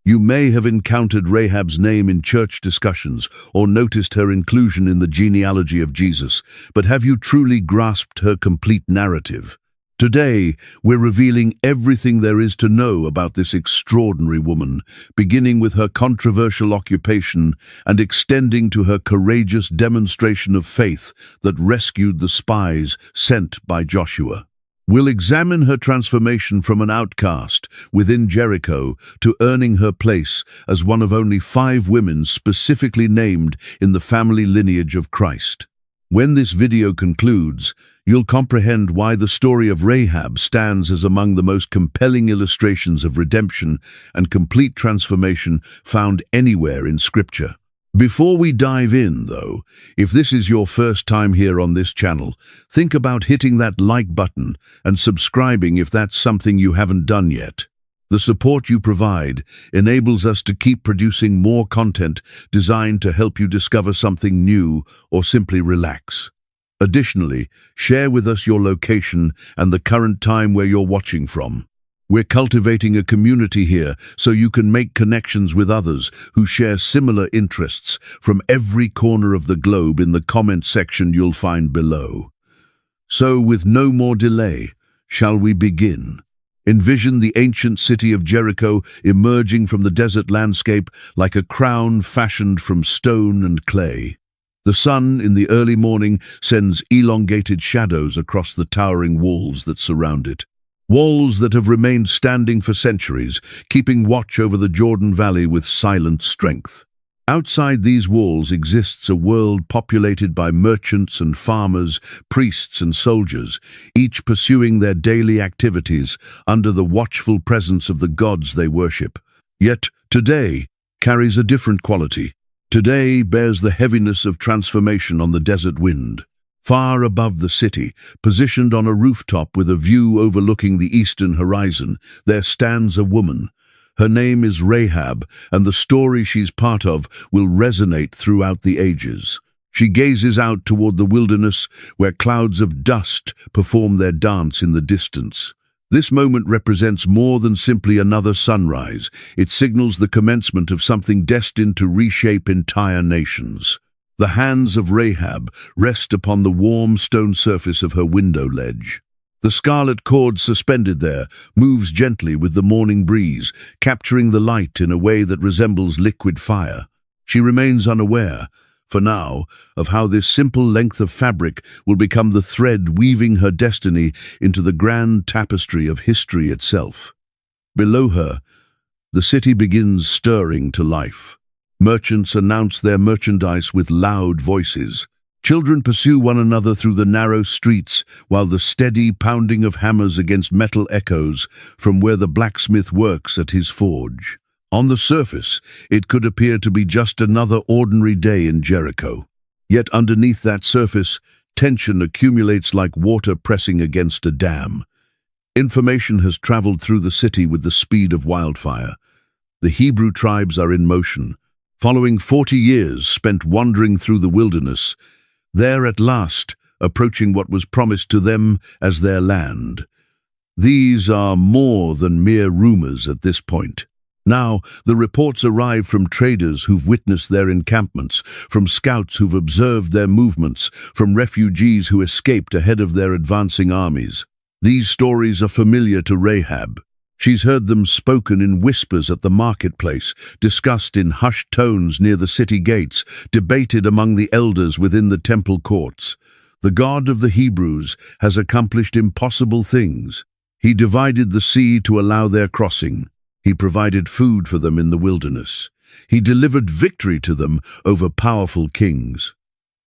You may have encountered Rahab's name in church discussions or noticed her inclusion in the genealogy of Jesus, but have you truly grasped her complete narrative? Today, we're revealing everything there is to know about this extraordinary woman, beginning with her controversial occupation and extending to her courageous demonstration of faith that rescued the spies sent by Joshua. We'll examine her transformation from an outcast within Jericho to earning her place as one of only 5 women specifically named in the family lineage of Christ. When this video concludes, you'll comprehend why the story of Rahab stands as among the most compelling illustrations of redemption and complete transformation found anywhere in Scripture. Before we dive in, though, if this is your first time here on this channel, think about hitting that like button and subscribing if that's something you haven't done yet. The support you provide enables us to keep producing more content designed to help you discover something new or simply relax. Additionally, share with us your location and the current time where you're watching from. We're cultivating a community here so you can make connections with others who share similar interests from every corner of the globe in the comment section you'll find below. So, with no more delay, shall we begin? Envision the ancient city of Jericho emerging from the desert landscape like a crown fashioned from stone and clay. The sun in the early morning sends elongated shadows across the towering walls that surround it. Walls that have remained standing for centuries, keeping watch over the Jordan Valley with silent strength. Outside these walls exists a world populated by merchants and farmers, priests and soldiers, each pursuing their daily activities under the watchful presence of the gods they worship. Yet, today carries a different quality. Today bears the heaviness of transformation on the desert wind. Far above the city, positioned on a rooftop with a view overlooking the eastern horizon, there stands a woman. Her name is Rahab, and the story she's part of will resonate throughout the ages. She gazes out toward the wilderness, where clouds of dust perform their dance in the distance. This moment represents more than simply another sunrise. It signals the commencement of something destined to reshape entire nations. The hands of Rahab rest upon the warm stone surface of her window ledge. The scarlet cord suspended there moves gently with the morning breeze, capturing the light in a way that resembles liquid fire. She remains unaware, for now, of how this simple length of fabric will become the thread weaving her destiny into the grand tapestry of history itself. Below her, the city begins stirring to life. Merchants announce their merchandise with loud voices. Children pursue one another through the narrow streets, while the steady pounding of hammers against metal echoes from where the blacksmith works at his forge. On the surface, it could appear to be just another ordinary day in Jericho. Yet underneath that surface, tension accumulates like water pressing against a dam. Information has traveled through the city with the speed of wildfire. The Hebrew tribes are in motion. Following 40 years spent wandering through the wilderness, they're at last approaching what was promised to them as their land. These are more than mere rumors at this point. Now, the reports arrive from traders who've witnessed their encampments, from scouts who've observed their movements, from refugees who escaped ahead of their advancing armies. These stories are familiar to Rahab. She's heard them spoken in whispers at the marketplace, discussed in hushed tones near the city gates, debated among the elders within the temple courts. The God of the Hebrews has accomplished impossible things. He divided the sea to allow their crossing. He provided food for them in the wilderness. He delivered victory to them over powerful kings.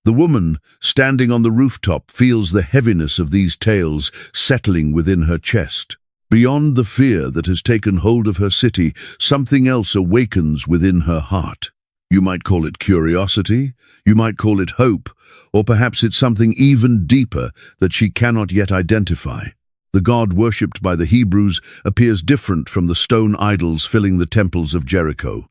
The woman, standing on the rooftop, feels the heaviness of these tales settling within her chest. Beyond the fear that has taken hold of her city, something else awakens within her heart. You might call it curiosity, you might call it hope, or perhaps it's something even deeper that she cannot yet identify. The God worshipped by the Hebrews appears different from the stone idols filling the temples of Jericho.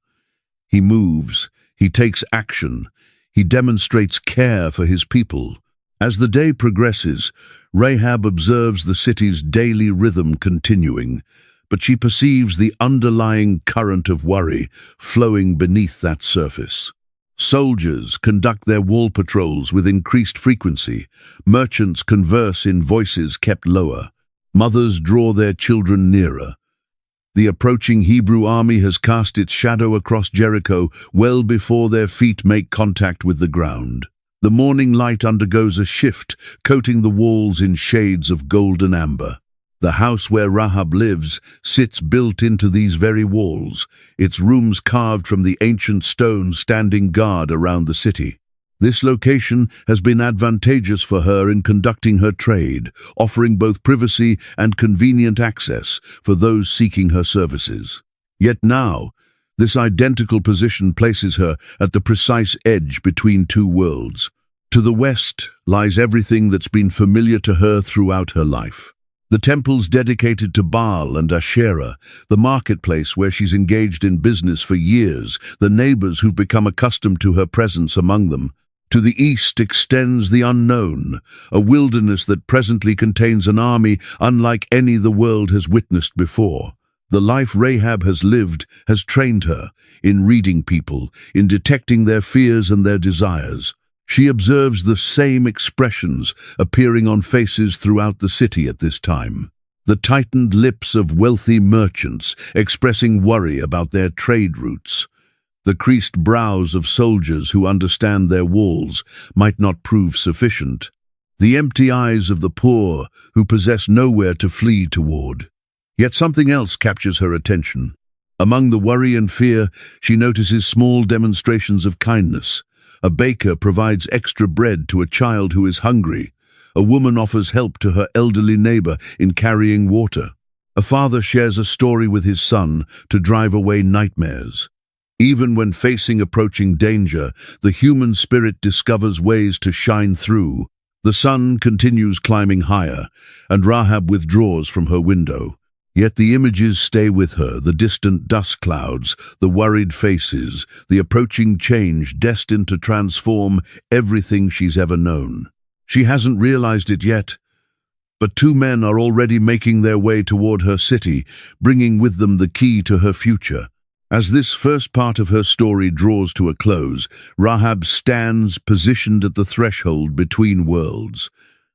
He moves, he takes action, he demonstrates care for his people. As the day progresses, Rahab observes the city's daily rhythm continuing. but she perceives the underlying current of worry flowing beneath that surface. Soldiers conduct their wall patrols with increased frequency. Merchants converse in voices kept lower. Mothers draw their children nearer. The approaching Hebrew army has cast its shadow across Jericho well before their feet make contact with the ground. The morning light undergoes a shift, coating the walls in shades of golden amber. The house where Rahab lives sits built into these very walls, its rooms carved from the ancient stone standing guard around the city. This location has been advantageous for her in conducting her trade, offering both privacy and convenient access for those seeking her services. Yet now, this identical position places her at the precise edge between two worlds. To the west lies everything that's been familiar to her throughout her life. The temples dedicated to Baal and Asherah, the marketplace where she's engaged in business for years, the neighbors who've become accustomed to her presence among them. To the east extends the unknown, a wilderness that presently contains an army unlike any the world has witnessed before. The life Rahab has lived has trained her in reading people, in detecting their fears and their desires. She observes the same expressions appearing on faces throughout the city at this time. The tightened lips of wealthy merchants expressing worry about their trade routes. The creased brows of soldiers who understand their walls might not prove sufficient. The empty eyes of the poor who possess nowhere to flee toward. Yet something else captures her attention. Among the worry and fear, she notices small demonstrations of kindness. A baker provides extra bread to a child who is hungry. A woman offers help to her elderly neighbor in carrying water. A father shares a story with his son to drive away nightmares. Even when facing approaching danger, the human spirit discovers ways to shine through. The sun continues climbing higher, and Rahab withdraws from her window. Yet the images stay with her, the distant dust clouds, the worried faces, the approaching change destined to transform everything she's ever known. She hasn't realized it yet, but two men are already making their way toward her city, bringing with them the key to her future. As this first part of her story draws to a close, Rahab stands positioned at the threshold between worlds.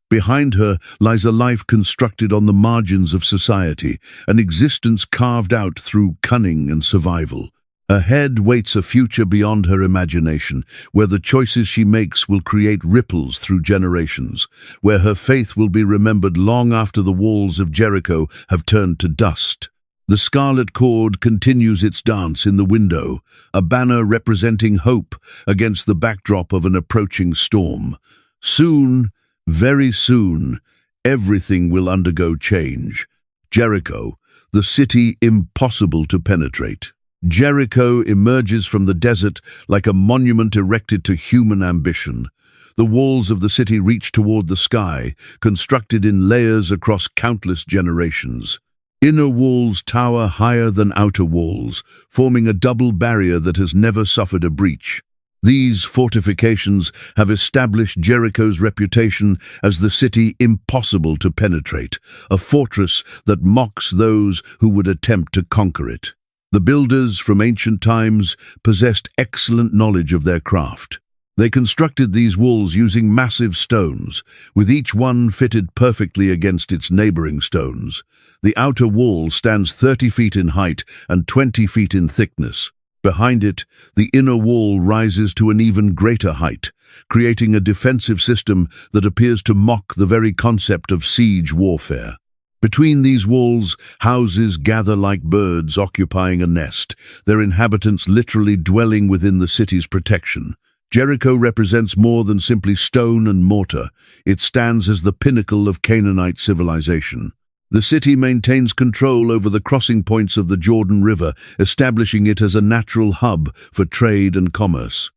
Behind her lies a life constructed on the margins of society, an existence carved out through cunning and survival. Ahead waits a future beyond her imagination, where the choices she makes will create ripples through generations, where her faith will be remembered long after the walls of Jericho have turned to dust. The scarlet cord continues its dance in the window, a banner representing hope against the backdrop of an approaching storm. Soon, very soon, everything will undergo change. Jericho, the city impossible to penetrate. Jericho emerges from the desert like a monument erected to human ambition. The walls of the city reach toward the sky, constructed in layers across countless generations. Inner walls tower higher than outer walls, forming a double barrier that has never suffered a breach. These fortifications have established Jericho's reputation as the city impossible to penetrate, a fortress that mocks those who would attempt to conquer it. The builders from ancient times possessed excellent knowledge of their craft. They constructed these walls using massive stones, with each one fitted perfectly against its neighboring stones. The outer wall stands 30 feet in height and 20 feet in thickness. Behind it, the inner wall rises to an even greater height, creating a defensive system that appears to mock the very concept of siege warfare. Between these walls, houses gather like birds occupying a nest, their inhabitants literally dwelling within the city's protection. Jericho represents more than simply stone and mortar. It stands as the pinnacle of Canaanite civilization. The city maintains control over the crossing points of the Jordan River, establishing it as a natural hub for trade and commerce.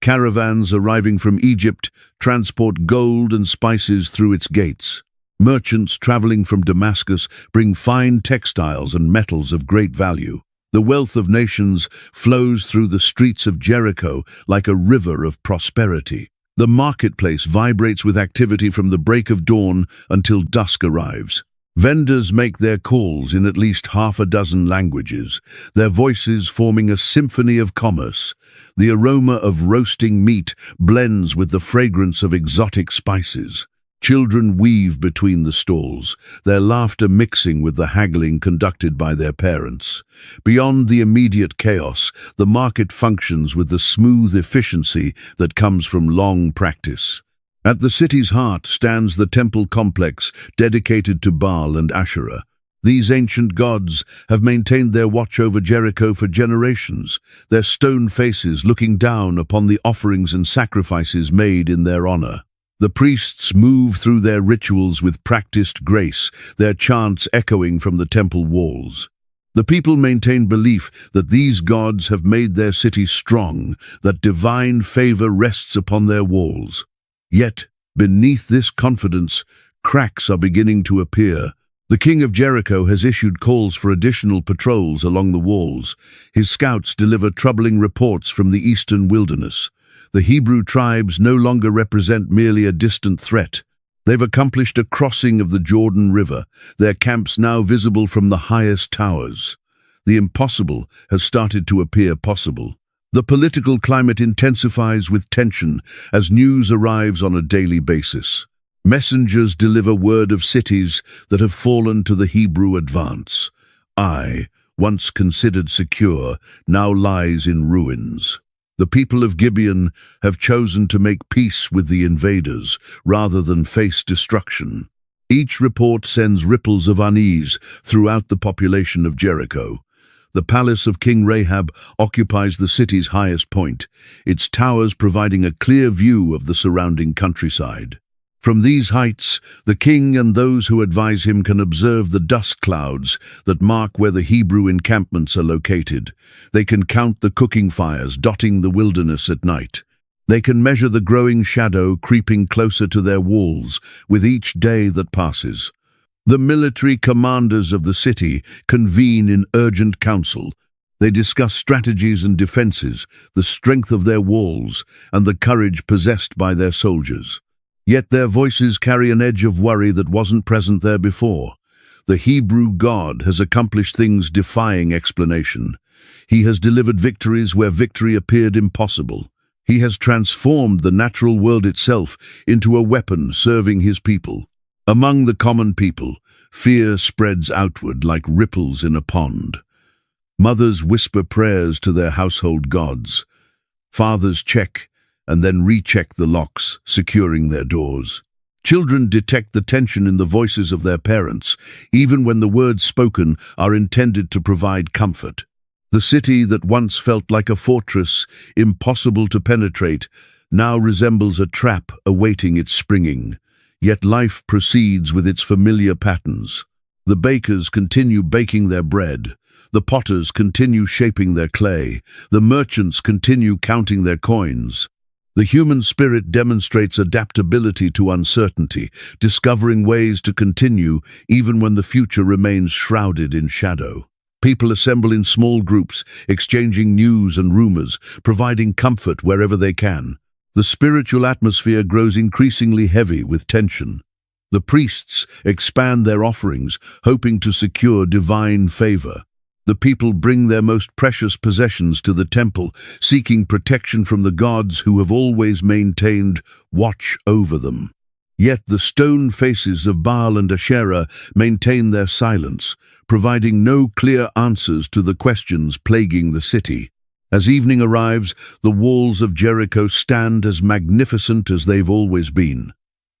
Caravans arriving from Egypt transport gold and spices through its gates. Merchants traveling from Damascus bring fine textiles and metals of great value. The wealth of nations flows through the streets of Jericho like a river of prosperity. The marketplace vibrates with activity from the break of dawn until dusk arrives. Vendors make their calls in at least half a dozen languages, their voices forming a symphony of commerce. The aroma of roasting meat blends with the fragrance of exotic spices. Children weave between the stalls, their laughter mixing with the haggling conducted by their parents. Beyond the immediate chaos, the market functions with the smooth efficiency that comes from long practice. At the city's heart stands the temple complex dedicated to Baal and Asherah. These ancient gods have maintained their watch over Jericho for generations, their stone faces looking down upon the offerings and sacrifices made in their honor. The priests move through their rituals with practiced grace, their chants echoing from the temple walls. The people maintain belief that these gods have made their city strong, that divine favor rests upon their walls. Yet, beneath this confidence, cracks are beginning to appear. The king of Jericho has issued calls for additional patrols along the walls. His scouts deliver troubling reports from the eastern wilderness. The Hebrew tribes no longer represent merely a distant threat. They've accomplished a crossing of the Jordan River, their camps now visible from the highest towers. The impossible has started to appear possible. The political climate intensifies with tension as news arrives on a daily basis. Messengers deliver word of cities that have fallen to the Hebrew advance. Ai, once considered secure, now lies in ruins. The people of Gibeon have chosen to make peace with the invaders rather than face destruction. Each report sends ripples of unease throughout the population of Jericho. The palace of King Rahab occupies the city's highest point, its towers providing a clear view of the surrounding countryside. From these heights, the king and those who advise him can observe the dust clouds that mark where the Hebrew encampments are located. They can count the cooking fires dotting the wilderness at night. They can measure the growing shadow creeping closer to their walls with each day that passes. The military commanders of the city convene in urgent council. They discuss strategies and defenses, the strength of their walls, and the courage possessed by their soldiers. Yet their voices carry an edge of worry that wasn't present there before. The Hebrew God has accomplished things defying explanation. He has delivered victories where victory appeared impossible. He has transformed the natural world itself into a weapon serving his people. Among the common people, fear spreads outward like ripples in a pond. Mothers whisper prayers to their household gods. Fathers check and then recheck the locks, securing their doors. Children detect the tension in the voices of their parents, even when the words spoken are intended to provide comfort. The city that once felt like a fortress, impossible to penetrate, now resembles a trap awaiting its springing. Yet life proceeds with its familiar patterns. The bakers continue baking their bread. The potters continue shaping their clay. The merchants continue counting their coins. The human spirit demonstrates adaptability to uncertainty, discovering ways to continue even when the future remains shrouded in shadow. People assemble in small groups, exchanging news and rumors, providing comfort wherever they can. The spiritual atmosphere grows increasingly heavy with tension. The priests expand their offerings, hoping to secure divine favor. The people bring their most precious possessions to the temple, seeking protection from the gods who have always maintained watch over them. Yet the stone faces of Baal and Asherah maintain their silence, providing no clear answers to the questions plaguing the city. As evening arrives, the walls of Jericho stand as magnificent as they've always been.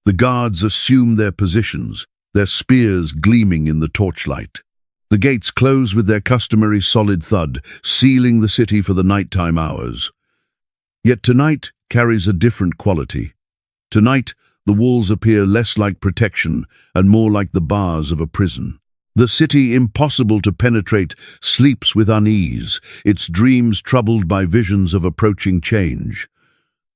The guards assume their positions, their spears gleaming in the torchlight. The gates close with their customary solid thud, sealing the city for the nighttime hours. Yet tonight carries a different quality. Tonight, the walls appear less like protection and more like the bars of a prison. The city, impossible to penetrate, sleeps with unease, its dreams troubled by visions of approaching change.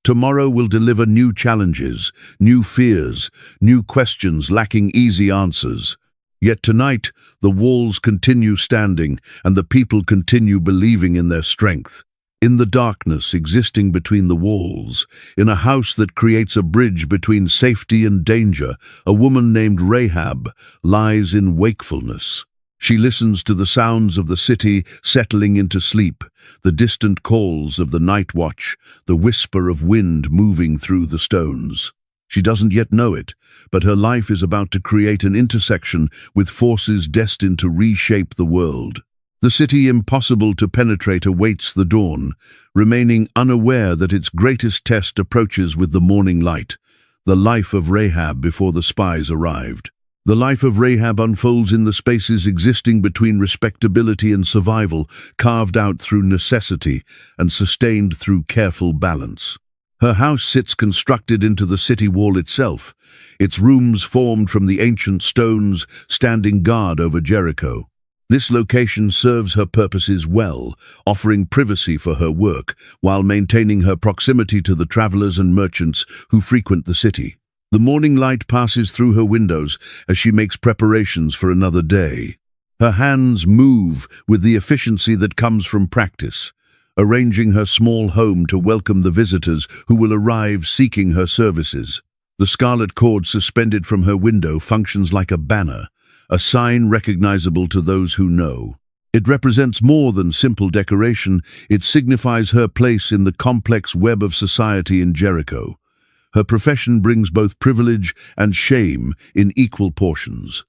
Tomorrow will deliver new challenges, new fears, new questions lacking easy answers. Yet tonight, the walls continue standing and the people continue believing in their strength. In the darkness existing between the walls, in a house that creates a bridge between safety and danger, a woman named Rahab lies in wakefulness. She listens to the sounds of the city settling into sleep, the distant calls of the night watch, the whisper of wind moving through the stones. She doesn't yet know it, but her life is about to create an intersection with forces destined to reshape the world. The city impossible to penetrate awaits the dawn, remaining unaware that its greatest test approaches with the morning light, the life of Rahab before the spies arrived. The life of Rahab unfolds in the spaces existing between respectability and survival, carved out through necessity and sustained through careful balance. Her house sits constructed into the city wall itself, its rooms formed from the ancient stones standing guard over Jericho. This location serves her purposes well, offering privacy for her work, while maintaining her proximity to the travelers and merchants who frequent the city. The morning light passes through her windows as she makes preparations for another day. Her hands move with the efficiency that comes from practice, arranging her small home to welcome the visitors who will arrive seeking her services. The scarlet cord suspended from her window functions like a banner, a sign recognizable to those who know. It represents more than simple decoration. It signifies her place in the complex web of society in Jericho. Her profession brings both privilege and shame in equal portions.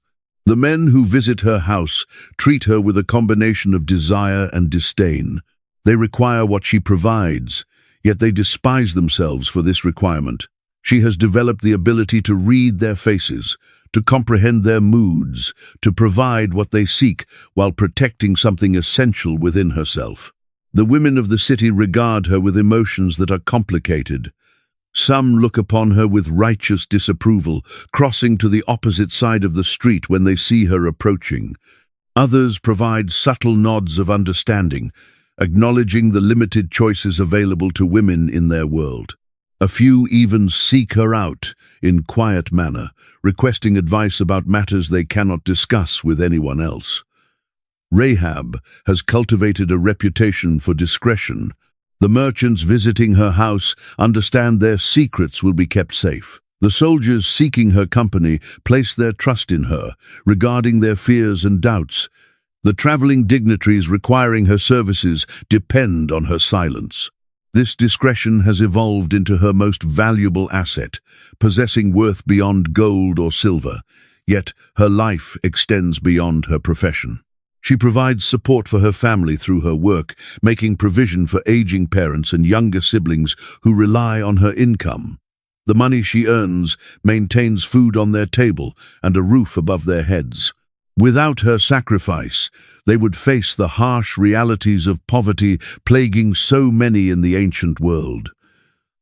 The men who visit her house treat her with a combination of desire and disdain. They require what she provides, yet they despise themselves for this requirement. She has developed the ability to read their faces, to comprehend their moods, to provide what they seek while protecting something essential within herself. The women of the city regard her with emotions that are complicated. Some look upon her with righteous disapproval, crossing to the opposite side of the street when they see her approaching. Others provide subtle nods of understanding, acknowledging the limited choices available to women in their world. A few even seek her out in quiet manner, requesting advice about matters they cannot discuss with anyone else. Rahab has cultivated a reputation for discretion. The merchants visiting her house understand their secrets will be kept safe. The soldiers seeking her company place their trust in her, regarding their fears and doubts. The traveling dignitaries requiring her services depend on her silence. This discretion has evolved into her most valuable asset, possessing worth beyond gold or silver, yet her life extends beyond her profession. She provides support for her family through her work, making provision for aging parents and younger siblings who rely on her income. The money she earns maintains food on their table and a roof above their heads. Without her sacrifice, they would face the harsh realities of poverty plaguing so many in the ancient world.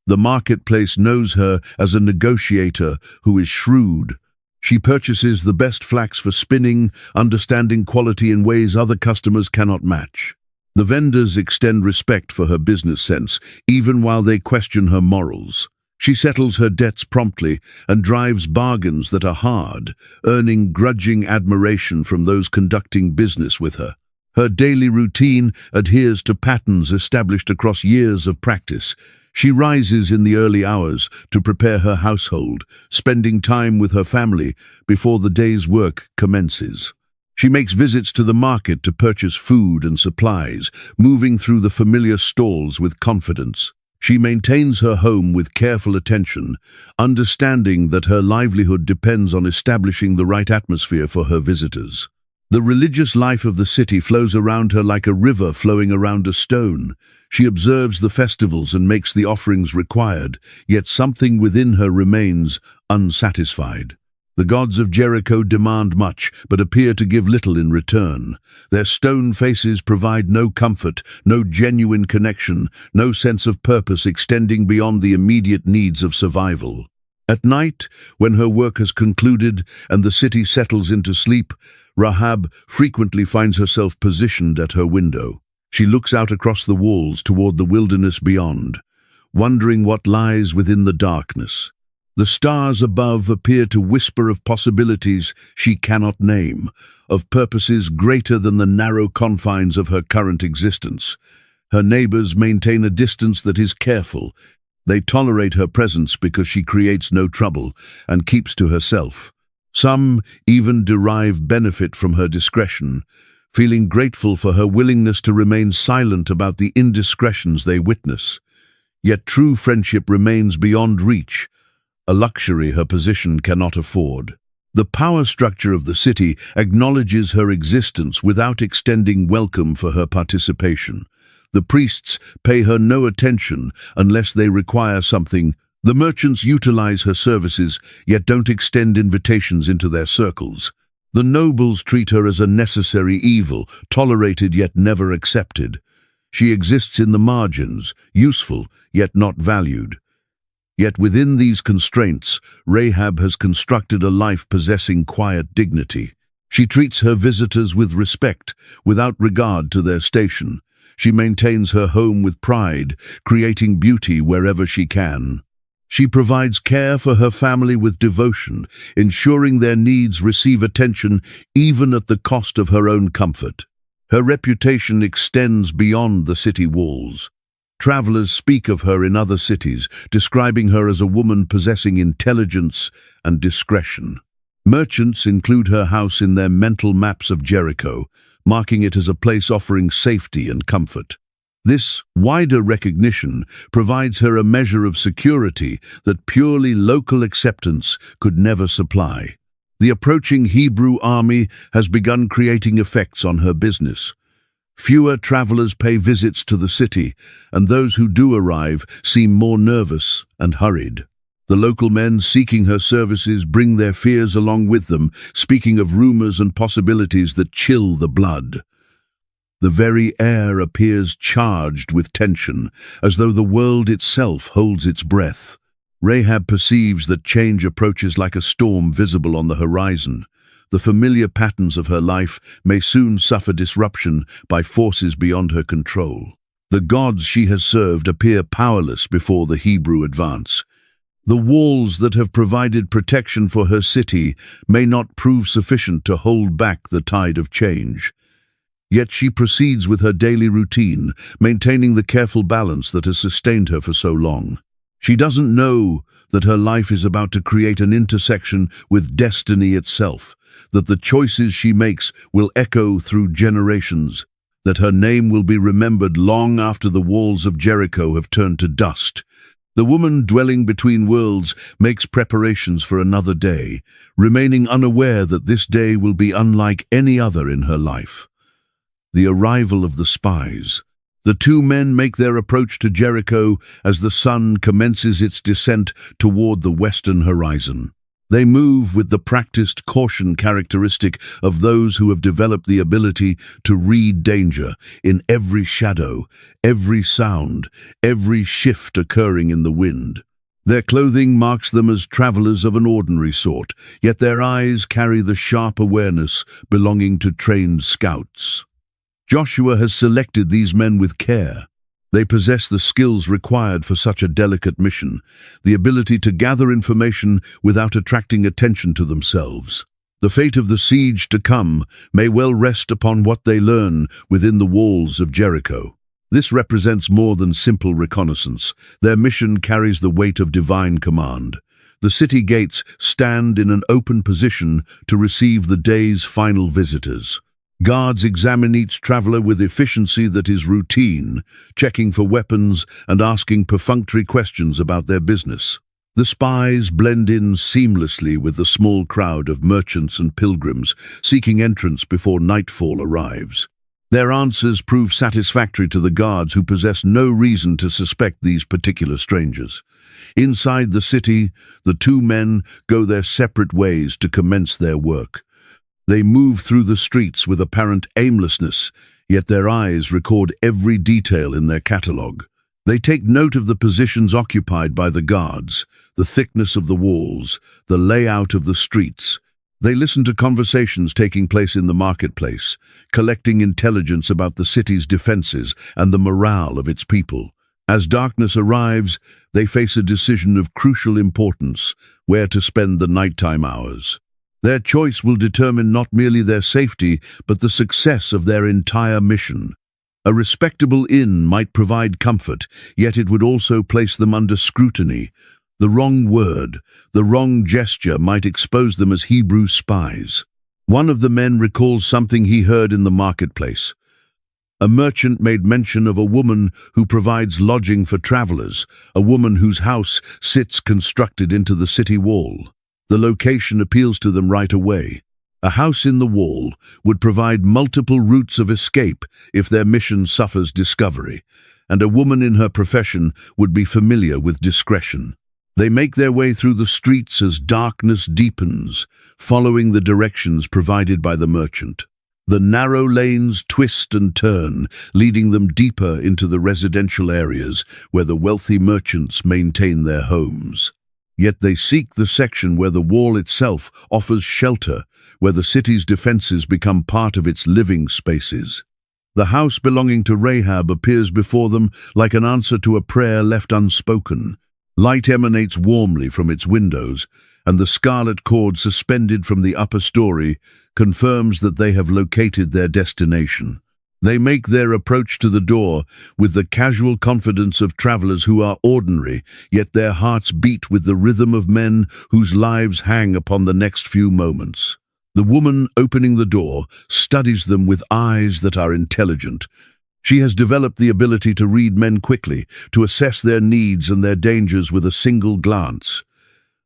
The marketplace knows her as a negotiator who is shrewd. She purchases the best flax for spinning, understanding quality in ways other customers cannot match. The vendors extend respect for her business sense, even while they question her morals. She settles her debts promptly and drives bargains that are hard, earning grudging admiration from those conducting business with her. Her daily routine adheres to patterns established across years of practice. She rises in the early hours to prepare her household, spending time with her family before the day's work commences. She makes visits to the market to purchase food and supplies, moving through the familiar stalls with confidence. She maintains her home with careful attention, understanding that her livelihood depends on establishing the right atmosphere for her visitors. The religious life of the city flows around her like a river flowing around a stone. She observes the festivals and makes the offerings required, yet something within her remains unsatisfied. The gods of Jericho demand much, but appear to give little in return. Their stone faces provide no comfort, no genuine connection, no sense of purpose extending beyond the immediate needs of survival. At night, when her work has concluded and the city settles into sleep, Rahab frequently finds herself positioned at her window. She looks out across the walls toward the wilderness beyond, wondering what lies within the darkness. The stars above appear to whisper of possibilities she cannot name, of purposes greater than the narrow confines of her current existence. Her neighbors maintain a distance that is careful. They tolerate her presence because she creates no trouble and keeps to herself. Some even derive benefit from her discretion, feeling grateful for her willingness to remain silent about the indiscretions they witness. Yet true friendship remains beyond reach, a luxury her position cannot afford. The power structure of the city acknowledges her existence without extending welcome for her participation. The priests pay her no attention unless they require something. The merchants utilize her services, yet don't extend invitations into their circles. The nobles treat her as a necessary evil, tolerated yet never accepted. She exists in the margins, useful yet not valued. Yet within these constraints, Rahab has constructed a life possessing quiet dignity. She treats her visitors with respect, without regard to their station. She maintains her home with pride, creating beauty wherever she can. She provides care for her family with devotion, ensuring their needs receive attention even at the cost of her own comfort. Her reputation extends beyond the city walls. Travelers speak of her in other cities, describing her as a woman possessing intelligence and discretion. Merchants include her house in their mental maps of Jericho, marking it as a place offering safety and comfort. This wider recognition provides her a measure of security that purely local acceptance could never supply. The approaching Hebrew army has begun creating effects on her business. Fewer travelers pay visits to the city, and those who do arrive seem more nervous and hurried. The local men seeking her services bring their fears along with them, speaking of rumors and possibilities that chill the blood. The very air appears charged with tension, as though the world itself holds its breath. Rahab perceives that change approaches like a storm visible on the horizon. The familiar patterns of her life may soon suffer disruption by forces beyond her control. The gods she has served appear powerless before the Hebrew advance. The walls that have provided protection for her city may not prove sufficient to hold back the tide of change. Yet she proceeds with her daily routine, maintaining the careful balance that has sustained her for so long. She doesn't know that her life is about to create an intersection with destiny itself, that the choices she makes will echo through generations, that her name will be remembered long after the walls of Jericho have turned to dust. The woman dwelling between worlds makes preparations for another day, remaining unaware that this day will be unlike any other in her life. The arrival of the spies. The two men make their approach to Jericho as the sun commences its descent toward the western horizon. They move with the practiced caution characteristic of those who have developed the ability to read danger in every shadow, every sound, every shift occurring in the wind. Their clothing marks them as travelers of an ordinary sort, yet their eyes carry the sharp awareness belonging to trained scouts. Joshua has selected these men with care. They possess the skills required for such a delicate mission, the ability to gather information without attracting attention to themselves. The fate of the siege to come may well rest upon what they learn within the walls of Jericho. This represents more than simple reconnaissance. Their mission carries the weight of divine command. The city gates stand in an open position to receive the day's final visitors. Guards examine each traveler with efficiency that is routine, checking for weapons and asking perfunctory questions about their business. The spies blend in seamlessly with the small crowd of merchants and pilgrims seeking entrance before nightfall arrives. Their answers prove satisfactory to the guards who possess no reason to suspect these particular strangers. Inside the city, the two men go their separate ways to commence their work. They move through the streets with apparent aimlessness, yet their eyes record every detail in their catalogue. They take note of the positions occupied by the guards, the thickness of the walls, the layout of the streets. They listen to conversations taking place in the marketplace, collecting intelligence about the city's defenses and the morale of its people. As darkness arrives, they face a decision of crucial importance: where to spend the nighttime hours. Their choice will determine not merely their safety, but the success of their entire mission. A respectable inn might provide comfort, yet it would also place them under scrutiny. The wrong word, the wrong gesture might expose them as Hebrew spies. One of the men recalls something he heard in the marketplace. A merchant made mention of a woman who provides lodging for travelers, a woman whose house sits constructed into the city wall. The location appeals to them right away. A house in the wall would provide multiple routes of escape if their mission suffers discovery, and a woman in her profession would be familiar with discretion. They make their way through the streets as darkness deepens, following the directions provided by the merchant. The narrow lanes twist and turn, leading them deeper into the residential areas where the wealthy merchants maintain their homes. Yet they seek the section where the wall itself offers shelter, where the city's defenses become part of its living spaces. The house belonging to Rahab appears before them like an answer to a prayer left unspoken. Light emanates warmly from its windows, and the scarlet cord suspended from the upper story confirms that they have located their destination. They make their approach to the door with the casual confidence of travelers who are ordinary, yet their hearts beat with the rhythm of men whose lives hang upon the next few moments. The woman opening the door studies them with eyes that are intelligent. She has developed the ability to read men quickly, to assess their needs and their dangers with a single glance.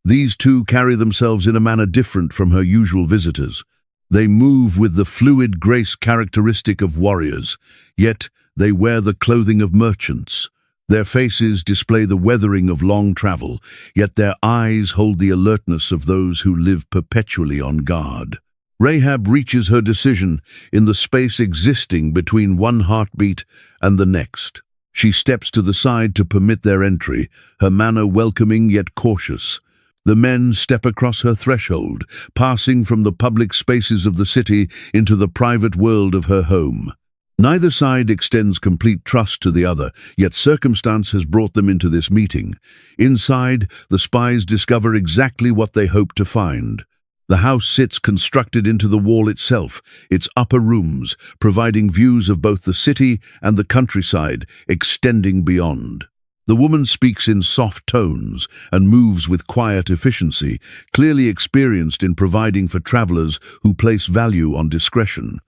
These two carry themselves in a manner different from her usual visitors. They move with the fluid grace characteristic of warriors, yet they wear the clothing of merchants. Their faces display the weathering of long travel, yet their eyes hold the alertness of those who live perpetually on guard. Rahab reaches her decision in the space existing between one heartbeat and the next. She steps to the side to permit their entry, her manner welcoming yet cautious. The men step across her threshold, passing from the public spaces of the city into the private world of her home. Neither side extends complete trust to the other, yet circumstance has brought them into this meeting. Inside, the spies discover exactly what they hope to find. The house sits constructed into the wall itself, its upper rooms providing views of both the city and the countryside, extending beyond. The woman speaks in soft tones and moves with quiet efficiency, clearly experienced in providing for travelers who place value on discretion.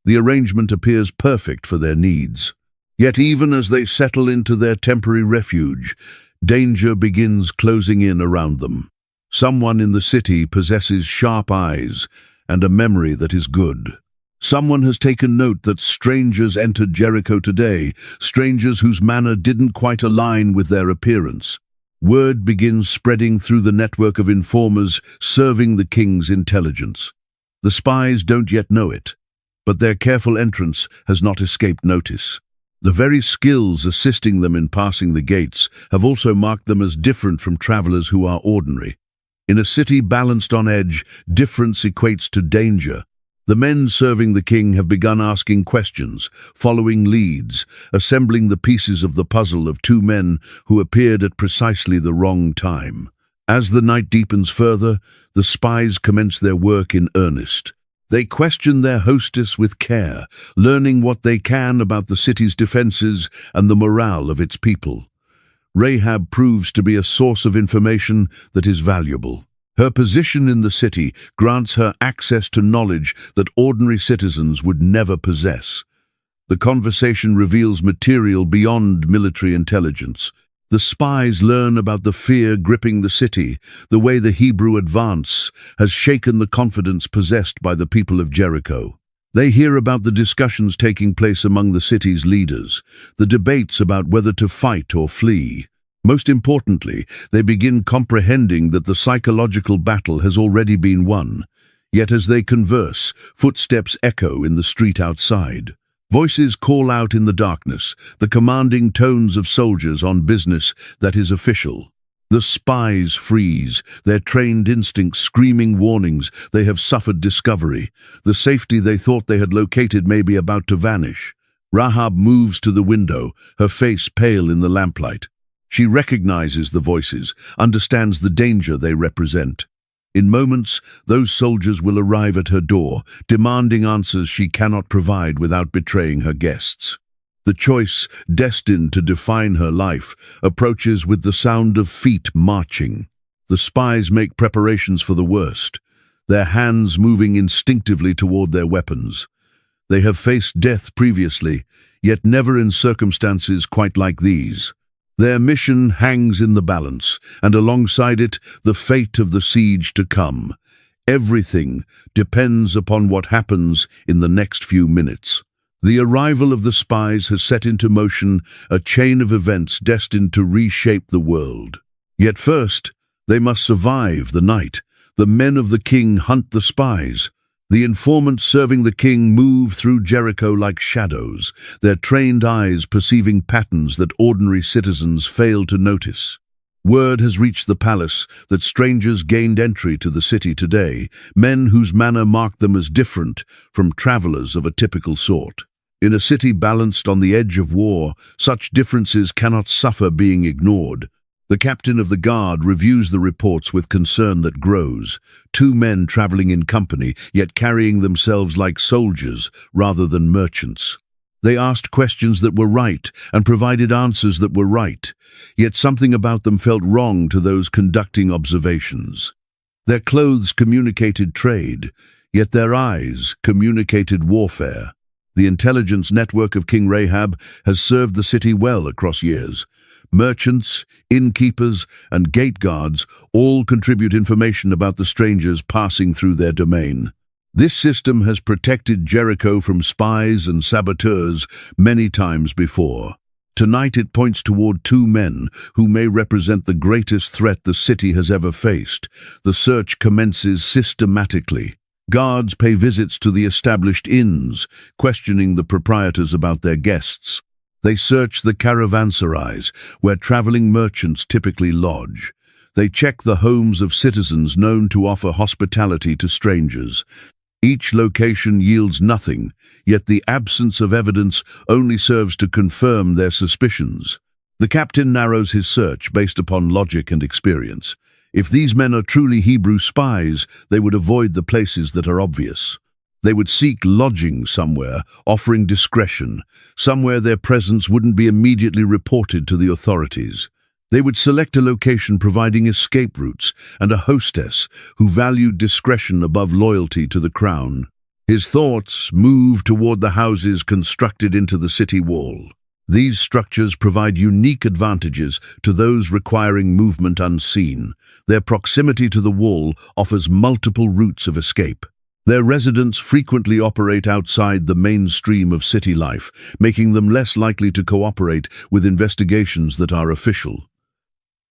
The arrangement appears perfect for their needs. Yet even as they settle into their temporary refuge, danger begins closing in around them. Someone in the city possesses sharp eyes and a memory that is good. Someone has taken note that strangers entered Jericho today, strangers whose manner didn't quite align with their appearance. Word begins spreading through the network of informers serving the king's intelligence. The spies don't yet know it, but their careful entrance has not escaped notice. The very skills assisting them in passing the gates have also marked them as different from travelers who are ordinary. In a city balanced on edge, difference equates to danger. The men serving the king have begun asking questions, following leads, assembling the pieces of the puzzle of two men who appeared at precisely the wrong time. As the night deepens further, the spies commence their work in earnest. They question their hostess with care, learning what they can about the city's defenses and the morale of its people. Rahab proves to be a source of information that is valuable. Her position in the city grants her access to knowledge that ordinary citizens would never possess. The conversation reveals material beyond military intelligence. The spies learn about the fear gripping the city, the way the Hebrew advance has shaken the confidence possessed by the people of Jericho. They hear about the discussions taking place among the city's leaders, the debates about whether to fight or flee. Most importantly, they begin comprehending that the psychological battle has already been won. Yet as they converse, footsteps echo in the street outside. Voices call out in the darkness, the commanding tones of soldiers on business that is official. The spies freeze, their trained instincts screaming warnings they have suffered discovery. The safety they thought they had located may be about to vanish. Rahab moves to the window, her face pale in the lamplight. She recognizes the voices, understands the danger they represent. In moments, those soldiers will arrive at her door, demanding answers she cannot provide without betraying her guests. The choice, destined to define her life, approaches with the sound of feet marching. The spies make preparations for the worst, their hands moving instinctively toward their weapons. They have faced death previously, yet never in circumstances quite like these. Their mission hangs in the balance, and alongside it, the fate of the siege to come. Everything depends upon what happens in the next few minutes. The arrival of the spies has set into motion a chain of events destined to reshape the world. Yet first, they must survive the night. The men of the king hunt the spies. The informants serving the king move through Jericho like shadows, their trained eyes perceiving patterns that ordinary citizens fail to notice. Word has reached the palace that strangers gained entry to the city today, men whose manner marked them as different from travelers of a typical sort. In a city balanced on the edge of war, such differences cannot suffer being ignored. The captain of the guard reviews the reports with concern that grows. 2 men traveling in company, yet carrying themselves like soldiers rather than merchants. They asked questions that were right and provided answers that were right, yet something about them felt wrong to those conducting observations. Their clothes communicated trade, yet their eyes communicated warfare. The intelligence network of King Rahab has served the city well across years. Merchants, innkeepers, and gate guards all contribute information about the strangers passing through their domain. This system has protected Jericho from spies and saboteurs many times before. Tonight it points toward 2 men who may represent the greatest threat the city has ever faced. The search commences systematically. Guards pay visits to the established inns, questioning the proprietors about their guests. They search the caravanserais, where traveling merchants typically lodge. They check the homes of citizens known to offer hospitality to strangers. Each location yields nothing, yet the absence of evidence only serves to confirm their suspicions. The captain narrows his search based upon logic and experience. If these men are truly Hebrew spies, they would avoid the places that are obvious. They would seek lodging somewhere, offering discretion, somewhere their presence wouldn't be immediately reported to the authorities. They would select a location providing escape routes and a hostess who valued discretion above loyalty to the crown. His thoughts move toward the houses constructed into the city wall. These structures provide unique advantages to those requiring movement unseen. Their proximity to the wall offers multiple routes of escape. Their residents frequently operate outside the mainstream of city life, making them less likely to cooperate with investigations that are official.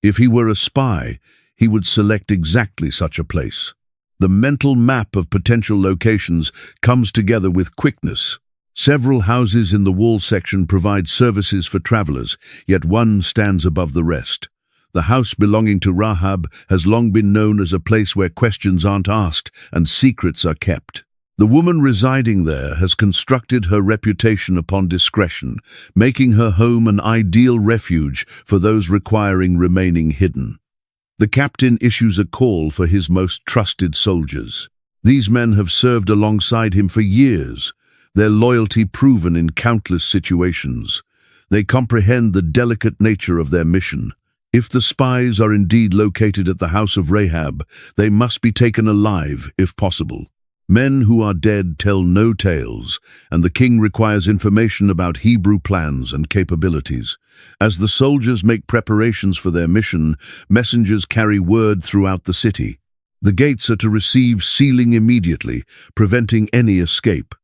If he were a spy, he would select exactly such a place. The mental map of potential locations comes together with quickness. Several houses in the wall section provide services for travelers, yet one stands above the rest. The house belonging to Rahab has long been known as a place where questions aren't asked and secrets are kept. The woman residing there has constructed her reputation upon discretion, making her home an ideal refuge for those requiring remaining hidden. The captain issues a call for his most trusted soldiers. These men have served alongside him for years, their loyalty proven in countless situations. They comprehend the delicate nature of their mission. If the spies are indeed located at the house of Rahab, they must be taken alive if possible. Men who are dead tell no tales, and the king requires information about Hebrew plans and capabilities. As the soldiers make preparations for their mission, messengers carry word throughout the city. The gates are to receive sealing immediately, preventing any escape.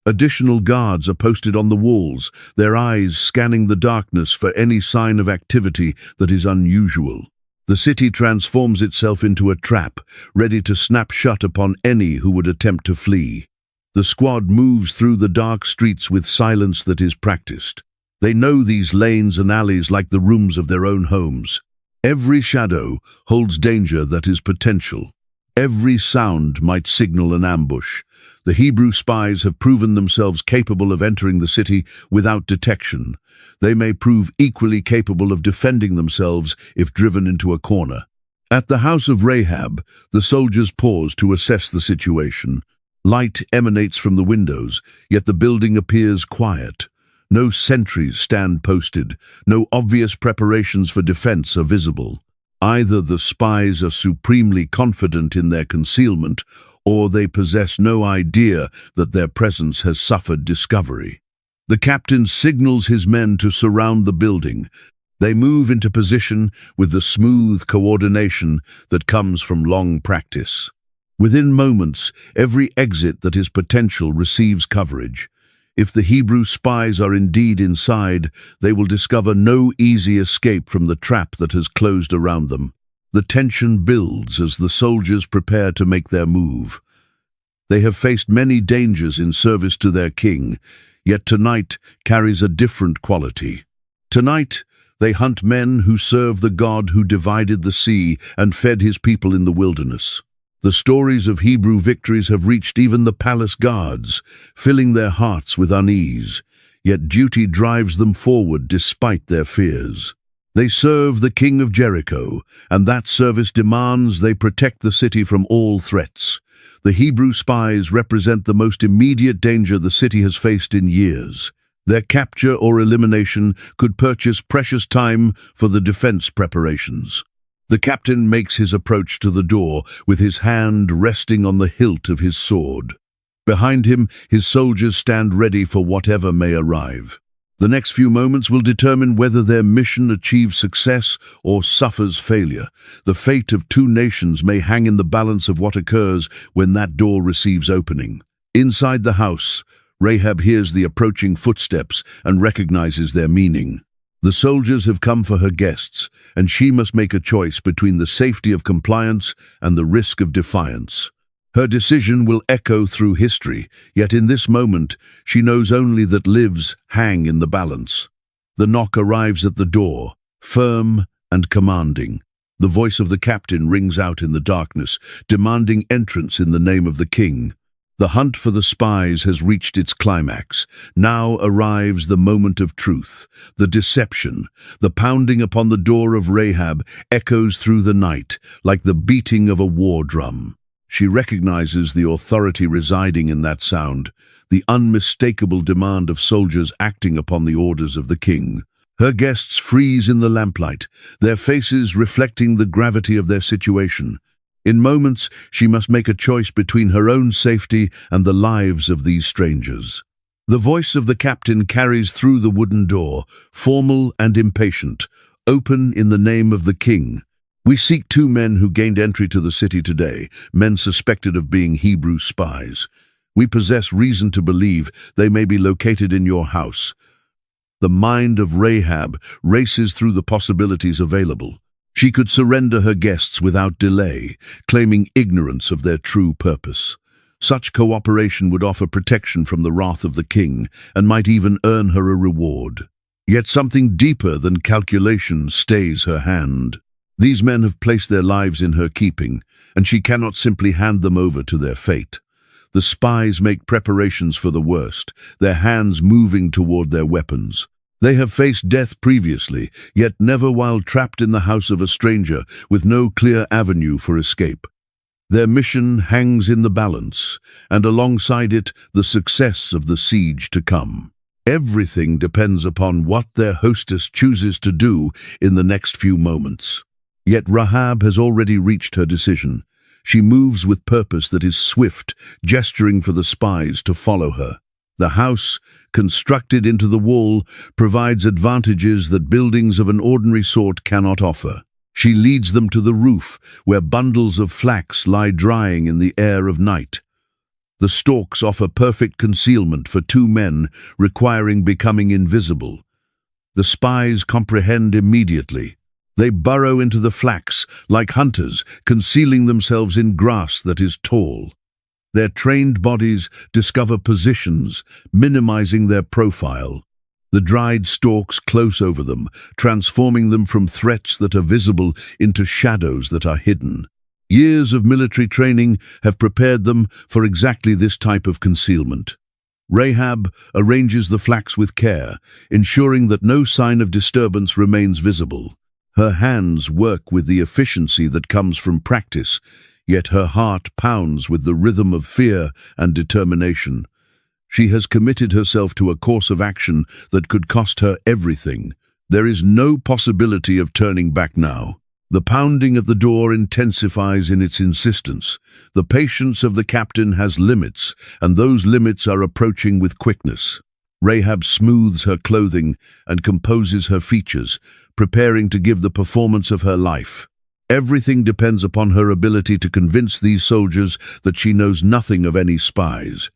Additional guards are posted on the walls, their eyes scanning the darkness for any sign of activity that is unusual. The city transforms itself into a trap, ready to snap shut upon any who would attempt to flee. The squad moves through the dark streets with silence that is practiced. They know these lanes and alleys like the rooms of their own homes. Every shadow holds danger that is potential. Every sound might signal an ambush. The Hebrew spies have proven themselves capable of entering the city without detection. They may prove equally capable of defending themselves if driven into a corner. At the house of Rahab, the soldiers pause to assess the situation. Light emanates from the windows, yet the building appears quiet. No sentries stand posted, no obvious preparations for defense are visible. Either the spies are supremely confident in their concealment, or they possess no idea that their presence has suffered discovery. The captain signals his men to surround the building. They move into position with the smooth coordination that comes from long practice. Within moments, every exit that is potential receives coverage. If the Hebrew spies are indeed inside, they will discover no easy escape from the trap that has closed around them. The tension builds as the soldiers prepare to make their move. They have faced many dangers in service to their king, yet tonight carries a different quality. Tonight, they hunt men who serve the God who divided the sea and fed his people in the wilderness. The stories of Hebrew victories have reached even the palace guards, filling their hearts with unease, yet duty drives them forward despite their fears. They serve the king of Jericho, and that service demands they protect the city from all threats. The Hebrew spies represent the most immediate danger the city has faced in years. Their capture or elimination could purchase precious time for the defense preparations. The captain makes his approach to the door with his hand resting on the hilt of his sword. Behind him, his soldiers stand ready for whatever may arrive. The next few moments will determine whether their mission achieves success or suffers failure. The fate of two nations may hang in the balance of what occurs when that door receives opening. Inside the house, Rahab hears the approaching footsteps and recognizes their meaning. The soldiers have come for her guests, and she must make a choice between the safety of compliance and the risk of defiance. Her decision will echo through history, yet in this moment she knows only that lives hang in the balance. The knock arrives at the door, firm and commanding. The voice of the captain rings out in the darkness, demanding entrance in the name of the king. The hunt for the spies has reached its climax. Now arrives the moment of truth. The deception, the pounding upon the door of Rahab, echoes through the night, like the beating of a war drum. She recognizes the authority residing in that sound, the unmistakable demand of soldiers acting upon the orders of the king. Her guests freeze in the lamplight, their faces reflecting the gravity of their situation. In moments, she must make a choice between her own safety and the lives of these strangers. The voice of the captain carries through the wooden door, formal and impatient, open in the name of the king. We seek two men who gained entry to the city today, men suspected of being Hebrew spies. We possess reason to believe they may be located in your house. The mind of Rahab races through the possibilities available. She could surrender her guests without delay, claiming ignorance of their true purpose. Such cooperation would offer protection from the wrath of the king and might even earn her a reward. Yet something deeper than calculation stays her hand. These men have placed their lives in her keeping, and she cannot simply hand them over to their fate. The spies make preparations for the worst, their hands moving toward their weapons. They have faced death previously, yet never while trapped in the house of a stranger with no clear avenue for escape. Their mission hangs in the balance, and alongside it, the success of the siege to come. Everything depends upon what their hostess chooses to do in the next few moments. Yet Rahab has already reached her decision. She moves with purpose that is swift, gesturing for the spies to follow her. The house, constructed into the wall, provides advantages that buildings of an ordinary sort cannot offer. She leads them to the roof, where bundles of flax lie drying in the air of night. The stalks offer perfect concealment for two men, requiring becoming invisible. The spies comprehend immediately. They burrow into the flax like hunters, concealing themselves in grass that is tall. Their trained bodies discover positions, minimizing their profile. The dried stalks close over them, transforming them from threats that are visible into shadows that are hidden. Years of military training have prepared them for exactly this type of concealment. Rahab arranges the flax with care, ensuring that no sign of disturbance remains visible. Her hands work with the efficiency that comes from practice, yet her heart pounds with the rhythm of fear and determination. She has committed herself to a course of action that could cost her everything. There is no possibility of turning back now. The pounding at the door intensifies in its insistence. The patience of the captain has limits, and those limits are approaching with quickness. Rahab smooths her clothing and composes her features, preparing to give the performance of her life. Everything depends upon her ability to convince these soldiers that she knows nothing of any spies.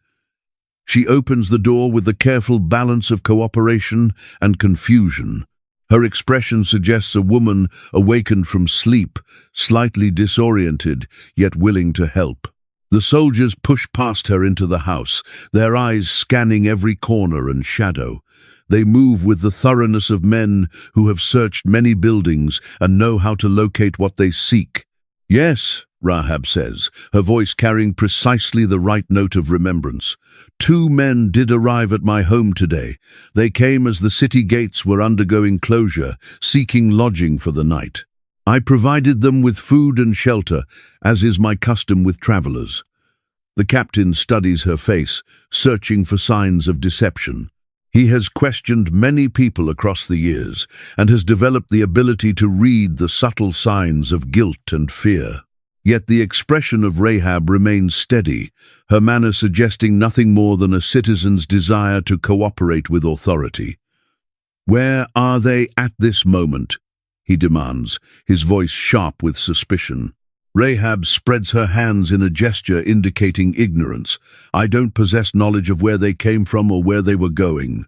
She opens the door with the careful balance of cooperation and confusion. Her expression suggests a woman awakened from sleep, slightly disoriented, yet willing to help. The soldiers push past her into the house, their eyes scanning every corner and shadow. They move with the thoroughness of men who have searched many buildings and know how to locate what they seek. "Yes," Rahab says, her voice carrying precisely the right note of remembrance. "2 men did arrive at my home today. They came as the city gates were undergoing closure, seeking lodging for the night. I provided them with food and shelter, as is my custom with travelers." The captain studies her face, searching for signs of deception. He has questioned many people across the years and has developed the ability to read the subtle signs of guilt and fear. Yet the expression of Rahab remains steady, her manner suggesting nothing more than a citizen's desire to cooperate with authority. "Where are they at this moment?" he demands, his voice sharp with suspicion. Rahab spreads her hands in a gesture indicating ignorance. "I don't possess knowledge of where they came from or where they were going.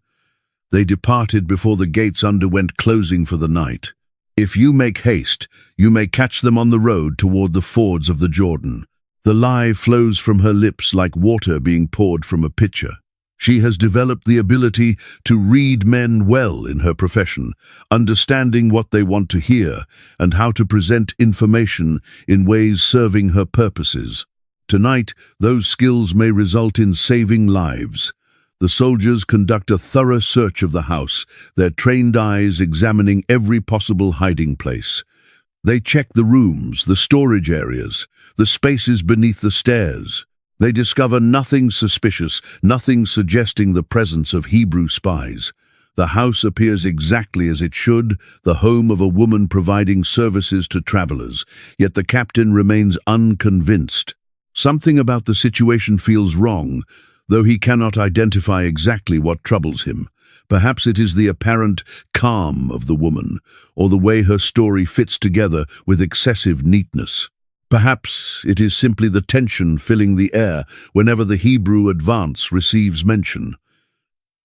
They departed before the gates underwent closing for the night. If you make haste, you may catch them on the road toward the fords of the Jordan." The lie flows from her lips like water being poured from a pitcher. She has developed the ability to read men well in her profession, understanding what they want to hear and how to present information in ways serving her purposes. Tonight, those skills may result in saving lives. The soldiers conduct a thorough search of the house, their trained eyes examining every possible hiding place. They check the rooms, the storage areas, the spaces beneath the stairs. They discover nothing suspicious, nothing suggesting the presence of Hebrew spies. The house appears exactly as it should, the home of a woman providing services to travelers, yet the captain remains unconvinced. Something about the situation feels wrong, though he cannot identify exactly what troubles him. Perhaps it is the apparent calm of the woman, or the way her story fits together with excessive neatness. Perhaps it is simply the tension filling the air whenever the Hebrew advance receives mention.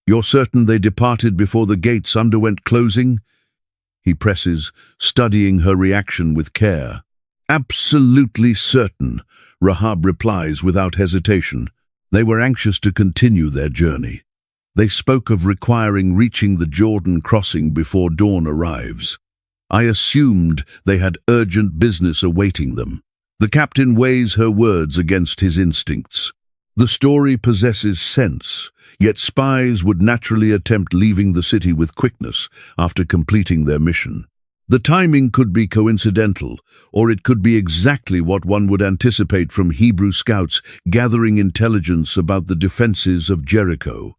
"You're certain they departed before the gates underwent closing?" he presses, studying her reaction with care. "Absolutely certain," Rahab replies without hesitation. They were anxious to continue their journey. They spoke of reaching the Jordan crossing before dawn arrives. I assumed they had urgent business awaiting them. The captain weighs her words against his instincts. The story possesses sense, yet spies would naturally attempt leaving the city with quickness after completing their mission. The timing could be coincidental, or it could be exactly what one would anticipate from Hebrew scouts gathering intelligence about the defenses of Jericho.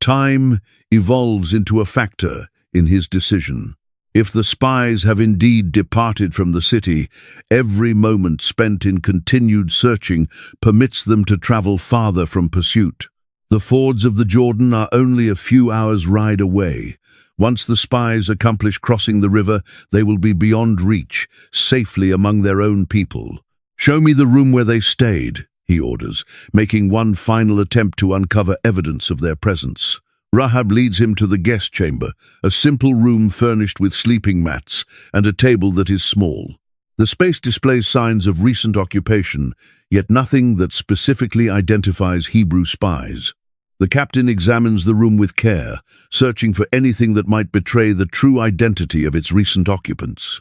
Time evolves into a factor in his decision. If the spies have indeed departed from the city, every moment spent in continued searching permits them to travel farther from pursuit. The fords of the Jordan are only a few hours' ride away. Once the spies accomplish crossing the river, they will be beyond reach, safely among their own people. "Show me the room where they stayed," he orders, making one final attempt to uncover evidence of their presence. Rahab leads him to the guest chamber, a simple room furnished with sleeping mats and a table that is small. The space displays signs of recent occupation, yet nothing that specifically identifies Hebrew spies. The captain examines the room with care, searching for anything that might betray the true identity of its recent occupants.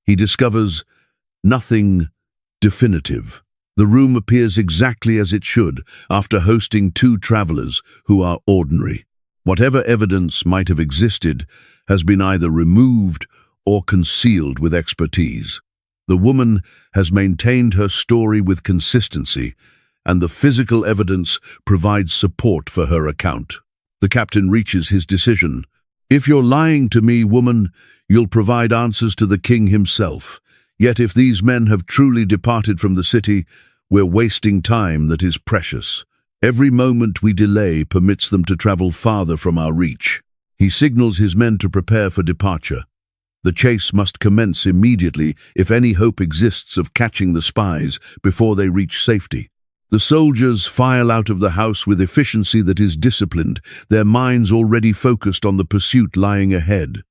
He discovers nothing definitive. The room appears exactly as it should, after hosting 2 travelers who are ordinary. Whatever evidence might have existed has been either removed or concealed with expertise. The woman has maintained her story with consistency, and the physical evidence provides support for her account. The captain reaches his decision. If you're lying to me, woman, you'll provide answers to the king himself. Yet if these men have truly departed from the city, we're wasting time that is precious. Every moment we delay permits them to travel farther from our reach. He signals his men to prepare for departure. The chase must commence immediately if any hope exists of catching the spies before they reach safety. The soldiers file out of the house with efficiency that is disciplined, their minds already focused on the pursuit lying ahead.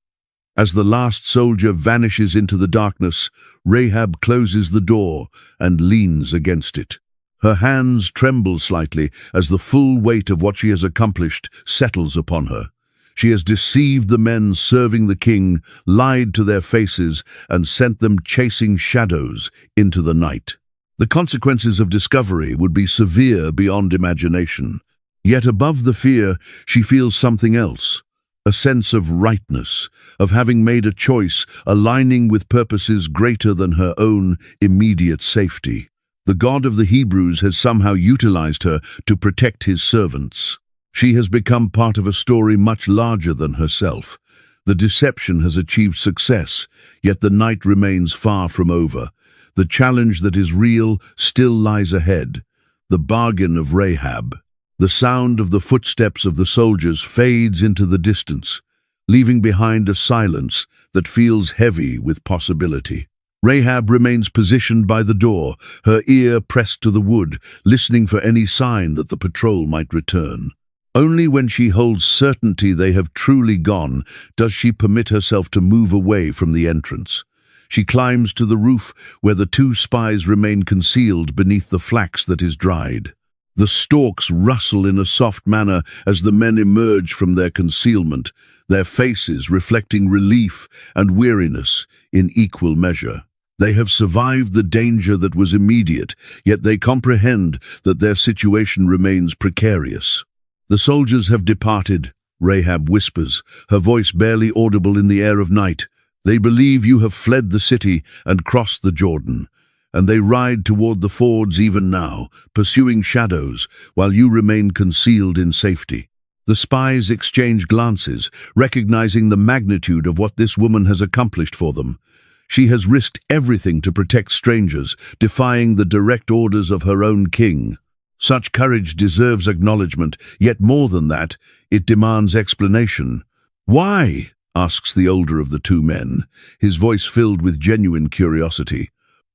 As the last soldier vanishes into the darkness, Rahab closes the door and leans against it. Her hands tremble slightly as the full weight of what she has accomplished settles upon her. She has deceived the men serving the king, lied to their faces, and sent them chasing shadows into the night. The consequences of discovery would be severe beyond imagination. Yet above the fear, she feels something else. A sense of rightness, of having made a choice aligning with purposes greater than her own immediate safety. The God of the Hebrews has somehow utilized her to protect his servants. She has become part of a story much larger than herself. The deception has achieved success, yet the night remains far from over. The challenge that is real still lies ahead. The bargain of Rahab. The sound of the footsteps of the soldiers fades into the distance, leaving behind a silence that feels heavy with possibility. Rahab remains positioned by the door, her ear pressed to the wood, listening for any sign that the patrol might return. Only when she holds certainty they have truly gone does she permit herself to move away from the entrance. She climbs to the roof where the two spies remain concealed beneath the flax that is dried. The stalks rustle in a soft manner as the men emerge from their concealment, their faces reflecting relief and weariness in equal measure. They have survived the danger that was immediate, yet they comprehend that their situation remains precarious. The soldiers have departed, Rahab whispers, her voice barely audible in the air of night. They believe you have fled the city and crossed the Jordan, and they ride toward the fords even now, pursuing shadows, while you remain concealed in safety. The spies exchange glances, recognizing the magnitude of what this woman has accomplished for them. She has risked everything to protect strangers, defying the direct orders of her own king. Such courage deserves acknowledgement, yet more than that, it demands explanation. "Why?" asks the older of the two men, his voice filled with genuine curiosity.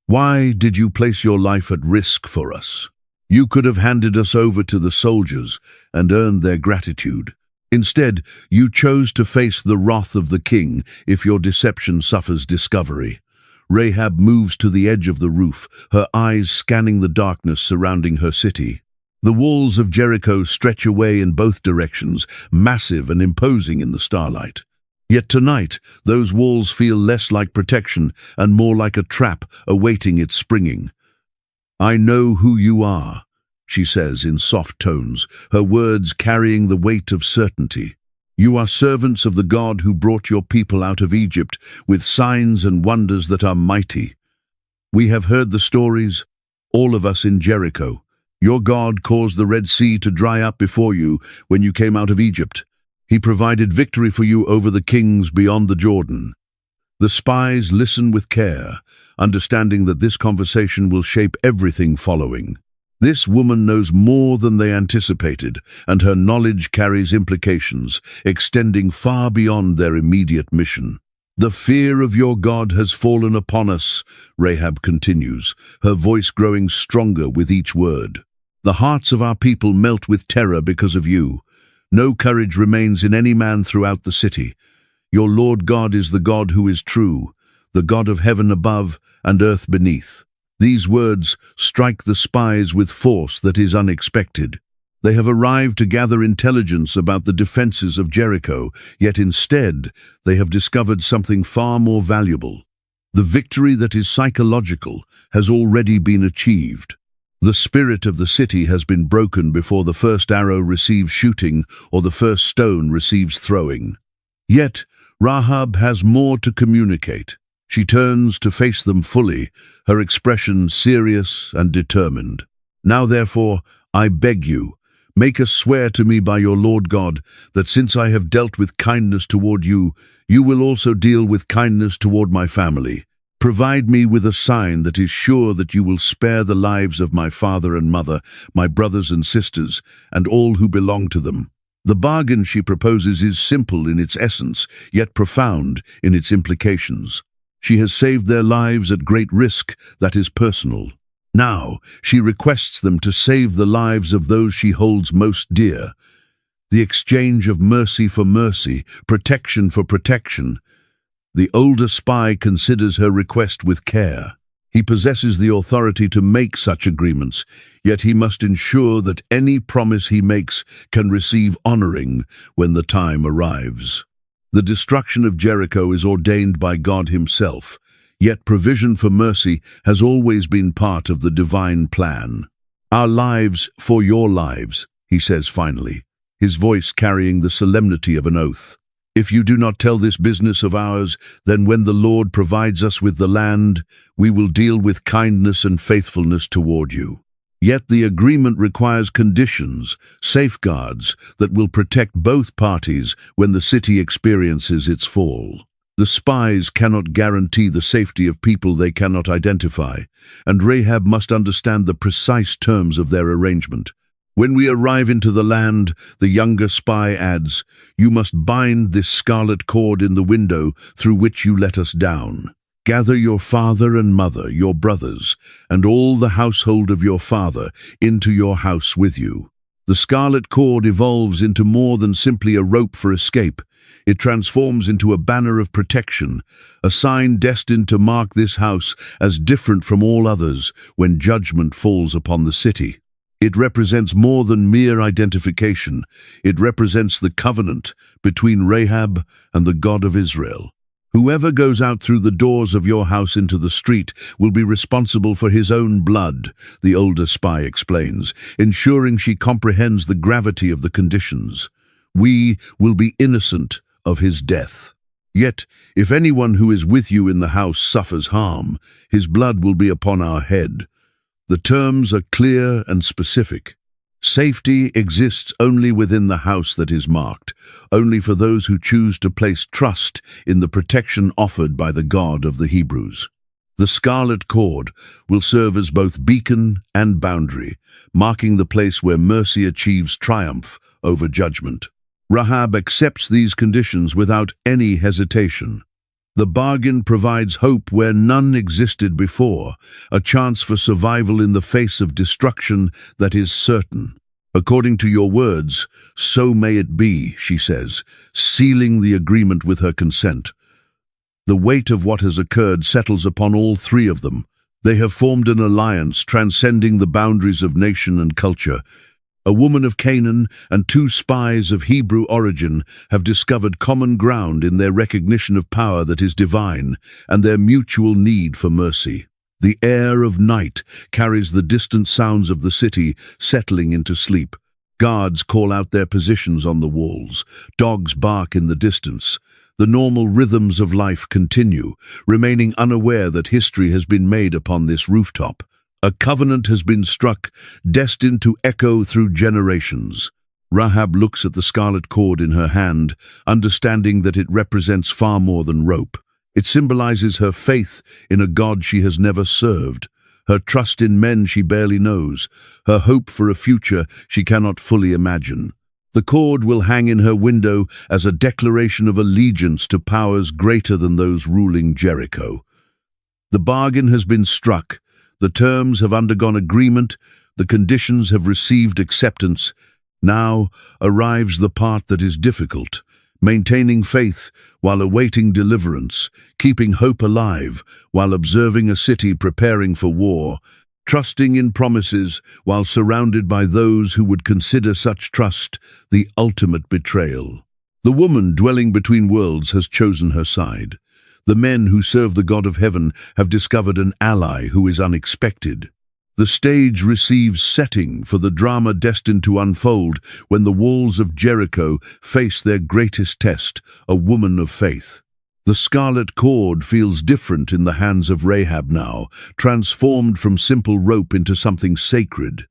"Why did you place your life at risk for us? You could have handed us over to the soldiers and earned their gratitude. Instead, you chose to face the wrath of the king if your deception suffers discovery." Rahab moves to the edge of the roof, her eyes scanning the darkness surrounding her city. The walls of Jericho stretch away in both directions, massive and imposing in the starlight. Yet tonight, those walls feel less like protection and more like a trap awaiting its springing. "I know who you are," she says in soft tones, her words carrying the weight of certainty. "You are servants of the God who brought your people out of Egypt with signs and wonders that are mighty. We have heard the stories, all of us in Jericho. Your God caused the Red Sea to dry up before you when you came out of Egypt. He provided victory for you over the kings beyond the Jordan." The spies listen with care, understanding that this conversation will shape everything following. This woman knows more than they anticipated, and her knowledge carries implications, extending far beyond their immediate mission. "The fear of your God has fallen upon us," Rahab continues, her voice growing stronger with each word. "The hearts of our people melt with terror because of you. No courage remains in any man throughout the city. Your Lord God is the God who is true, the God of heaven above and earth beneath." These words strike the spies with force that is unexpected. They have arrived to gather intelligence about the defenses of Jericho, yet instead they have discovered something far more valuable. The victory that is psychological has already been achieved. The spirit of the city has been broken before the first arrow receives shooting or the first stone receives throwing. Yet Rahab has more to communicate. She turns to face them fully, her expression serious and determined. Now therefore, I beg you, make a swear to me by your Lord God, that since I have dealt with kindness toward you, you will also deal with kindness toward my family. Provide me with a sign that is sure that you will spare the lives of my father and mother, my brothers and sisters, and all who belong to them. The bargain she proposes is simple in its essence, yet profound in its implications. She has saved their lives at great risk, that is personal. Now, she requests them to save the lives of those she holds most dear. The exchange of mercy for mercy, protection for protection. The older spy considers her request with care. He possesses the authority to make such agreements, yet he must ensure that any promise he makes can receive honoring when the time arrives. The destruction of Jericho is ordained by God himself, yet provision for mercy has always been part of the divine plan. Our lives for your lives, he says finally, his voice carrying the solemnity of an oath. If you do not tell this business of ours, then when the Lord provides us with the land, we will deal with kindness and faithfulness toward you. Yet the agreement requires conditions, safeguards that will protect both parties when the city experiences its fall. The spies cannot guarantee the safety of people they cannot identify, and Rahab must understand the precise terms of their arrangement. When we arrive into the land, the younger spy adds, you must bind this scarlet cord in the window through which you let us down. Gather your father and mother, your brothers, and all the household of your father into your house with you. The scarlet cord evolves into more than simply a rope for escape. It transforms into a banner of protection, a sign destined to mark this house as different from all others when judgment falls upon the city. It represents more than mere identification. It represents the covenant between Rahab and the God of Israel. Whoever goes out through the doors of your house into the street will be responsible for his own blood, the older spy explains, ensuring she comprehends the gravity of the conditions. We will be innocent of his death. Yet, if anyone who is with you in the house suffers harm, his blood will be upon our head. The terms are clear and specific. Safety exists only within the house that is marked, only for those who choose to place trust in the protection offered by the God of the Hebrews. The scarlet cord will serve as both beacon and boundary, marking the place where mercy achieves triumph over judgment. Rahab accepts these conditions without any hesitation. The bargain provides hope where none existed before, a chance for survival in the face of destruction that is certain. According to your words, so may it be, she says, sealing the agreement with her consent. The weight of what has occurred settles upon all three of them. They have formed an alliance transcending the boundaries of nation and culture. A woman of Canaan and two spies of Hebrew origin have discovered common ground in their recognition of power that is divine and their mutual need for mercy. The air of night carries the distant sounds of the city settling into sleep. Guards call out their positions on the walls. Dogs bark in the distance. The normal rhythms of life continue, remaining unaware that history has been made upon this rooftop. A covenant has been struck, destined to echo through generations. Rahab looks at the scarlet cord in her hand, understanding that it represents far more than rope. It symbolizes her faith in a God she has never served, her trust in men she barely knows, her hope for a future she cannot fully imagine. The cord will hang in her window as a declaration of allegiance to powers greater than those ruling Jericho. The bargain has been struck. The terms have undergone agreement, the conditions have received acceptance. Now arrives the part that is difficult, maintaining faith while awaiting deliverance, keeping hope alive while observing a city preparing for war, trusting in promises while surrounded by those who would consider such trust the ultimate betrayal. The woman dwelling between worlds has chosen her side. The men who serve the God of heaven have discovered an ally who is unexpected. The stage receives setting for the drama destined to unfold when the walls of Jericho face their greatest test, a woman of faith. The scarlet cord feels different in the hands of Rahab now, transformed from simple rope into something sacred.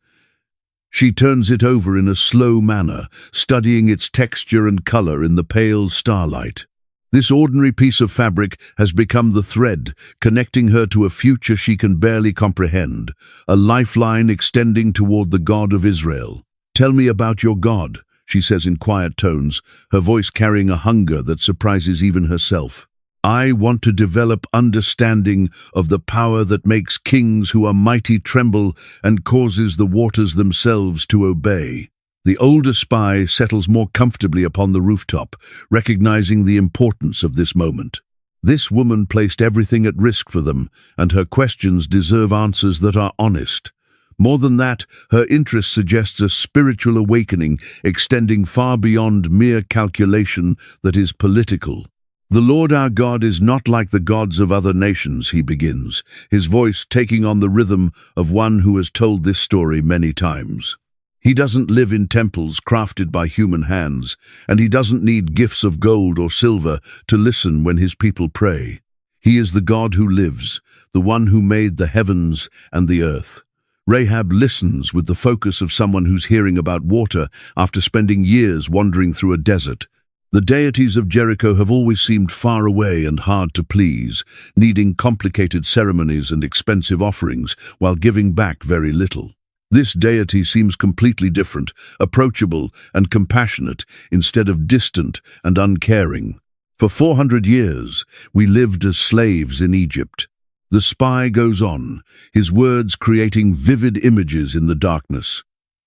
She turns it over in a slow manner, studying its texture and color in the pale starlight. This ordinary piece of fabric has become the thread, connecting her to a future she can barely comprehend, a lifeline extending toward the God of Israel. "Tell me about your God," she says in quiet tones, her voice carrying a hunger that surprises even herself. "I want to develop understanding of the power that makes kings who are mighty tremble and causes the waters themselves to obey." The older spy settles more comfortably upon the rooftop, recognizing the importance of this moment. This woman placed everything at risk for them, and her questions deserve answers that are honest. More than that, her interest suggests a spiritual awakening extending far beyond mere calculation that is political. "The Lord our God is not like the gods of other nations," he begins, his voice taking on the rhythm of one who has told this story many times. He doesn't live in temples crafted by human hands, and he doesn't need gifts of gold or silver to listen when his people pray. He is the God who lives, the one who made the heavens and the earth. Rahab listens with the focus of someone who's hearing about water after spending years wandering through a desert. The deities of Jericho have always seemed far away and hard to please, needing complicated ceremonies and expensive offerings while giving back very little. This deity seems completely different, approachable and compassionate instead of distant and uncaring. "For 400 years, we lived as slaves in Egypt." The spy goes on, his words creating vivid images in the darkness.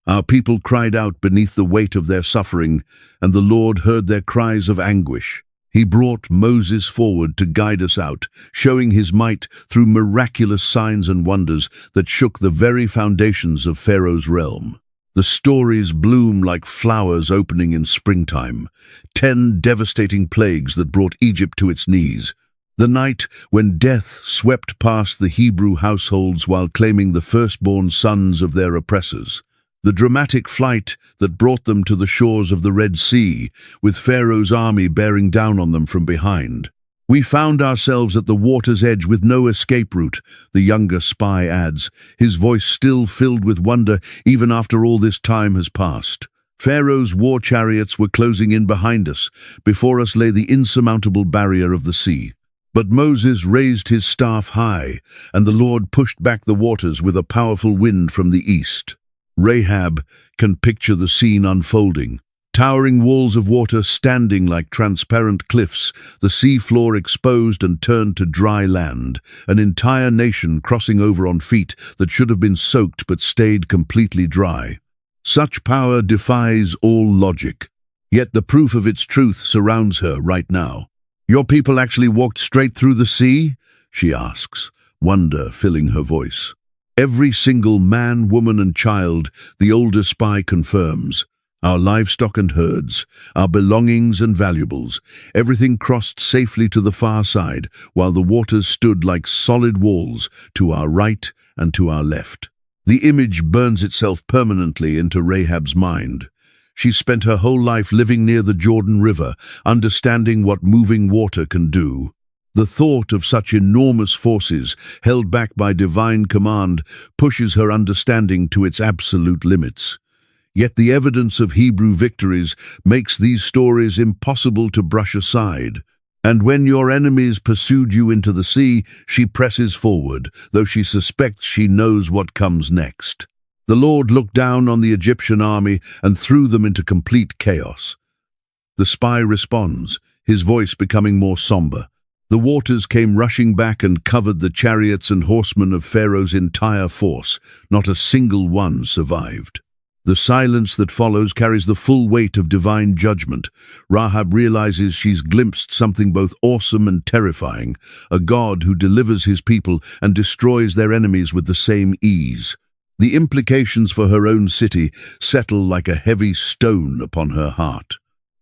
"Our people cried out beneath the weight of their suffering, and the Lord heard their cries of anguish. He brought Moses forward to guide us out, showing his might through miraculous signs and wonders that shook the very foundations of Pharaoh's realm. The stories bloom like flowers opening in springtime, 10 devastating plagues that brought Egypt to its knees. The night when death swept past the Hebrew households while claiming the firstborn sons of their oppressors. The dramatic flight that brought them to the shores of the Red Sea, with Pharaoh's army bearing down on them from behind. "We found ourselves at the water's edge with no escape route," the younger spy adds, his voice still filled with wonder even after all this time has passed. "Pharaoh's war chariots were closing in behind us. Before us lay the insurmountable barrier of the sea. But Moses raised his staff high, and the Lord pushed back the waters with a powerful wind from the east." Rahab can picture the scene unfolding. Towering walls of water standing like transparent cliffs, the sea floor exposed and turned to dry land, an entire nation crossing over on feet that should have been soaked but stayed completely dry. Such power defies all logic. Yet the proof of its truth surrounds her right now. "Your people actually walked straight through the sea?" she asks, wonder filling her voice. "Every single man, woman and child," the older spy confirms. "Our livestock and herds, our belongings and valuables, everything crossed safely to the far side, while the waters stood like solid walls to our right and to our left." The image burns itself permanently into Rahab's mind. She's spent her whole life living near the Jordan River, understanding what moving water can do. The thought of such enormous forces, held back by divine command, pushes her understanding to its absolute limits. Yet the evidence of Hebrew victories makes these stories impossible to brush aside. "And when your enemies pursued you into the sea, she presses forward, though she suspects she knows what comes next. The Lord looked down on the Egyptian army and threw them into complete chaos." The spy responds, his voice becoming more somber. "The waters came rushing back and covered the chariots and horsemen of Pharaoh's entire force. Not a single one survived." The silence that follows carries the full weight of divine judgment. Rahab realizes she's glimpsed something both awesome and terrifying, a God who delivers his people and destroys their enemies with the same ease. The implications for her own city settle like a heavy stone upon her heart.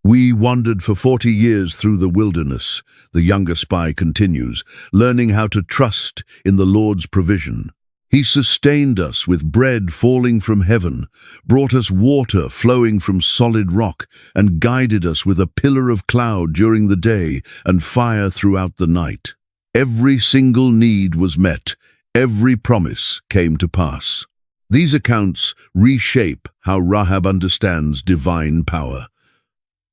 "We wandered for 40 years through the wilderness," the younger spy continues, "learning how to trust in the Lord's provision. He sustained us with bread falling from heaven, brought us water flowing from solid rock, and guided us with a pillar of cloud during the day and fire throughout the night. Every single need was met, every promise came to pass." These accounts reshape how Rahab understands divine power.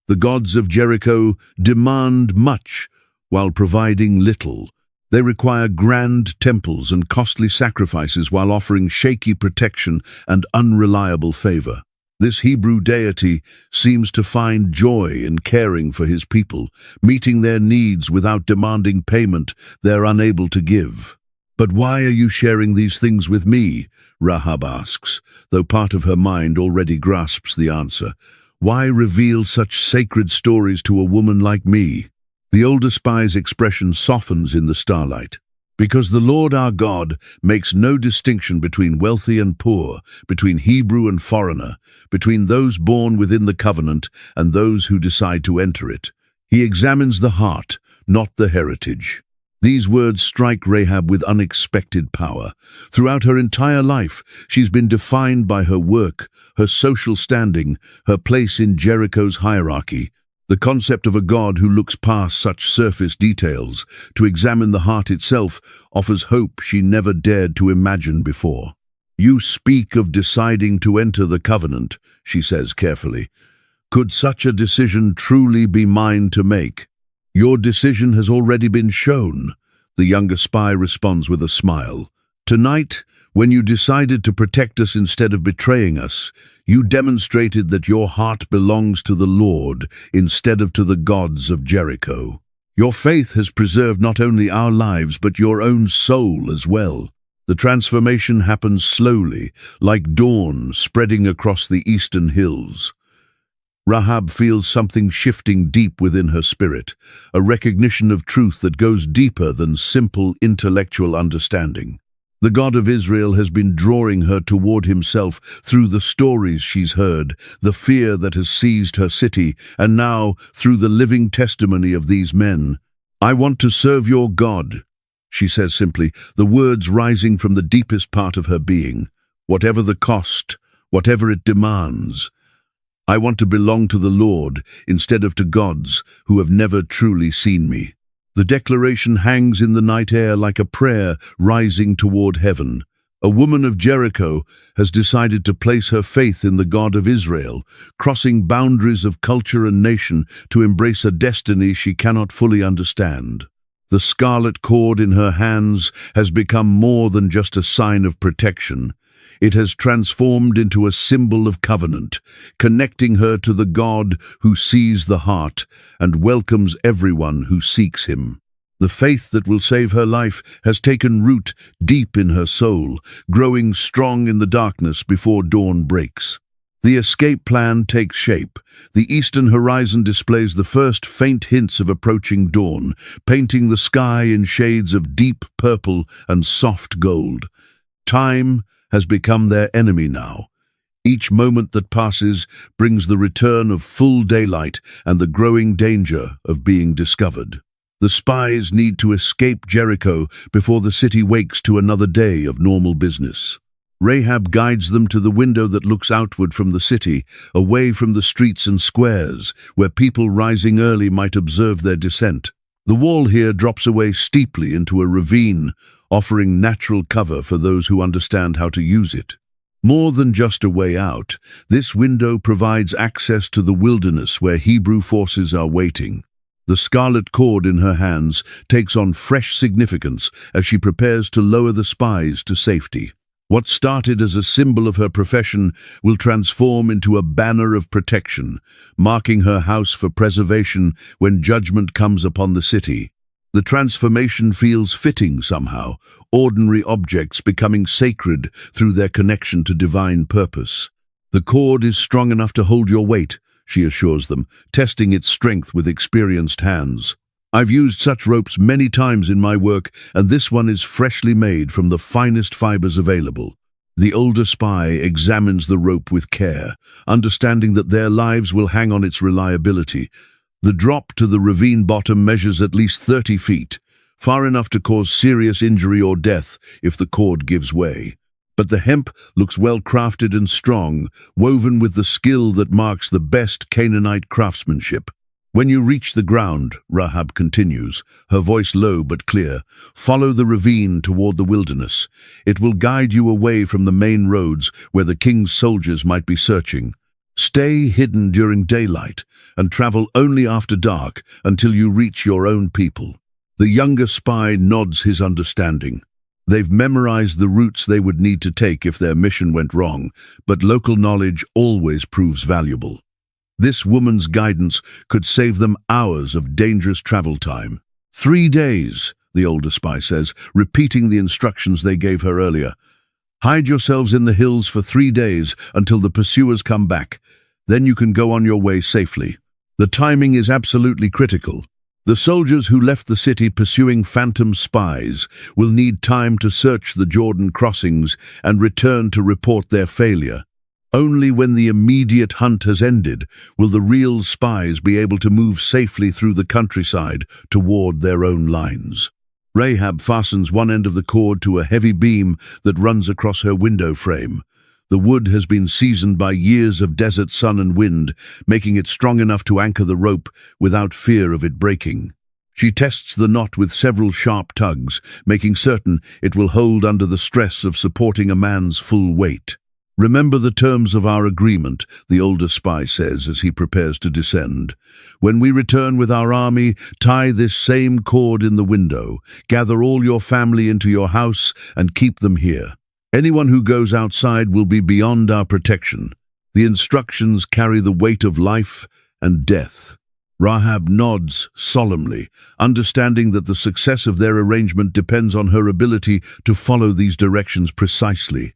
The gods of Jericho demand much while providing little. They require grand temples and costly sacrifices while offering shaky protection and unreliable favor. This Hebrew deity seems to find joy in caring for his people, meeting their needs without demanding payment they're unable to give. "But why are you sharing these things with me?" Rahab asks, though part of her mind already grasps the answer. "Why reveal such sacred stories to a woman like me?" The older spy's expression softens in the starlight. "Because the Lord our God makes no distinction between wealthy and poor, between Hebrew and foreigner, between those born within the covenant and those who decide to enter it. He examines the heart, not the heritage." These words strike Rahab with unexpected power. Throughout her entire life, she's been defined by her work, her social standing, her place in Jericho's hierarchy. The concept of a God who looks past such surface details to examine the heart itself offers hope she never dared to imagine before. "You speak of deciding to enter the covenant," she says carefully. "Could such a decision truly be mine to make?" "Your decision has already been shown," the younger spy responds with a smile. "Tonight, when you decided to protect us instead of betraying us, you demonstrated that your heart belongs to the Lord instead of to the gods of Jericho. Your faith has preserved not only our lives but your own soul as well." The transformation happens slowly, like dawn spreading across the eastern hills. Rahab feels something shifting deep within her spirit, a recognition of truth that goes deeper than simple intellectual understanding. The God of Israel has been drawing her toward himself through the stories she's heard, the fear that has seized her city, and now through the living testimony of these men. "I want to serve your God," she says simply, the words rising from the deepest part of her being. "Whatever the cost, whatever it demands. I want to belong to the Lord instead of to gods who have never truly seen me." The declaration hangs in the night air like a prayer rising toward heaven. A woman of Jericho has decided to place her faith in the God of Israel, crossing boundaries of culture and nation to embrace a destiny she cannot fully understand. The scarlet cord in her hands has become more than just a sign of protection. It has transformed into a symbol of covenant, connecting her to the God who sees the heart and welcomes everyone who seeks him. The faith that will save her life has taken root deep in her soul, growing strong in the darkness before dawn breaks. The escape plan takes shape. The eastern horizon displays the first faint hints of approaching dawn, painting the sky in shades of deep purple and soft gold. Time has become their enemy now. Each moment that passes brings the return of full daylight and the growing danger of being discovered. The spies need to escape Jericho before the city wakes to another day of normal business. Rahab guides them to the window that looks outward from the city, away from the streets and squares, where people rising early might observe their descent. The wall here drops away steeply into a ravine, offering natural cover for those who understand how to use it. More than just a way out, this window provides access to the wilderness where Hebrew forces are waiting. The scarlet cord in her hands takes on fresh significance as she prepares to lower the spies to safety. What started as a symbol of her profession will transform into a banner of protection, marking her house for preservation when judgment comes upon the city. The transformation feels fitting somehow, ordinary objects becoming sacred through their connection to divine purpose. "The cord is strong enough to hold your weight," she assures them, testing its strength with experienced hands. "I've used such ropes many times in my work, and this one is freshly made from the finest fibers available." The older spy examines the rope with care, understanding that their lives will hang on its reliability. The drop to the ravine bottom measures at least 30 feet, far enough to cause serious injury or death if the cord gives way. But the hemp looks well crafted and strong, woven with the skill that marks the best Canaanite craftsmanship. When you reach the ground, Rahab continues, her voice low but clear, follow the ravine toward the wilderness. It will guide you away from the main roads where the king's soldiers might be searching. Stay hidden during daylight and travel only after dark until you reach your own people. The younger spy nods his understanding. They've memorized the routes they would need to take if their mission went wrong, but local knowledge always proves valuable. This woman's guidance could save them hours of dangerous travel time. 3 days, the older spy says, repeating the instructions they gave her earlier. Hide yourselves in the hills for 3 days until the pursuers come back. Then you can go on your way safely. The timing is absolutely critical. The soldiers who left the city pursuing phantom spies will need time to search the Jordan crossings and return to report their failure. Only when the immediate hunt has ended will the real spies be able to move safely through the countryside toward their own lines. Rahab fastens one end of the cord to a heavy beam that runs across her window frame. The wood has been seasoned by years of desert sun and wind, making it strong enough to anchor the rope without fear of it breaking. She tests the knot with several sharp tugs, making certain it will hold under the stress of supporting a man's full weight. Remember the terms of our agreement, the older spy says as he prepares to descend. When we return with our army, tie this same cord in the window. Gather all your family into your house and keep them here. Anyone who goes outside will be beyond our protection. The instructions carry the weight of life and death. Rahab nods solemnly, understanding that the success of their arrangement depends on her ability to follow these directions precisely.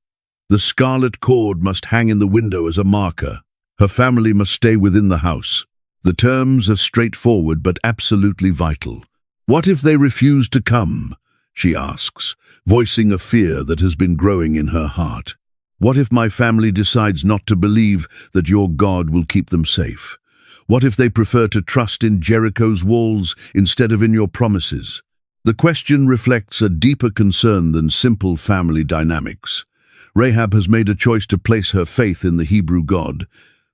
The scarlet cord must hang in the window as a marker. Her family must stay within the house. The terms are straightforward but absolutely vital. What if they refuse to come? She asks, voicing a fear that has been growing in her heart. What if my family decides not to believe that your God will keep them safe? What if they prefer to trust in Jericho's walls instead of in your promises? The question reflects a deeper concern than simple family dynamics. Rahab has made a choice to place her faith in the Hebrew God,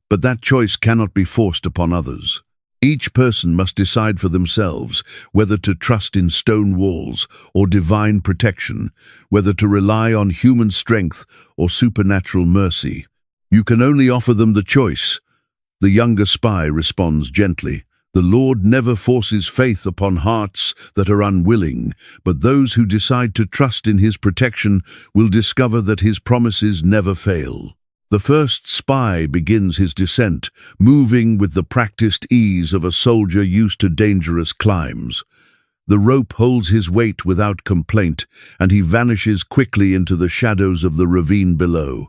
but that choice cannot be forced upon others. Each person must decide for themselves whether to trust in stone walls or divine protection, whether to rely on human strength or supernatural mercy. You can only offer them the choice. The younger spy responds gently. The Lord never forces faith upon hearts that are unwilling, but those who decide to trust in His protection will discover that His promises never fail. The first spy begins his descent, moving with the practiced ease of a soldier used to dangerous climbs. The rope holds his weight without complaint, and he vanishes quickly into the shadows of the ravine below.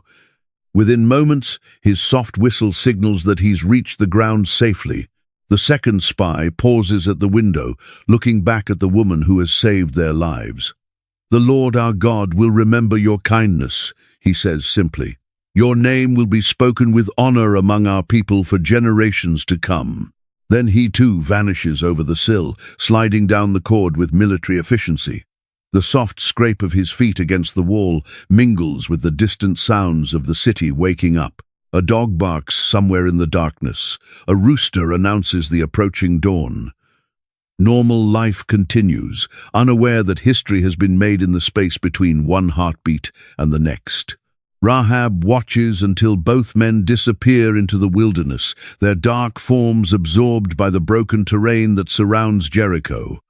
Within moments, his soft whistle signals that he's reached the ground safely. The second spy pauses at the window, looking back at the woman who has saved their lives. "The Lord our God will remember your kindness," he says simply. "Your name will be spoken with honor among our people for generations to come." Then he too vanishes over the sill, sliding down the cord with military efficiency. The soft scrape of his feet against the wall mingles with the distant sounds of the city waking up. A dog barks somewhere in the darkness. A rooster announces the approaching dawn. Normal life continues, unaware that history has been made in the space between one heartbeat and the next. Rahab watches until both men disappear into the wilderness, their dark forms absorbed by the broken terrain that surrounds Jericho.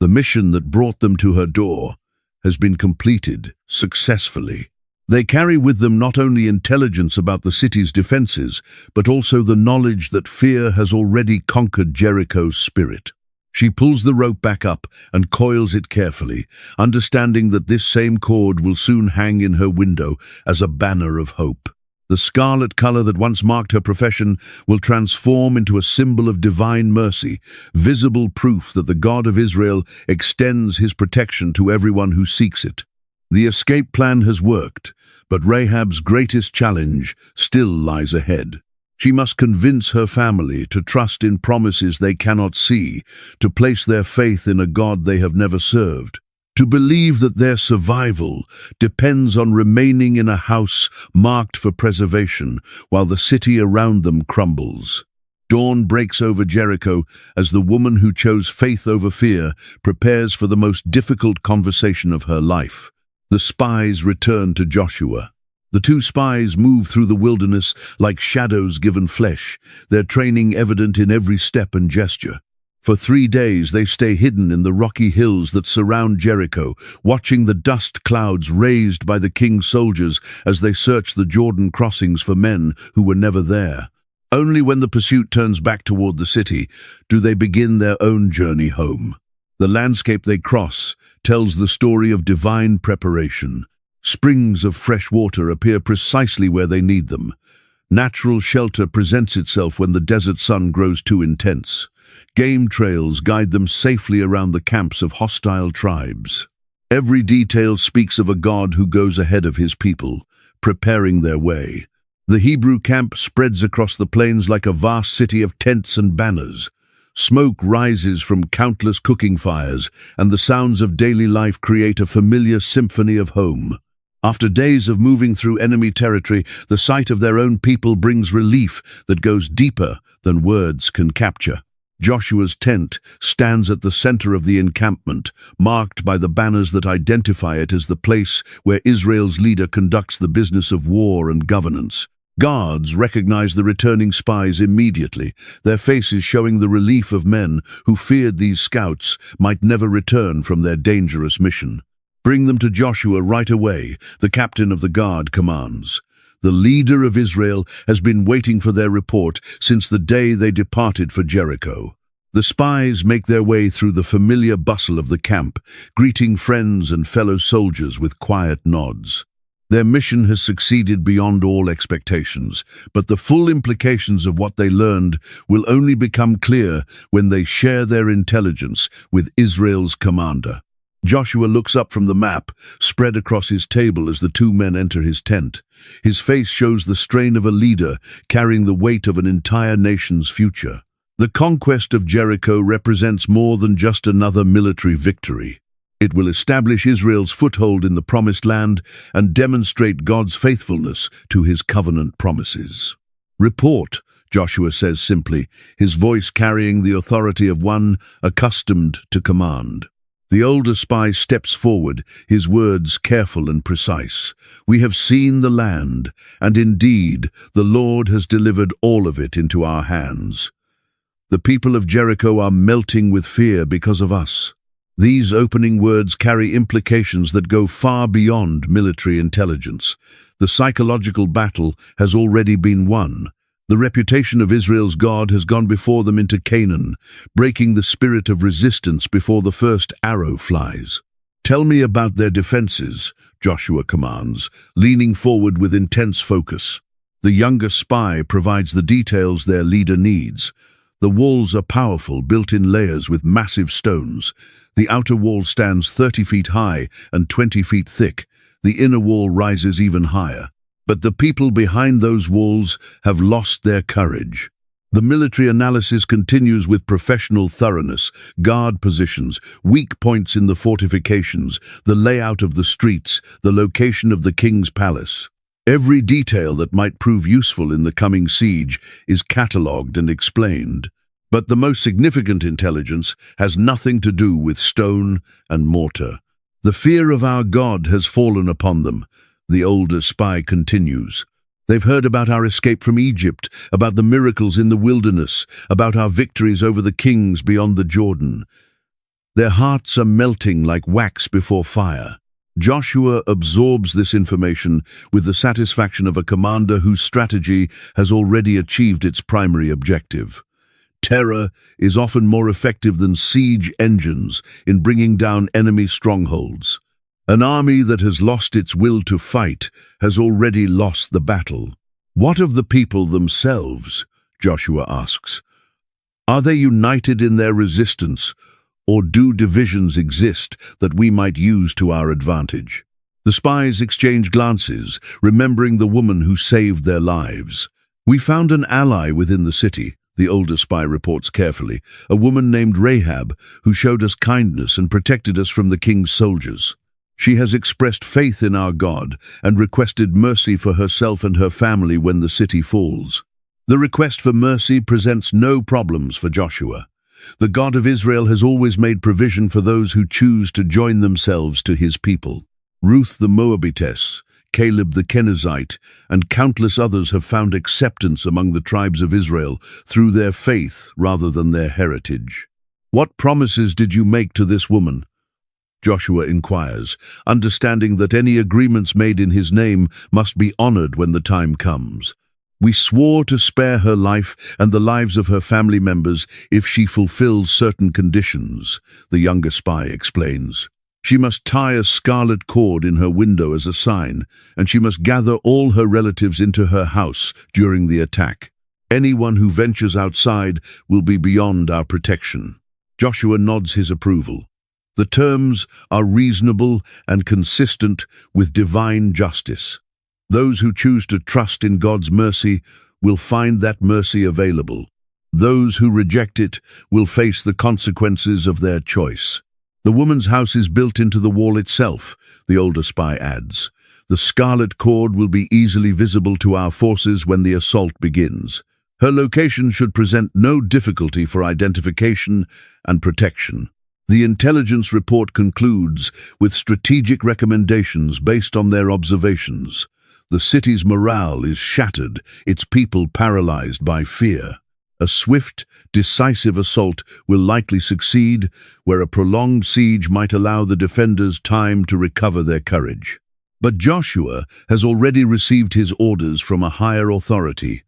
The mission that brought them to her door has been completed successfully. They carry with them not only intelligence about the city's defenses, but also the knowledge that fear has already conquered Jericho's spirit. She pulls the rope back up and coils it carefully, understanding that this same cord will soon hang in her window as a banner of hope. The scarlet color that once marked her profession will transform into a symbol of divine mercy, visible proof that the God of Israel extends His protection to everyone who seeks it. The escape plan has worked, but Rahab's greatest challenge still lies ahead. She must convince her family to trust in promises they cannot see, to place their faith in a God they have never served, to believe that their survival depends on remaining in a house marked for preservation while the city around them crumbles. Dawn breaks over Jericho as the woman who chose faith over fear prepares for the most difficult conversation of her life. The spies return to Joshua. The two spies move through the wilderness like shadows given flesh, their training evident in every step and gesture. For 3 days they stay hidden in the rocky hills that surround Jericho, watching the dust clouds raised by the king's soldiers as they search the Jordan crossings for men who were never there. Only when the pursuit turns back toward the city do they begin their own journey home. The landscape they cross tells the story of divine preparation. Springs of fresh water appear precisely where they need them. Natural shelter presents itself when the desert sun grows too intense. Game trails guide them safely around the camps of hostile tribes. Every detail speaks of a God who goes ahead of his people, preparing their way. The Hebrew camp spreads across the plains like a vast city of tents and banners. Smoke rises from countless cooking fires, and the sounds of daily life create a familiar symphony of home. After days of moving through enemy territory, the sight of their own people brings relief that goes deeper than words can capture. Joshua's tent stands at the center of the encampment, marked by the banners that identify it as the place where Israel's leader conducts the business of war and governance. Guards recognize the returning spies immediately, their faces showing the relief of men who feared these scouts might never return from their dangerous mission. "Bring them to Joshua right away," the captain of the guard commands. The leader of Israel has been waiting for their report since the day they departed for Jericho. The spies make their way through the familiar bustle of the camp, greeting friends and fellow soldiers with quiet nods. Their mission has succeeded beyond all expectations, but the full implications of what they learned will only become clear when they share their intelligence with Israel's commander. Joshua looks up from the map, spread across his table as the two men enter his tent. His face shows the strain of a leader carrying the weight of an entire nation's future. The conquest of Jericho represents more than just another military victory. It will establish Israel's foothold in the Promised Land and demonstrate God's faithfulness to his covenant promises. "Report," Joshua says simply, his voice carrying the authority of one accustomed to command. The older spy steps forward, his words careful and precise. "We have seen the land, and indeed the Lord has delivered all of it into our hands. The people of Jericho are melting with fear because of us." These opening words carry implications that go far beyond military intelligence. The psychological battle has already been won. The reputation of Israel's God has gone before them into Canaan, breaking the spirit of resistance before the first arrow flies. "Tell me about their defenses," Joshua commands, leaning forward with intense focus. The younger spy provides the details their leader needs. The walls are powerful, built in layers with massive stones. The outer wall stands 30 feet high and 20 feet thick. The inner wall rises even higher. But the people behind those walls have lost their courage. The military analysis continues with professional thoroughness: guard positions, weak points in the fortifications, the layout of the streets, the location of the king's palace. Every detail that might prove useful in the coming siege is catalogued and explained. But the most significant intelligence has nothing to do with stone and mortar. "The fear of our God has fallen upon them," the older spy continues. "They've heard about our escape from Egypt, about the miracles in the wilderness, about our victories over the kings beyond the Jordan. Their hearts are melting like wax before fire." Joshua absorbs this information with the satisfaction of a commander whose strategy has already achieved its primary objective. Terror is often more effective than siege engines in bringing down enemy strongholds. An army that has lost its will to fight has already lost the battle. "What of the people themselves?" Joshua asks. "Are they united in their resistance, or do divisions exist that we might use to our advantage?" The spies exchange glances, remembering the woman who saved their lives. "We found an ally within the city," the older spy reports carefully, "a woman named Rahab who showed us kindness and protected us from the king's soldiers. She has expressed faith in our God and requested mercy for herself and her family when the city falls." The request for mercy presents no problems for Joshua. The God of Israel has always made provision for those who choose to join themselves to his people. Ruth the Moabitess, Caleb the Kenizzite, and countless others have found acceptance among the tribes of Israel through their faith rather than their heritage. What promises did you make to this woman? Joshua inquires, understanding that any agreements made in his name must be honored when the time comes. We swore to spare her life and the lives of her family members if she fulfills certain conditions, the younger spy explains. She must tie a scarlet cord in her window as a sign, and she must gather all her relatives into her house during the attack. Anyone who ventures outside will be beyond our protection. Joshua nods his approval. The terms are reasonable and consistent with divine justice. Those who choose to trust in God's mercy will find that mercy available. Those who reject it will face the consequences of their choice. The woman's house is built into the wall itself, the older spy adds. The scarlet cord will be easily visible to our forces when the assault begins. Her location should present no difficulty for identification and protection. The intelligence report concludes with strategic recommendations based on their observations. The city's morale is shattered, its people paralyzed by fear. A swift, decisive assault will likely succeed, where a prolonged siege might allow the defenders time to recover their courage. But Joshua has already received his orders from a higher authority.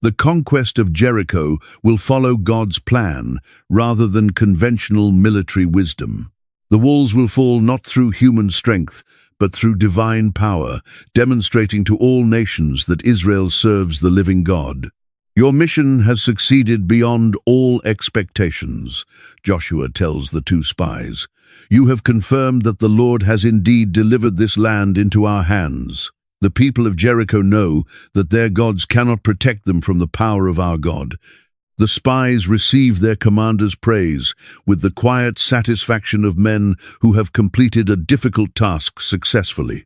The conquest of Jericho will follow God's plan rather than conventional military wisdom. The walls will fall not through human strength, but through divine power, demonstrating to all nations that Israel serves the living God. Your mission has succeeded beyond all expectations, Joshua tells the two spies. You have confirmed that the Lord has indeed delivered this land into our hands. The people of Jericho know that their gods cannot protect them from the power of our God. The spies receive their commander's praise with the quiet satisfaction of men who have completed a difficult task successfully.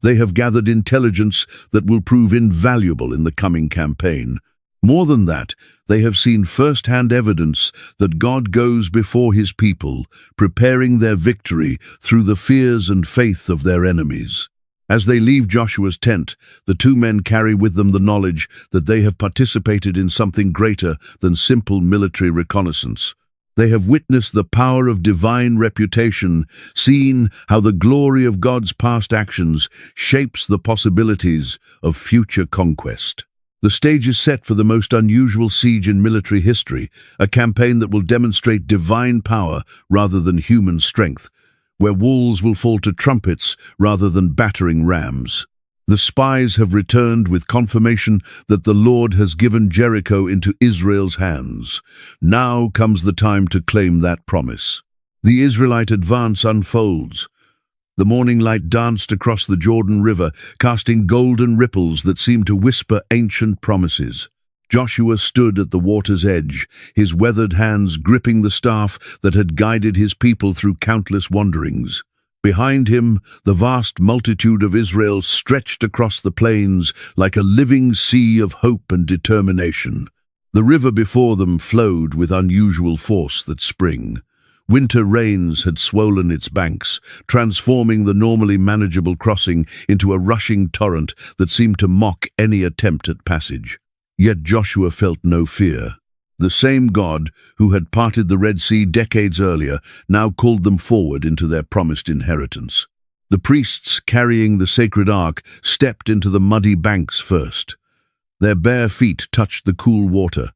They have gathered intelligence that will prove invaluable in the coming campaign. More than that, they have seen first-hand evidence that God goes before his people, preparing their victory through the fears and faith of their enemies. As they leave Joshua's tent, the two men carry with them the knowledge that they have participated in something greater than simple military reconnaissance. They have witnessed the power of divine reputation, seen how the glory of God's past actions shapes the possibilities of future conquest. The stage is set for the most unusual siege in military history, a campaign that will demonstrate divine power rather than human strength, where walls will fall to trumpets rather than battering rams. The spies have returned with confirmation that the Lord has given Jericho into Israel's hands. Now comes the time to claim that promise. The Israelite advance unfolds. The morning light danced across the Jordan River, casting golden ripples that seemed to whisper ancient promises. Joshua stood at the water's edge, his weathered hands gripping the staff that had guided his people through countless wanderings. Behind him, the vast multitude of Israel stretched across the plains like a living sea of hope and determination. The river before them flowed with unusual force that spring. Winter rains had swollen its banks, transforming the normally manageable crossing into a rushing torrent that seemed to mock any attempt at passage. Yet Joshua felt no fear. The same God who had parted the Red Sea decades earlier now called them forward into their promised inheritance. The priests carrying the sacred ark stepped into the muddy banks first. Their bare feet touched the cool water,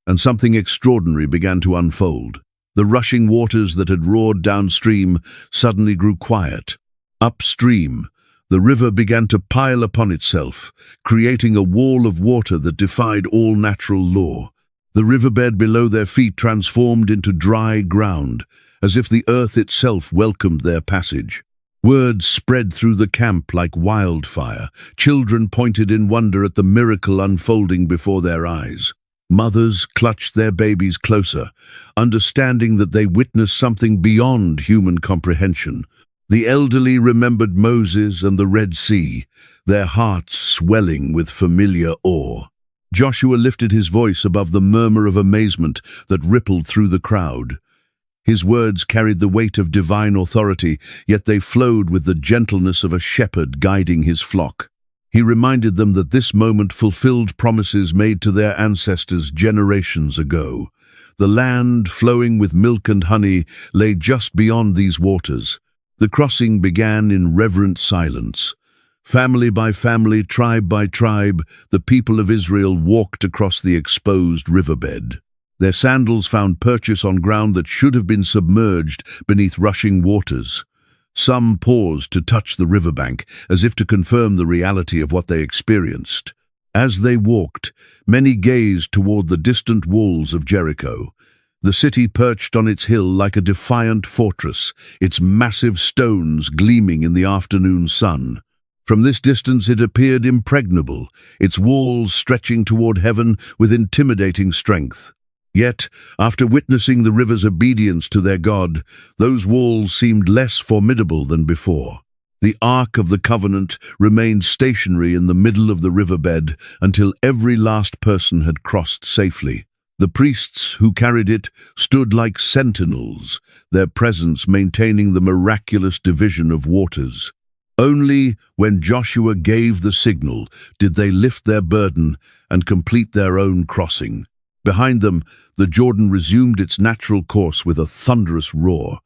and something extraordinary began to unfold. The rushing waters that had roared downstream suddenly grew quiet. Upstream, the river began to pile upon itself, creating a wall of water that defied all natural law. The riverbed below their feet transformed into dry ground, as if the earth itself welcomed their passage. Word spread through the camp like wildfire. Children pointed in wonder at the miracle unfolding before their eyes. Mothers clutched their babies closer, understanding that they witnessed something beyond human comprehension. The elderly remembered Moses and the Red Sea, their hearts swelling with familiar awe. Joshua lifted his voice above the murmur of amazement that rippled through the crowd. His words carried the weight of divine authority, yet they flowed with the gentleness of a shepherd guiding his flock. He reminded them that this moment fulfilled promises made to their ancestors generations ago. The land, flowing with milk and honey, lay just beyond these waters. The crossing began in reverent silence. Family by family, tribe by tribe, the people of Israel walked across the exposed riverbed. Their sandals found purchase on ground that should have been submerged beneath rushing waters. Some paused to touch the riverbank, as if to confirm the reality of what they experienced. As they walked, many gazed toward the distant walls of Jericho. The city perched on its hill like a defiant fortress, its massive stones gleaming in the afternoon sun. From this distance it appeared impregnable, its walls stretching toward heaven with intimidating strength. Yet, after witnessing the river's obedience to their God, those walls seemed less formidable than before. The Ark of the Covenant remained stationary in the middle of the riverbed until every last person had crossed safely. The priests who carried it stood like sentinels, their presence maintaining the miraculous division of waters. Only when Joshua gave the signal did they lift their burden and complete their own crossing. Behind them, the Jordan resumed its natural course with a thunderous roar.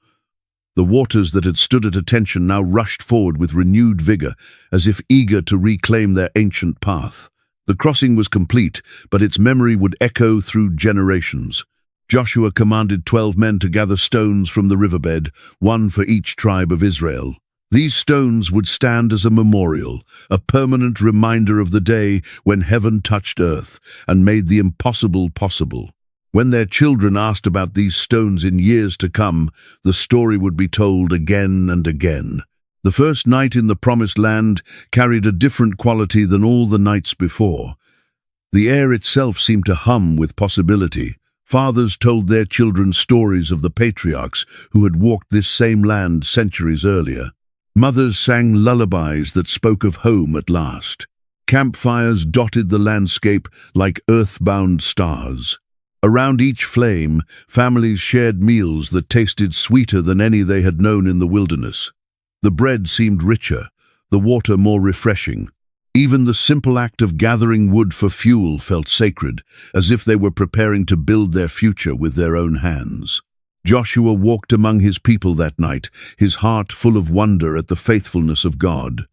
The waters that had stood at attention now rushed forward with renewed vigor, as if eager to reclaim their ancient path. The crossing was complete, but its memory would echo through generations. Joshua commanded 12 men to gather stones from the riverbed, one for each tribe of Israel. These stones would stand as a memorial, a permanent reminder of the day when heaven touched earth and made the impossible possible. When their children asked about these stones in years to come, the story would be told again and again. The first night in the Promised Land carried a different quality than all the nights before. The air itself seemed to hum with possibility. Fathers told their children stories of the patriarchs who had walked this same land centuries earlier. Mothers sang lullabies that spoke of home at last. Campfires dotted the landscape like earthbound stars. Around each flame, families shared meals that tasted sweeter than any they had known in the wilderness. The bread seemed richer, the water more refreshing. Even the simple act of gathering wood for fuel felt sacred, as if they were preparing to build their future with their own hands. Joshua walked among his people that night, his heart full of wonder at the faithfulness of God.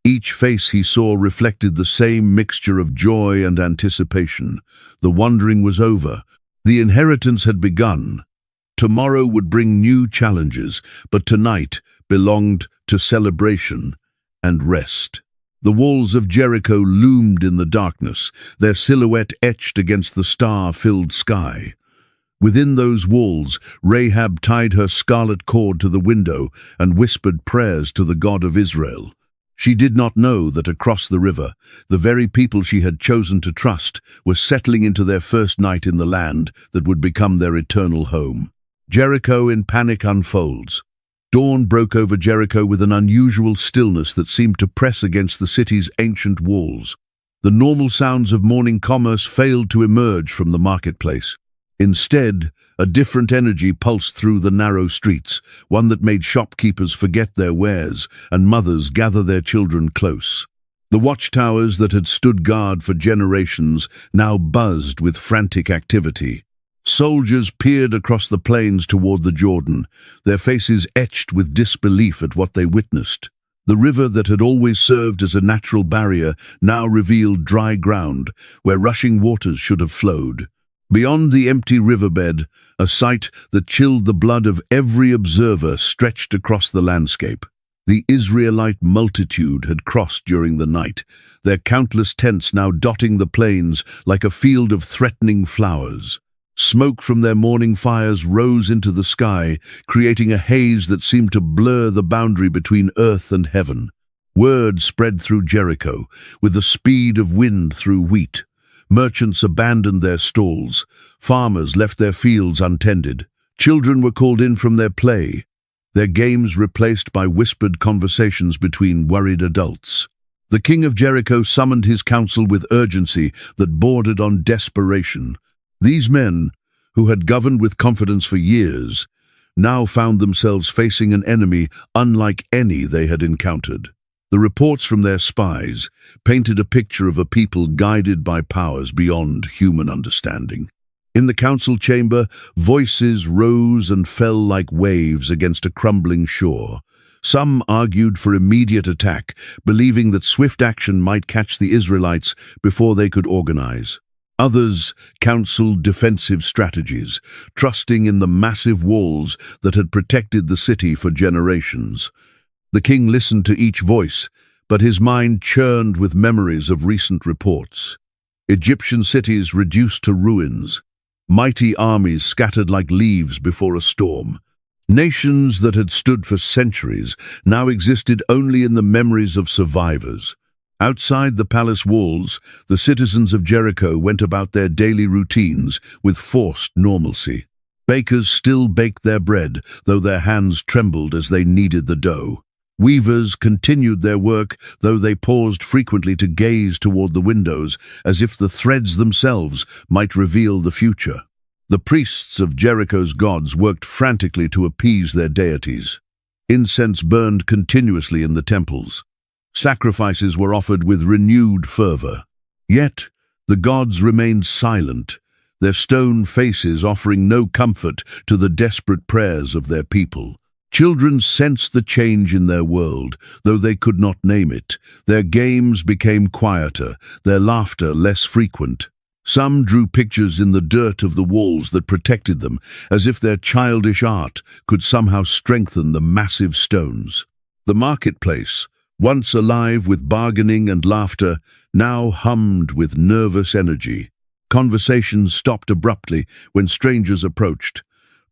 Each face he saw reflected the same mixture of joy and anticipation. The wandering was over. The inheritance had begun. Tomorrow would bring new challenges, but tonight belonged to celebration and rest. The walls of Jericho loomed in the darkness, their silhouette etched against the star-filled sky. Within those walls, Rahab tied her scarlet cord to the window and whispered prayers to the God of Israel. She did not know that across the river, the very people she had chosen to trust were settling into their first night in the land that would become their eternal home. Jericho in panic unfolds. Dawn broke over Jericho with an unusual stillness that seemed to press against the city's ancient walls. The normal sounds of morning commerce failed to emerge from the marketplace. Instead, a different energy pulsed through the narrow streets, one that made shopkeepers forget their wares and mothers gather their children close. The watchtowers that had stood guard for generations now buzzed with frantic activity. Soldiers peered across the plains toward the Jordan, their faces etched with disbelief at what they witnessed. The river that had always served as a natural barrier now revealed dry ground where rushing waters should have flowed. Beyond the empty riverbed, a sight that chilled the blood of every observer stretched across the landscape. The Israelite multitude had crossed during the night, their countless tents now dotting the plains like a field of threatening flowers. Smoke from their morning fires rose into the sky, creating a haze that seemed to blur the boundary between earth and heaven. Word spread through Jericho, with the speed of wind through wheat. Merchants abandoned their stalls. Farmers left their fields untended. Children were called in from their play, their games replaced by whispered conversations between worried adults. The king of Jericho summoned his council with urgency that bordered on desperation. These men, who had governed with confidence for years, now found themselves facing an enemy unlike any they had encountered. The reports from their spies painted a picture of a people guided by powers beyond human understanding. In the council chamber, voices rose and fell like waves against a crumbling shore. Some argued for immediate attack, believing that swift action might catch the Israelites before they could organize. Others counseled defensive strategies, trusting in the massive walls that had protected the city for generations. The king listened to each voice, but his mind churned with memories of recent reports. Egyptian cities reduced to ruins, mighty armies scattered like leaves before a storm. Nations that had stood for centuries now existed only in the memories of survivors. Outside the palace walls, the citizens of Jericho went about their daily routines with forced normalcy. Bakers still baked their bread, though their hands trembled as they kneaded the dough. Weavers continued their work, though they paused frequently to gaze toward the windows, as if the threads themselves might reveal the future. The priests of Jericho's gods worked frantically to appease their deities. Incense burned continuously in the temples. Sacrifices were offered with renewed fervor. Yet, the gods remained silent, their stone faces offering no comfort to the desperate prayers of their people. Children sensed the change in their world, though they could not name it. Their games became quieter, their laughter less frequent. Some drew pictures in the dirt of the walls that protected them, as if their childish art could somehow strengthen the massive stones. The marketplace, once alive with bargaining and laughter, now hummed with nervous energy. Conversations stopped abruptly when strangers approached.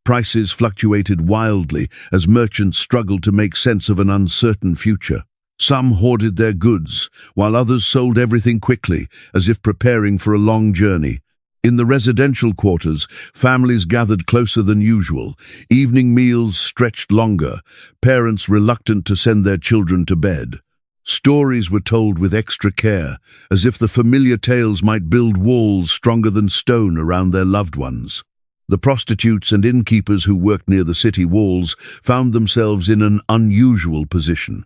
Prices fluctuated wildly as merchants struggled to make sense of an uncertain future. Some hoarded their goods, while others sold everything quickly, as if preparing for a long journey. In the residential quarters, families gathered closer than usual. Evening meals stretched longer, parents reluctant to send their children to bed. Stories were told with extra care, as if the familiar tales might build walls stronger than stone around their loved ones. The prostitutes and innkeepers who worked near the city walls found themselves in an unusual position.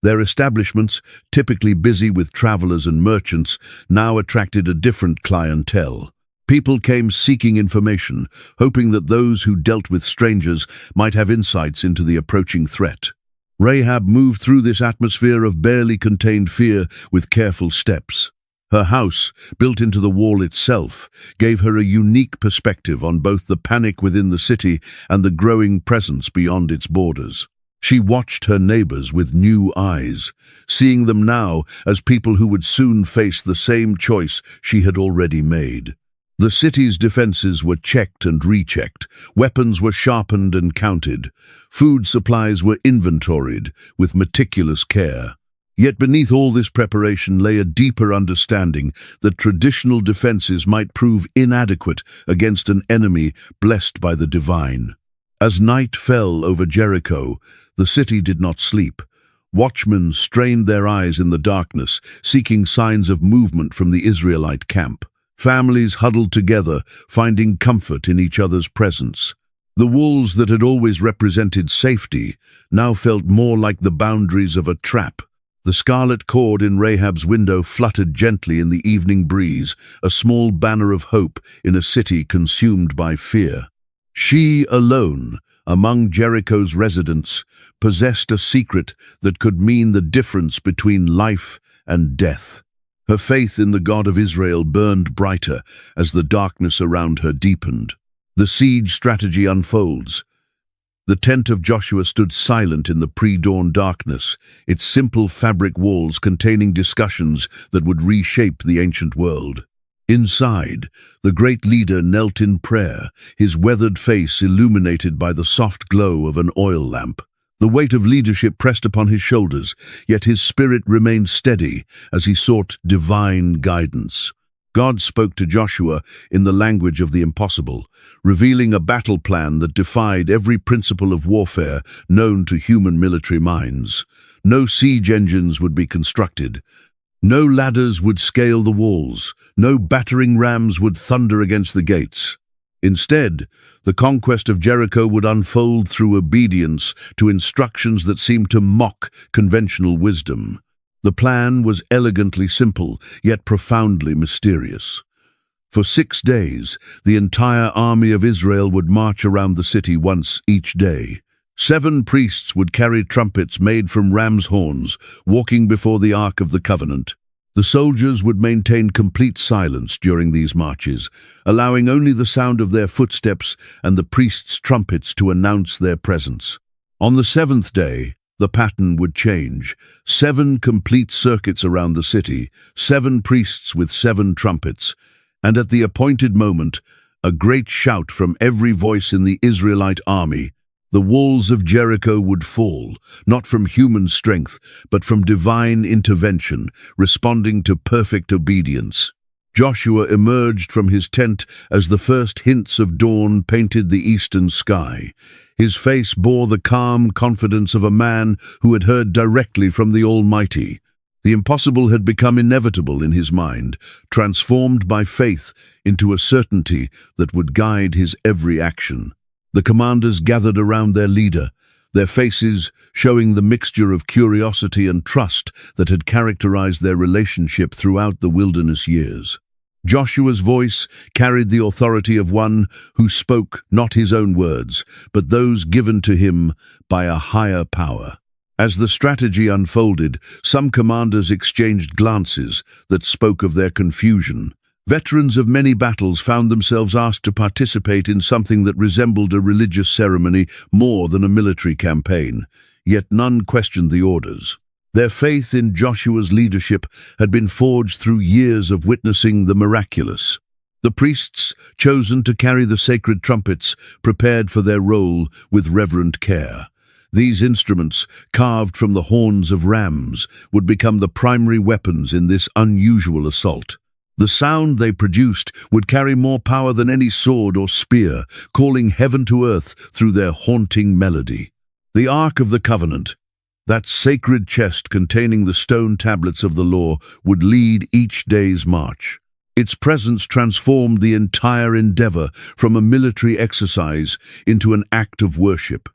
Their establishments, typically busy with travelers and merchants, now attracted a different clientele. People came seeking information, hoping that those who dealt with strangers might have insights into the approaching threat. Rahab moved through this atmosphere of barely contained fear with careful steps. Her house, built into the wall itself, gave her a unique perspective on both the panic within the city and the growing presence beyond its borders. She watched her neighbors with new eyes, seeing them now as people who would soon face the same choice she had already made. The city's defenses were checked and rechecked, weapons were sharpened and counted, food supplies were inventoried with meticulous care. Yet beneath all this preparation lay a deeper understanding that traditional defenses might prove inadequate against an enemy blessed by the divine. As night fell over Jericho, the city did not sleep. Watchmen strained their eyes in the darkness, seeking signs of movement from the Israelite camp. Families huddled together, finding comfort in each other's presence. The walls that had always represented safety now felt more like the boundaries of a trap. The scarlet cord in Rahab's window fluttered gently in the evening breeze, a small banner of hope in a city consumed by fear. She alone, among Jericho's residents, possessed a secret that could mean the difference between life and death. Her faith in the God of Israel burned brighter as the darkness around her deepened. The siege strategy unfolds. The tent of Joshua stood silent in the pre-dawn darkness, its simple fabric walls containing discussions that would reshape the ancient world. Inside, the great leader knelt in prayer, his weathered face illuminated by the soft glow of an oil lamp. The weight of leadership pressed upon his shoulders, yet his spirit remained steady as he sought divine guidance. God spoke to Joshua in the language of the impossible, revealing a battle plan that defied every principle of warfare known to human military minds. No siege engines would be constructed. No ladders would scale the walls. No battering rams would thunder against the gates. Instead, the conquest of Jericho would unfold through obedience to instructions that seemed to mock conventional wisdom. The plan was elegantly simple, yet profoundly mysterious. For 6 days, the entire army of Israel would march around the city once each day. 7 priests would carry trumpets made from ram's horns, walking before the Ark of the Covenant. The soldiers would maintain complete silence during these marches, allowing only the sound of their footsteps and the priests' trumpets to announce their presence. On the 7th day, the pattern would change. 7 complete circuits around the city, 7 priests with 7 trumpets, and at the appointed moment, a great shout from every voice in the Israelite army. The walls of Jericho would fall, not from human strength, but from divine intervention, responding to perfect obedience. Joshua emerged from his tent as the first hints of dawn painted the eastern sky. His face bore the calm confidence of a man who had heard directly from the Almighty. The impossible had become inevitable in his mind, transformed by faith into a certainty that would guide his every action. The commanders gathered around their leader, their faces showing the mixture of curiosity and trust that had characterized their relationship throughout the wilderness years. Joshua's voice carried the authority of one who spoke not his own words, but those given to him by a higher power. As the strategy unfolded, some commanders exchanged glances that spoke of their confusion. Veterans of many battles found themselves asked to participate in something that resembled a religious ceremony more than a military campaign, yet none questioned the orders. Their faith in Joshua's leadership had been forged through years of witnessing the miraculous. The priests, chosen to carry the sacred trumpets, prepared for their role with reverent care. These instruments, carved from the horns of rams, would become the primary weapons in this unusual assault. The sound they produced would carry more power than any sword or spear, calling heaven to earth through their haunting melody. The Ark of the Covenant, that sacred chest containing the stone tablets of the law, would lead each day's march. Its presence transformed the entire endeavor from a military exercise into an act of worship.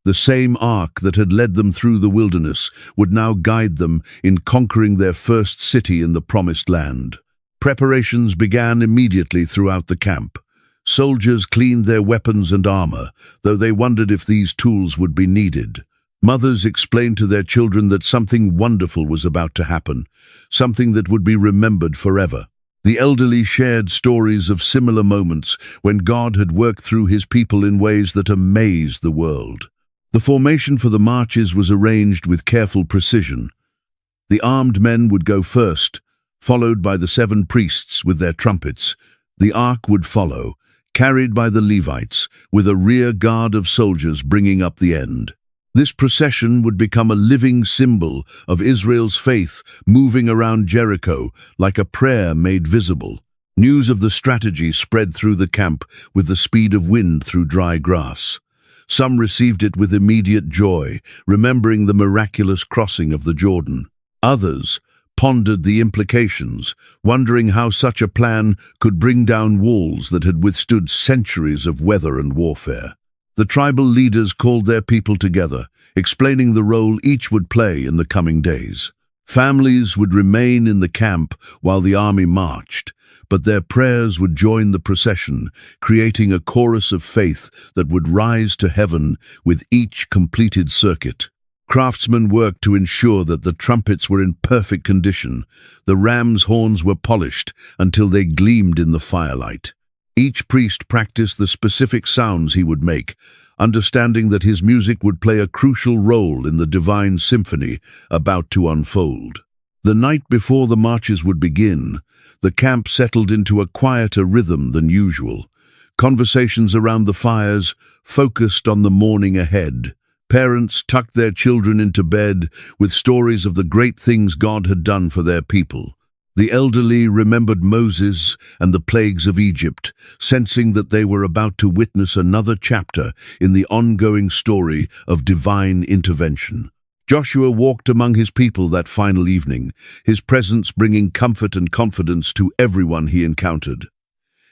The same ark that had led them through the wilderness would now guide them in conquering their first city in the Promised Land. Preparations began immediately throughout the camp. Soldiers cleaned their weapons and armor, though they wondered if these tools would be needed. Mothers explained to their children that something wonderful was about to happen, something that would be remembered forever. The elderly shared stories of similar moments when God had worked through his people in ways that amazed the world. The formation for the marches was arranged with careful precision. The armed men would go first, followed by the 7 priests with their trumpets. The ark would follow, carried by the Levites, with a rear guard of soldiers bringing up the end. This procession would become a living symbol of Israel's faith, moving around Jericho like a prayer made visible. News of the strategy spread through the camp with the speed of wind through dry grass. Some received it with immediate joy, remembering the miraculous crossing of the Jordan. Others pondered the implications, wondering how such a plan could bring down walls that had withstood centuries of weather and warfare. The tribal leaders called their people together, explaining the role each would play in the coming days. Families would remain in the camp while the army marched, but their prayers would join the procession, creating a chorus of faith that would rise to heaven with each completed circuit. Craftsmen worked to ensure that the trumpets were in perfect condition. The ram's horns were polished until they gleamed in the firelight. Each priest practiced the specific sounds he would make, understanding that his music would play a crucial role in the divine symphony about to unfold. The night before the marches would begin, the camp settled into a quieter rhythm than usual. Conversations around the fires focused on the morning ahead. Parents tucked their children into bed with stories of the great things God had done for their people. The elderly remembered Moses and the plagues of Egypt, sensing that they were about to witness another chapter in the ongoing story of divine intervention. Joshua walked among his people that final evening, his presence bringing comfort and confidence to everyone he encountered.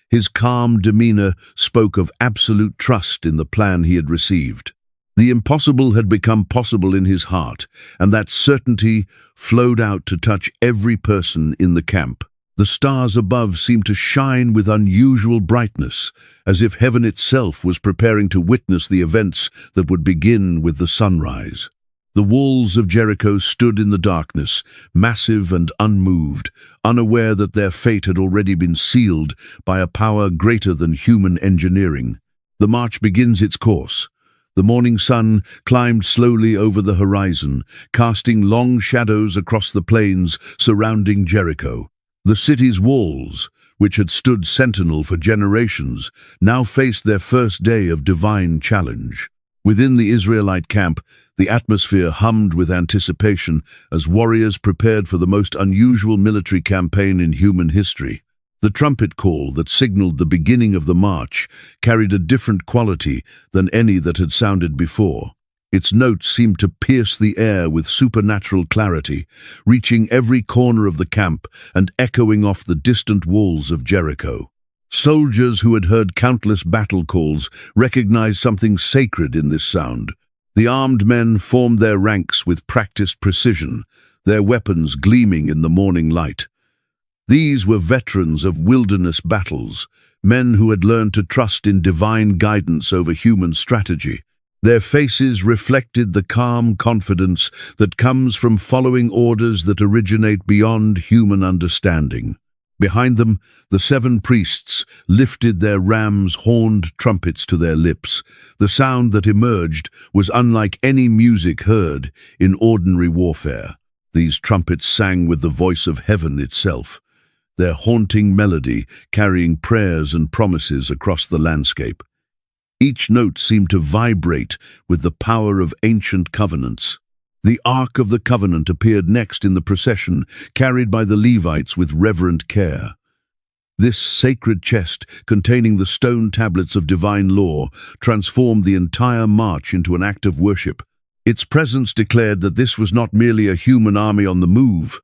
His calm demeanor spoke of absolute trust in the plan he had received. The impossible had become possible in his heart, and that certainty flowed out to touch every person in the camp. The stars above seemed to shine with unusual brightness, as if heaven itself was preparing to witness the events that would begin with the sunrise. The walls of Jericho stood in the darkness, massive and unmoved, unaware that their fate had already been sealed by a power greater than human engineering. The march begins its course. The morning sun climbed slowly over the horizon, casting long shadows across the plains surrounding Jericho. The city's walls, which had stood sentinel for generations, now faced their first day of divine challenge. Within the Israelite camp, the atmosphere hummed with anticipation as warriors prepared for the most unusual military campaign in human history. The trumpet call that signaled the beginning of the march carried a different quality than any that had sounded before. Its notes seemed to pierce the air with supernatural clarity, reaching every corner of the camp and echoing off the distant walls of Jericho. Soldiers who had heard countless battle calls recognized something sacred in this sound. The armed men formed their ranks with practiced precision, their weapons gleaming in the morning light. These were veterans of wilderness battles, men who had learned to trust in divine guidance over human strategy. Their faces reflected the calm confidence that comes from following orders that originate beyond human understanding. Behind them, the 7 priests lifted their ram's horned trumpets to their lips. The sound that emerged was unlike any music heard in ordinary warfare. These trumpets sang with the voice of heaven itself, their haunting melody carrying prayers and promises across the landscape. Each note seemed to vibrate with the power of ancient covenants. The Ark of the Covenant appeared next in the procession, carried by the Levites with reverent care. This sacred chest, containing the stone tablets of divine law, transformed the entire march into an act of worship. Its presence declared that this was not merely a human army on the move,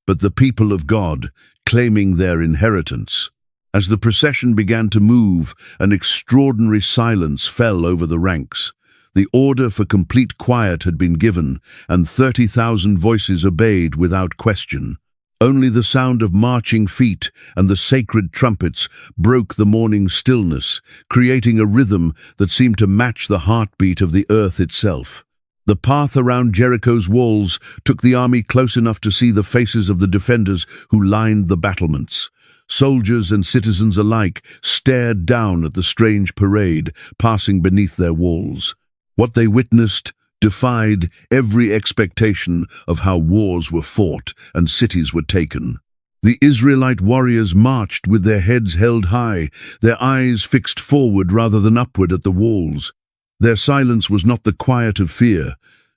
but the people of God, claiming their inheritance. As the procession began to move, an extraordinary silence fell over the ranks. The order for complete quiet had been given, and 30,000 voices obeyed without question. Only the sound of marching feet and the sacred trumpets broke the morning stillness, creating a rhythm that seemed to match the heartbeat of the earth itself. The path around Jericho's walls took the army close enough to see the faces of the defenders who lined the battlements. Soldiers and citizens alike stared down at the strange parade passing beneath their walls. What they witnessed defied every expectation of how wars were fought and cities were taken. The Israelite warriors marched with their heads held high, their eyes fixed forward rather than upward at the walls. Their silence was not the quiet of fear,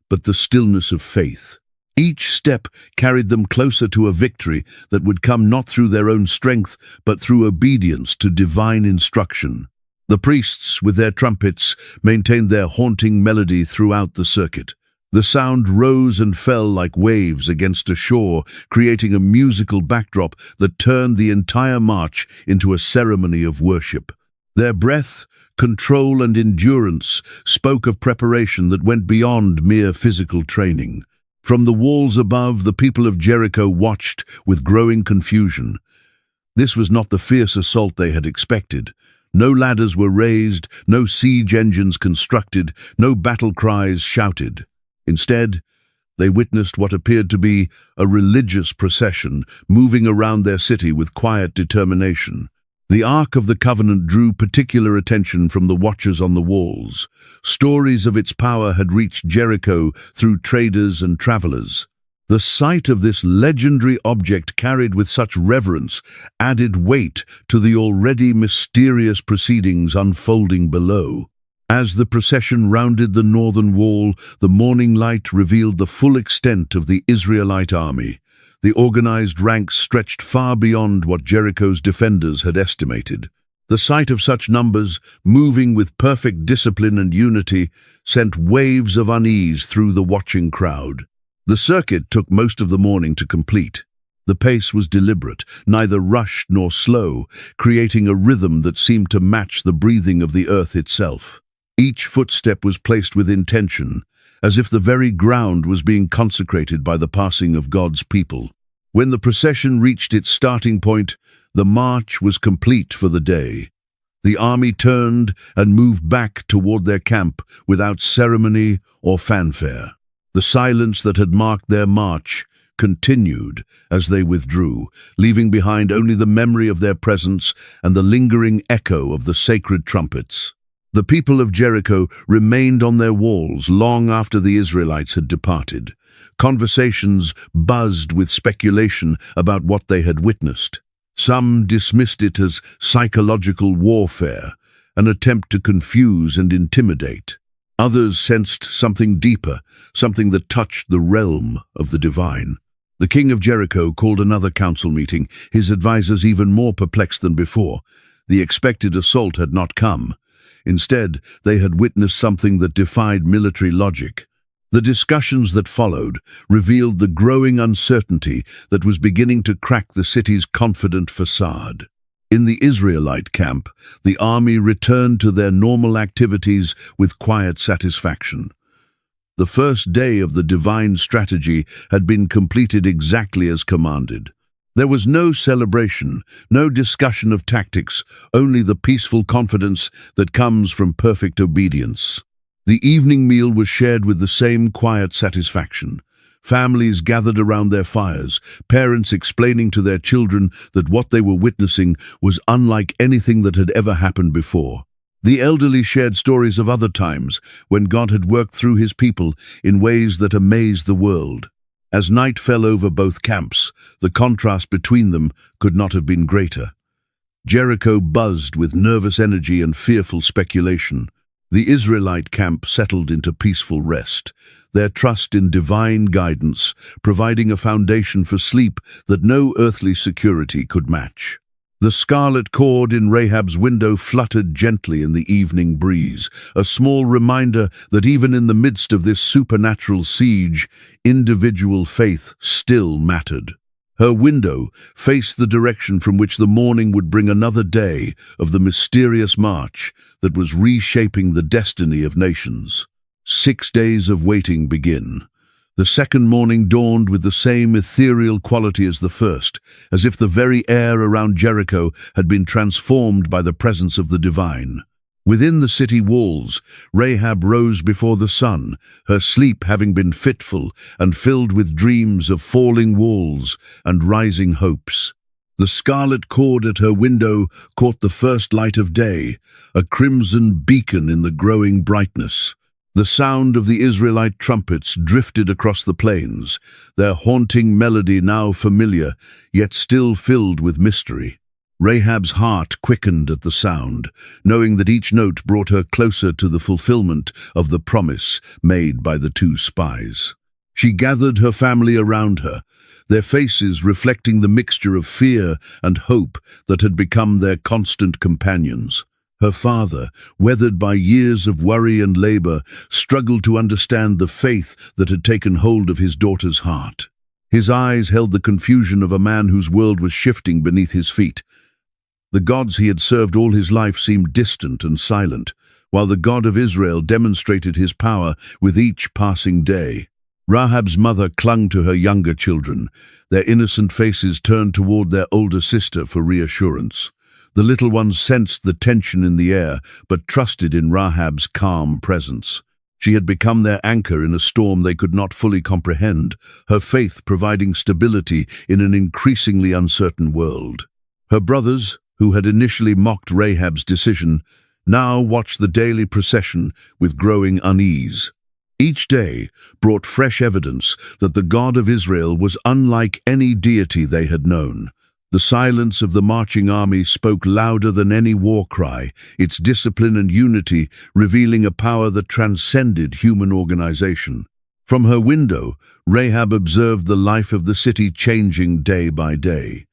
but the stillness of faith. Each step carried them closer to a victory that would come not through their own strength, but through obedience to divine instruction. The priests, with their trumpets, maintained their haunting melody throughout the circuit. The sound rose and fell like waves against a shore, creating a musical backdrop that turned the entire march into a ceremony of worship. Their breath, control, and endurance spoke of preparation that went beyond mere physical training. From the walls above, the people of Jericho watched with growing confusion. This was not the fierce assault they had expected. No ladders were raised, no siege engines constructed, no battle cries shouted. Instead, they witnessed what appeared to be a religious procession moving around their city with quiet determination. The Ark of the Covenant drew particular attention from the watchers on the walls. Stories of its power had reached Jericho through traders and travelers. The sight of this legendary object carried with such reverence added weight to the already mysterious proceedings unfolding below. As the procession rounded the northern wall, the morning light revealed the full extent of the Israelite army. The organized ranks stretched far beyond what Jericho's defenders had estimated. The sight of such numbers, moving with perfect discipline and unity, sent waves of unease through the watching crowd. The circuit took most of the morning to complete. The pace was deliberate, neither rushed nor slow, creating a rhythm that seemed to match the breathing of the earth itself. Each footstep was placed with intention, as if the very ground was being consecrated by the passing of God's people. When the procession reached its starting point, the march was complete for the day. The army turned and moved back toward their camp without ceremony or fanfare. The silence that had marked their march continued as they withdrew, leaving behind only the memory of their presence and the lingering echo of the sacred trumpets. The people of Jericho remained on their walls long after the Israelites had departed. Conversations buzzed with speculation about what they had witnessed. Some dismissed it as psychological warfare, an attempt to confuse and intimidate. Others sensed something deeper, something that touched the realm of the divine. The king of Jericho called another council meeting, his advisors even more perplexed than before. The expected assault had not come. Instead, they had witnessed something that defied military logic. The discussions that followed revealed the growing uncertainty that was beginning to crack the city's confident facade. In the Israelite camp, the army returned to their normal activities with quiet satisfaction. The first day of the divine strategy had been completed exactly as commanded. There was no celebration, no discussion of tactics, only the peaceful confidence that comes from perfect obedience. The evening meal was shared with the same quiet satisfaction. Families gathered around their fires, parents explaining to their children that what they were witnessing was unlike anything that had ever happened before. The elderly shared stories of other times when God had worked through his people in ways that amazed the world. As night fell over both camps, the contrast between them could not have been greater. Jericho buzzed with nervous energy and fearful speculation. The Israelite camp settled into peaceful rest, their trust in divine guidance providing a foundation for sleep that no earthly security could match. The scarlet cord in Rahab's window fluttered gently in the evening breeze, a small reminder that even in the midst of this supernatural siege, individual faith still mattered. Her window faced the direction from which the morning would bring another day of the mysterious march that was reshaping the destiny of nations. 6 days of waiting begin. The second morning dawned with the same ethereal quality as the first, as if the very air around Jericho had been transformed by the presence of the divine. Within the city walls, Rahab rose before the sun, her sleep having been fitful and filled with dreams of falling walls and rising hopes. The scarlet cord at her window caught the first light of day, a crimson beacon in the growing brightness. The sound of the Israelite trumpets drifted across the plains, their haunting melody now familiar, yet still filled with mystery. Rahab's heart quickened at the sound, knowing that each note brought her closer to the fulfillment of the promise made by the two spies. She gathered her family around her, their faces reflecting the mixture of fear and hope that had become their constant companions. Her father, weathered by years of worry and labor, struggled to understand the faith that had taken hold of his daughter's heart. His eyes held the confusion of a man whose world was shifting beneath his feet. The gods he had served all his life seemed distant and silent, while the God of Israel demonstrated his power with each passing day. Rahab's mother clung to her younger children, their innocent faces turned toward their older sister for reassurance. The little ones sensed the tension in the air, but trusted in Rahab's calm presence. She had become their anchor in a storm they could not fully comprehend, her faith providing stability in an increasingly uncertain world. Her brothers, who had initially mocked Rahab's decision, now watched the daily procession with growing unease. Each day brought fresh evidence that the God of Israel was unlike any deity they had known. The silence of the marching army spoke louder than any war cry, its discipline and unity revealing a power that transcended human organization. From her window, Rahab observed the life of the city changing day by day.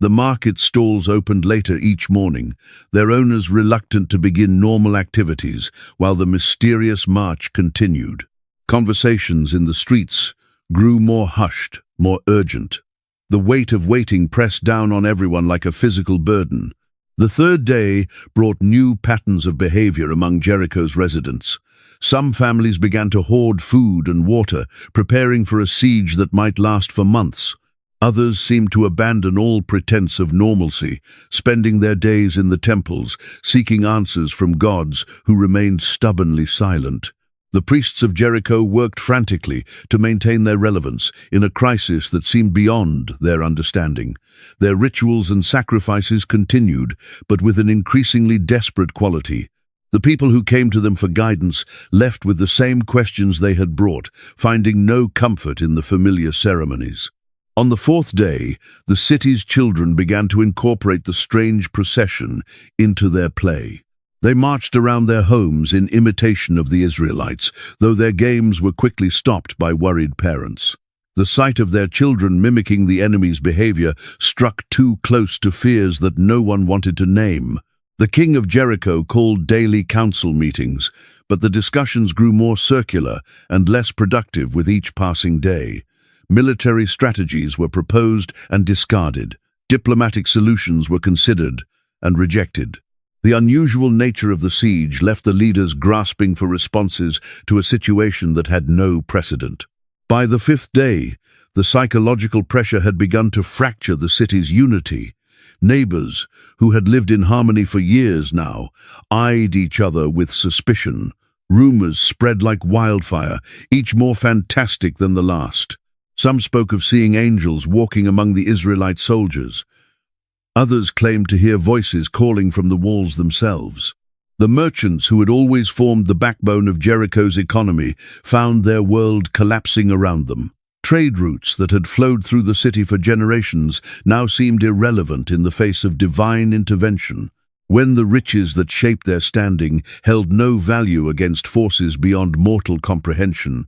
The market stalls opened later each morning, their owners reluctant to begin normal activities, while the mysterious march continued. Conversations in the streets grew more hushed, more urgent. The weight of waiting pressed down on everyone like a physical burden. The third day brought new patterns of behavior among Jericho's residents. Some families began to hoard food and water, preparing for a siege that might last for months. Others seemed to abandon all pretense of normalcy, spending their days in the temples, seeking answers from gods who remained stubbornly silent. The priests of Jericho worked frantically to maintain their relevance in a crisis that seemed beyond their understanding. Their rituals and sacrifices continued, but with an increasingly desperate quality. The people who came to them for guidance left with the same questions they had brought, finding no comfort in the familiar ceremonies. On the fourth day, the city's children began to incorporate the strange procession into their play. They marched around their homes in imitation of the Israelites, though their games were quickly stopped by worried parents. The sight of their children mimicking the enemy's behavior struck too close to fears that no one wanted to name. The king of Jericho called daily council meetings, but the discussions grew more circular and less productive with each passing day. Military strategies were proposed and discarded. Diplomatic solutions were considered and rejected. The unusual nature of the siege left the leaders grasping for responses to a situation that had no precedent. By the fifth day, the psychological pressure had begun to fracture the city's unity. Neighbors, who had lived in harmony for years now, eyed each other with suspicion. Rumors spread like wildfire, each more fantastic than the last. Some spoke of seeing angels walking among the Israelite soldiers. Others claimed to hear voices calling from the walls themselves. The merchants who had always formed the backbone of Jericho's economy found their world collapsing around them. Trade routes that had flowed through the city for generations now seemed irrelevant in the face of divine intervention. When the riches that shaped their standing held no value against forces beyond mortal comprehension,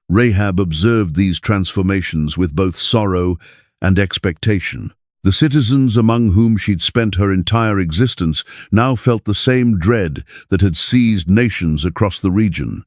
Rahab observed these transformations with both sorrow and expectation. The citizens among whom she'd spent her entire existence now felt the same dread that had seized nations across the region.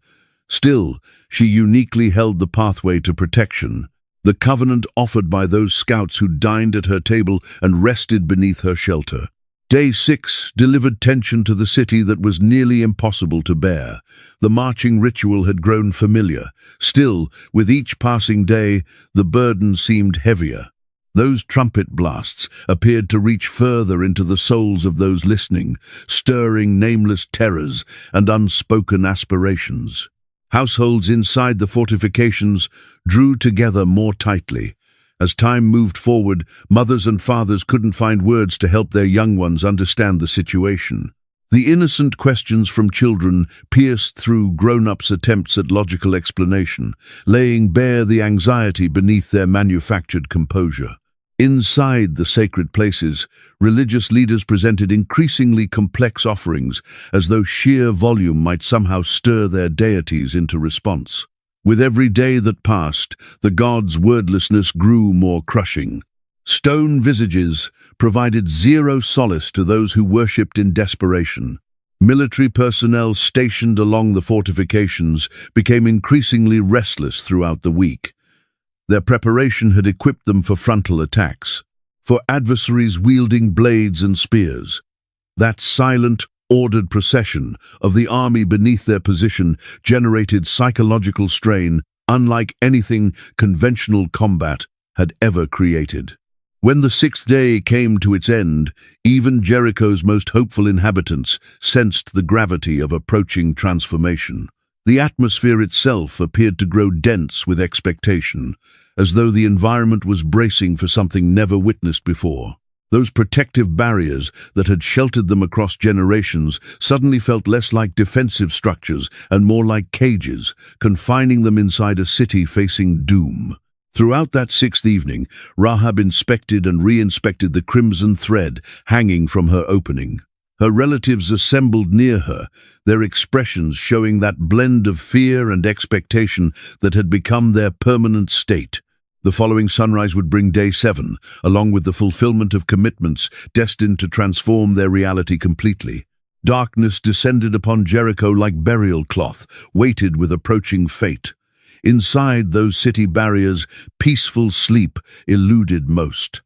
Still, she uniquely held the pathway to protection, the covenant offered by those scouts who dined at her table and rested beneath her shelter. Day 6 delivered tension to the city that was nearly impossible to bear. The marching ritual had grown familiar. Still, with each passing day, the burden seemed heavier. Those trumpet blasts appeared to reach further into the souls of those listening, stirring nameless terrors and unspoken aspirations. Households inside the fortifications drew together more tightly. As time moved forward, mothers and fathers couldn't find words to help their young ones understand the situation. The innocent questions from children pierced through grown-ups' attempts at logical explanation, laying bare the anxiety beneath their manufactured composure. Inside the sacred places, religious leaders presented increasingly complex offerings, as though sheer volume might somehow stir their deities into response. With every day that passed, the gods' wordlessness grew more crushing. Stone visages provided zero solace to those who worshipped in desperation. Military personnel stationed along the fortifications became increasingly restless throughout the week. Their preparation had equipped them for frontal attacks, for adversaries wielding blades and spears. That silent, ordered procession of the army beneath their position generated psychological strain unlike anything conventional combat had ever created. When the sixth day came to its end, even Jericho's most hopeful inhabitants sensed the gravity of approaching transformation. The atmosphere itself appeared to grow dense with expectation, as though the environment was bracing for something never witnessed before. Those protective barriers that had sheltered them across generations suddenly felt less like defensive structures and more like cages, confining them inside a city facing doom. Throughout that sixth evening, Rahab inspected and re-inspected the crimson thread hanging from her opening. Her relatives assembled near her, their expressions showing that blend of fear and expectation that had become their permanent state. The following sunrise would bring day 7, along with the fulfillment of commitments destined to transform their reality completely. Darkness descended upon Jericho like burial cloth, weighted with approaching fate. Inside those city barriers, peaceful sleep eluded most.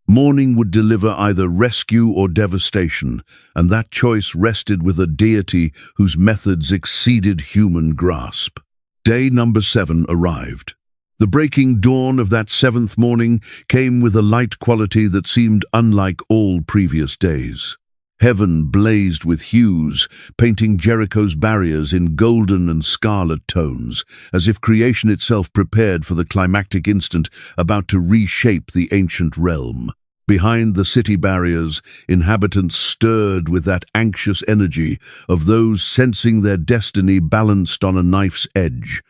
Morning would deliver either rescue or devastation, and that choice rested with a deity whose methods exceeded human grasp. Day number 7 arrived. The breaking dawn of that 7th morning came with a light quality that seemed unlike all previous days. Heaven blazed with hues, painting Jericho's barriers in golden and scarlet tones, as if creation itself prepared for the climactic instant about to reshape the ancient realm. Behind the city barriers, inhabitants stirred with that anxious energy of those sensing their destiny balanced on a knife's edge.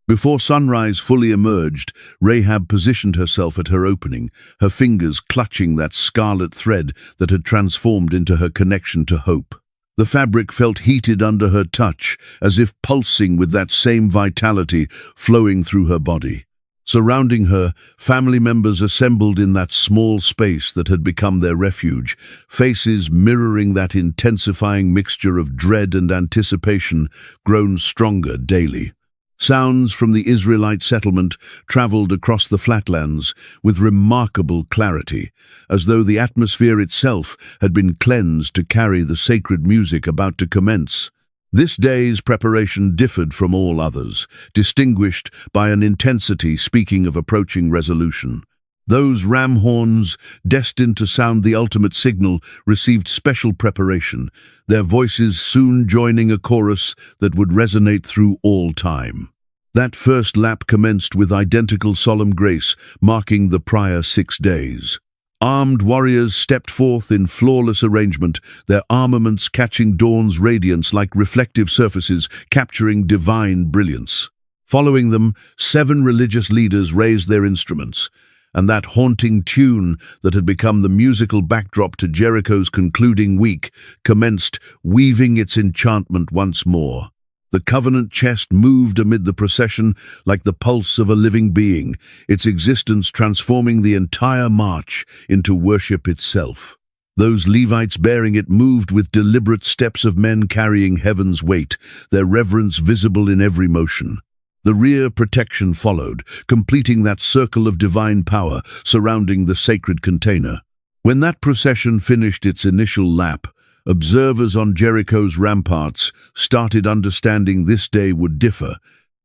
Before sunrise fully emerged, Rahab positioned herself at her opening, her fingers clutching that scarlet thread that had transformed into her connection to hope. The fabric felt heated under her touch, as if pulsing with that same vitality flowing through her body. Surrounding her, family members assembled in that small space that had become their refuge, faces mirroring that intensifying mixture of dread and anticipation grown stronger daily. Sounds from the Israelite settlement traveled across the flatlands with remarkable clarity, as though the atmosphere itself had been cleansed to carry the sacred music about to commence. This day's preparation differed from all others, distinguished by an intensity speaking of approaching resolution. Those ram horns, destined to sound the ultimate signal, received special preparation, their voices soon joining a chorus that would resonate through all time. That first lap commenced with identical solemn grace, marking the prior 6 days. Armed warriors stepped forth in flawless arrangement, their armaments catching dawn's radiance like reflective surfaces, capturing divine brilliance. Following them, 7 religious leaders raised their instruments, and that haunting tune that had become the musical backdrop to Jericho's concluding week commenced, weaving its enchantment once more. The covenant chest moved amid the procession like the pulse of a living being, its existence transforming the entire march into worship itself. Those Levites bearing it moved with deliberate steps of men carrying heaven's weight, their reverence visible in every motion. The rear protection followed, completing that circle of divine power surrounding the sacred container. When that procession finished its initial lap, observers on Jericho's ramparts started understanding this day would differ.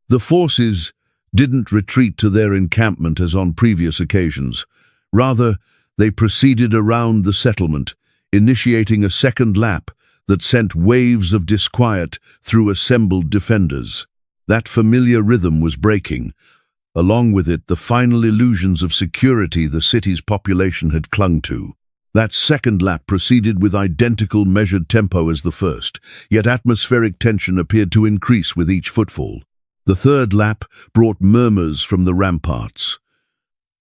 The forces didn't retreat to their encampment as on previous occasions. Rather, they proceeded around the settlement, initiating a second lap that sent waves of disquiet through assembled defenders. That familiar rhythm was breaking. Along with it, the final illusions of security the city's population had clung to. That second lap proceeded with identical measured tempo as the first, yet atmospheric tension appeared to increase with each footfall. The third lap brought murmurs from the ramparts,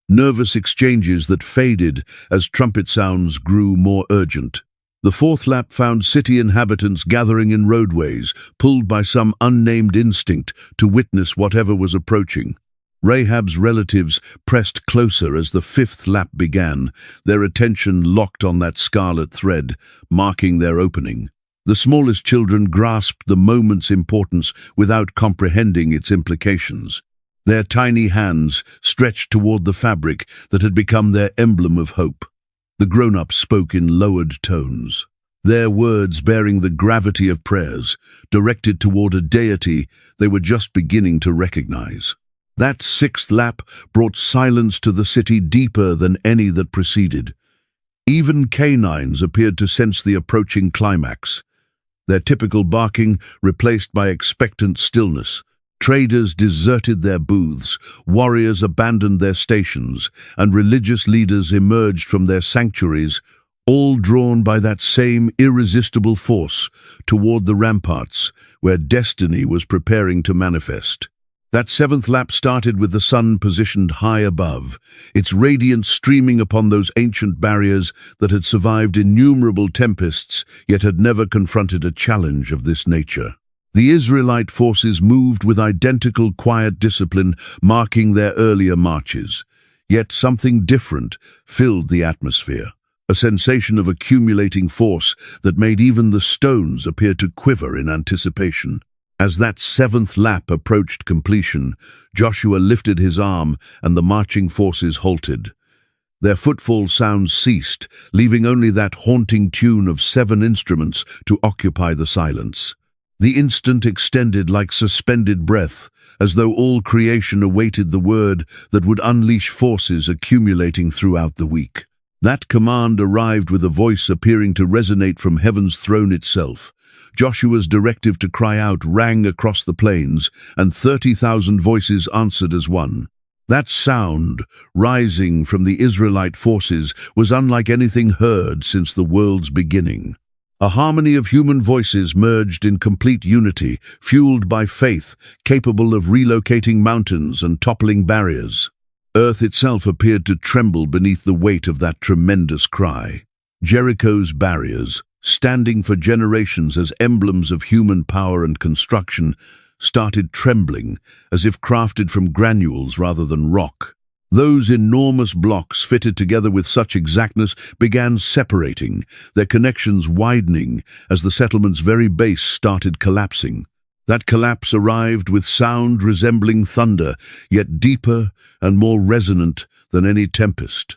nervous exchanges that faded as trumpet sounds grew more urgent. The fourth lap found city inhabitants gathering in roadways, pulled by some unnamed instinct to witness whatever was approaching. Rahab's relatives pressed closer as the fifth lap began, their attention locked on that scarlet thread, marking their opening. The smallest children grasped the moment's importance without comprehending its implications. Their tiny hands stretched toward the fabric that had become their emblem of hope. The grown-ups spoke in lowered tones, their words bearing the gravity of prayers, directed toward a deity they were just beginning to recognize. That sixth lap brought silence to the city deeper than any that preceded. Even canines appeared to sense the approaching climax, their typical barking replaced by expectant stillness. Traders deserted their booths, warriors abandoned their stations, and religious leaders emerged from their sanctuaries, all drawn by that same irresistible force toward the ramparts where destiny was preparing to manifest. That seventh lap started with the sun positioned high above, its radiance streaming upon those ancient barriers that had survived innumerable tempests, yet had never confronted a challenge of this nature. The Israelite forces moved with identical quiet discipline, marking their earlier marches. Yet something different filled the atmosphere, a sensation of accumulating force that made even the stones appear to quiver in anticipation. As that seventh lap approached completion, Joshua lifted his arm and the marching forces halted. Their footfall sounds ceased, leaving only that haunting tune of 7 instruments to occupy the silence. The instant extended like suspended breath, as though all creation awaited the word that would unleash forces accumulating throughout the week. That command arrived with a voice appearing to resonate from heaven's throne itself. Joshua's directive to cry out rang across the plains, and 30,000 voices answered as one. That sound, rising from the Israelite forces, was unlike anything heard since the world's beginning. A harmony of human voices merged in complete unity, fueled by faith, capable of relocating mountains and toppling barriers. Earth itself appeared to tremble beneath the weight of that tremendous cry. Jericho's barriers, standing for generations as emblems of human power and construction, started trembling, as if crafted from granules rather than rock. Those enormous blocks, fitted together with such exactness, began separating, their connections widening as the settlement's very base started collapsing. That collapse arrived with sound resembling thunder, yet deeper and more resonant than any tempest.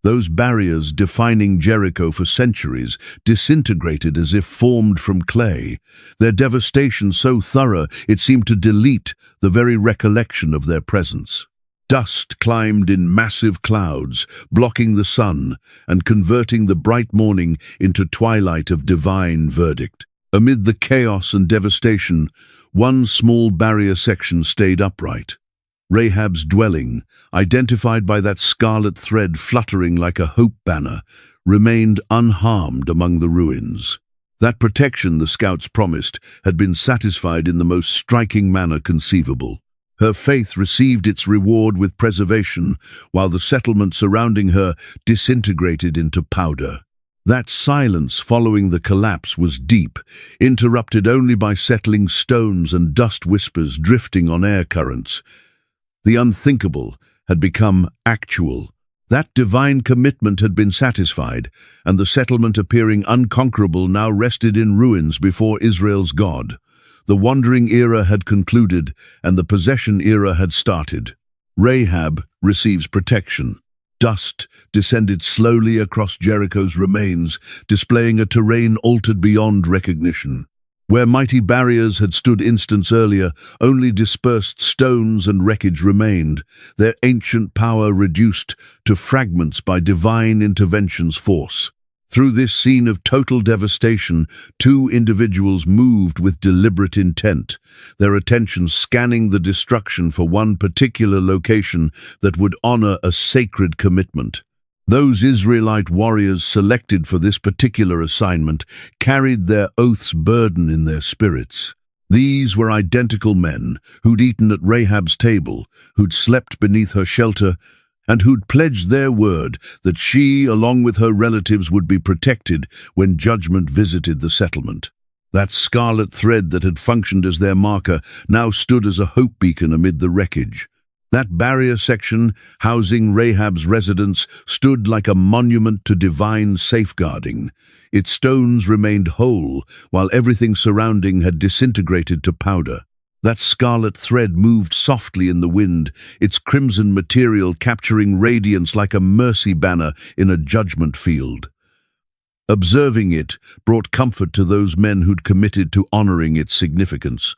Those barriers defining Jericho for centuries disintegrated as if formed from clay, their devastation so thorough it seemed to delete the very recollection of their presence. Dust climbed in massive clouds, blocking the sun and converting the bright morning into twilight of divine verdict. Amid the chaos and devastation, one small barrier section stayed upright. Rahab's dwelling, identified by that scarlet thread fluttering like a hope banner, remained unharmed among the ruins. That protection the scouts promised had been satisfied in the most striking manner conceivable. Her faith received its reward with preservation, while the settlement surrounding her disintegrated into powder. That silence following the collapse was deep, interrupted only by settling stones and dust whispers drifting on air currents. The unthinkable had become actual. That divine commitment had been satisfied, and the settlement appearing unconquerable now rested in ruins before Israel's God. The wandering era had concluded, and the possession era had started. Rahab receives protection. Dust descended slowly across Jericho's remains, displaying a terrain altered beyond recognition. Where mighty barriers had stood instants earlier, only dispersed stones and wreckage remained, their ancient power reduced to fragments by divine intervention's force. Through this scene of total devastation, 2 individuals moved with deliberate intent, their attention scanning the destruction for one particular location that would honor a sacred commitment. Those Israelite warriors selected for this particular assignment carried their oath's burden in their spirits. These were identical men who'd eaten at Rahab's table, who'd slept beneath her shelter, and who'd pledged their word that she, along with her relatives, would be protected when judgment visited the settlement. That scarlet thread that had functioned as their marker now stood as a hope beacon amid the wreckage. That barrier section, housing Rahab's residence, stood like a monument to divine safeguarding. Its stones remained whole, while everything surrounding had disintegrated to powder. That scarlet thread moved softly in the wind, its crimson material capturing radiance like a mercy banner in a judgment field. Observing it brought comfort to those men who'd committed to honoring its significance.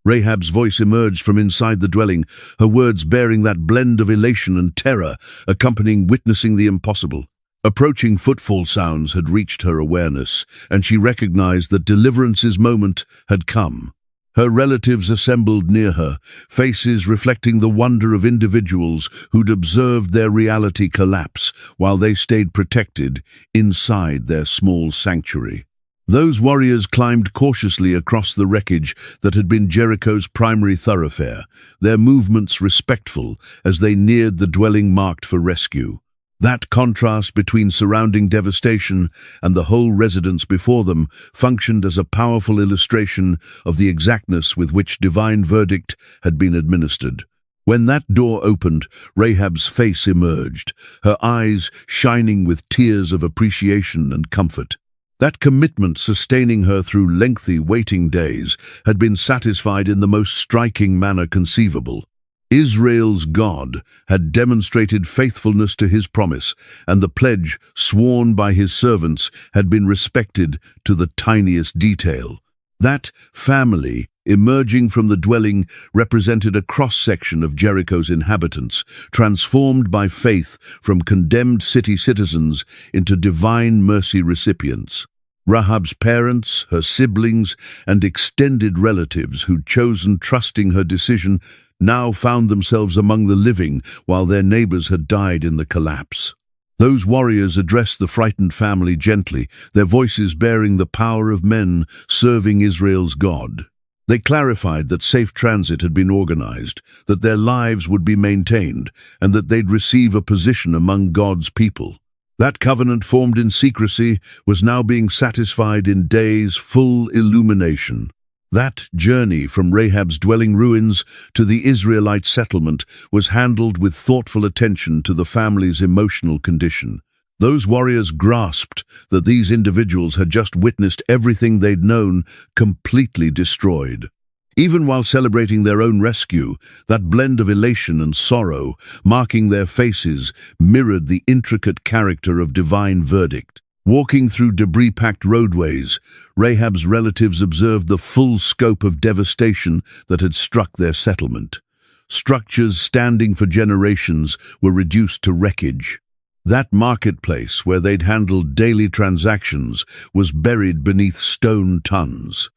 Rahab's voice emerged from inside the dwelling, her words bearing that blend of elation and terror, accompanying witnessing the impossible. Approaching footfall sounds had reached her awareness, and she recognized that deliverance's moment had come. Her relatives assembled near her, faces reflecting the wonder of individuals who'd observed their reality collapse while they stayed protected inside their small sanctuary. Those warriors climbed cautiously across the wreckage that had been Jericho's primary thoroughfare, their movements respectful as they neared the dwelling marked for rescue. That contrast between surrounding devastation and the whole residence before them functioned as a powerful illustration of the exactness with which divine verdict had been administered. When that door opened, Rahab's face emerged, her eyes shining with tears of appreciation and comfort. That commitment sustaining her through lengthy waiting days had been satisfied in the most striking manner conceivable. Israel's God had demonstrated faithfulness to his promise, and the pledge sworn by his servants had been respected to the tiniest detail. That family, emerging from the dwelling, represented a cross-section of Jericho's inhabitants, transformed by faith from condemned city citizens into divine mercy recipients. Rahab's parents, her siblings, and extended relatives who'd chosen trusting her decision now found themselves among the living while their neighbors had died in the collapse. Those warriors addressed the frightened family gently, their voices bearing the power of men serving Israel's God. They clarified that safe transit had been organized, that their lives would be maintained, and that they'd receive a position among God's people. That covenant formed in secrecy was now being satisfied in days full illumination. That journey from Rahab's dwelling ruins to the Israelite settlement was handled with thoughtful attention to the family's emotional condition. Those warriors grasped that these individuals had just witnessed everything they'd known completely destroyed. Even while celebrating their own rescue, that blend of elation and sorrow, marking their faces, mirrored the intricate character of divine verdict. Walking through debris-packed roadways, Rahab's relatives observed the full scope of devastation that had struck their settlement. Structures standing for generations were reduced to wreckage. That marketplace, where they'd handled daily transactions, was buried beneath stone tons.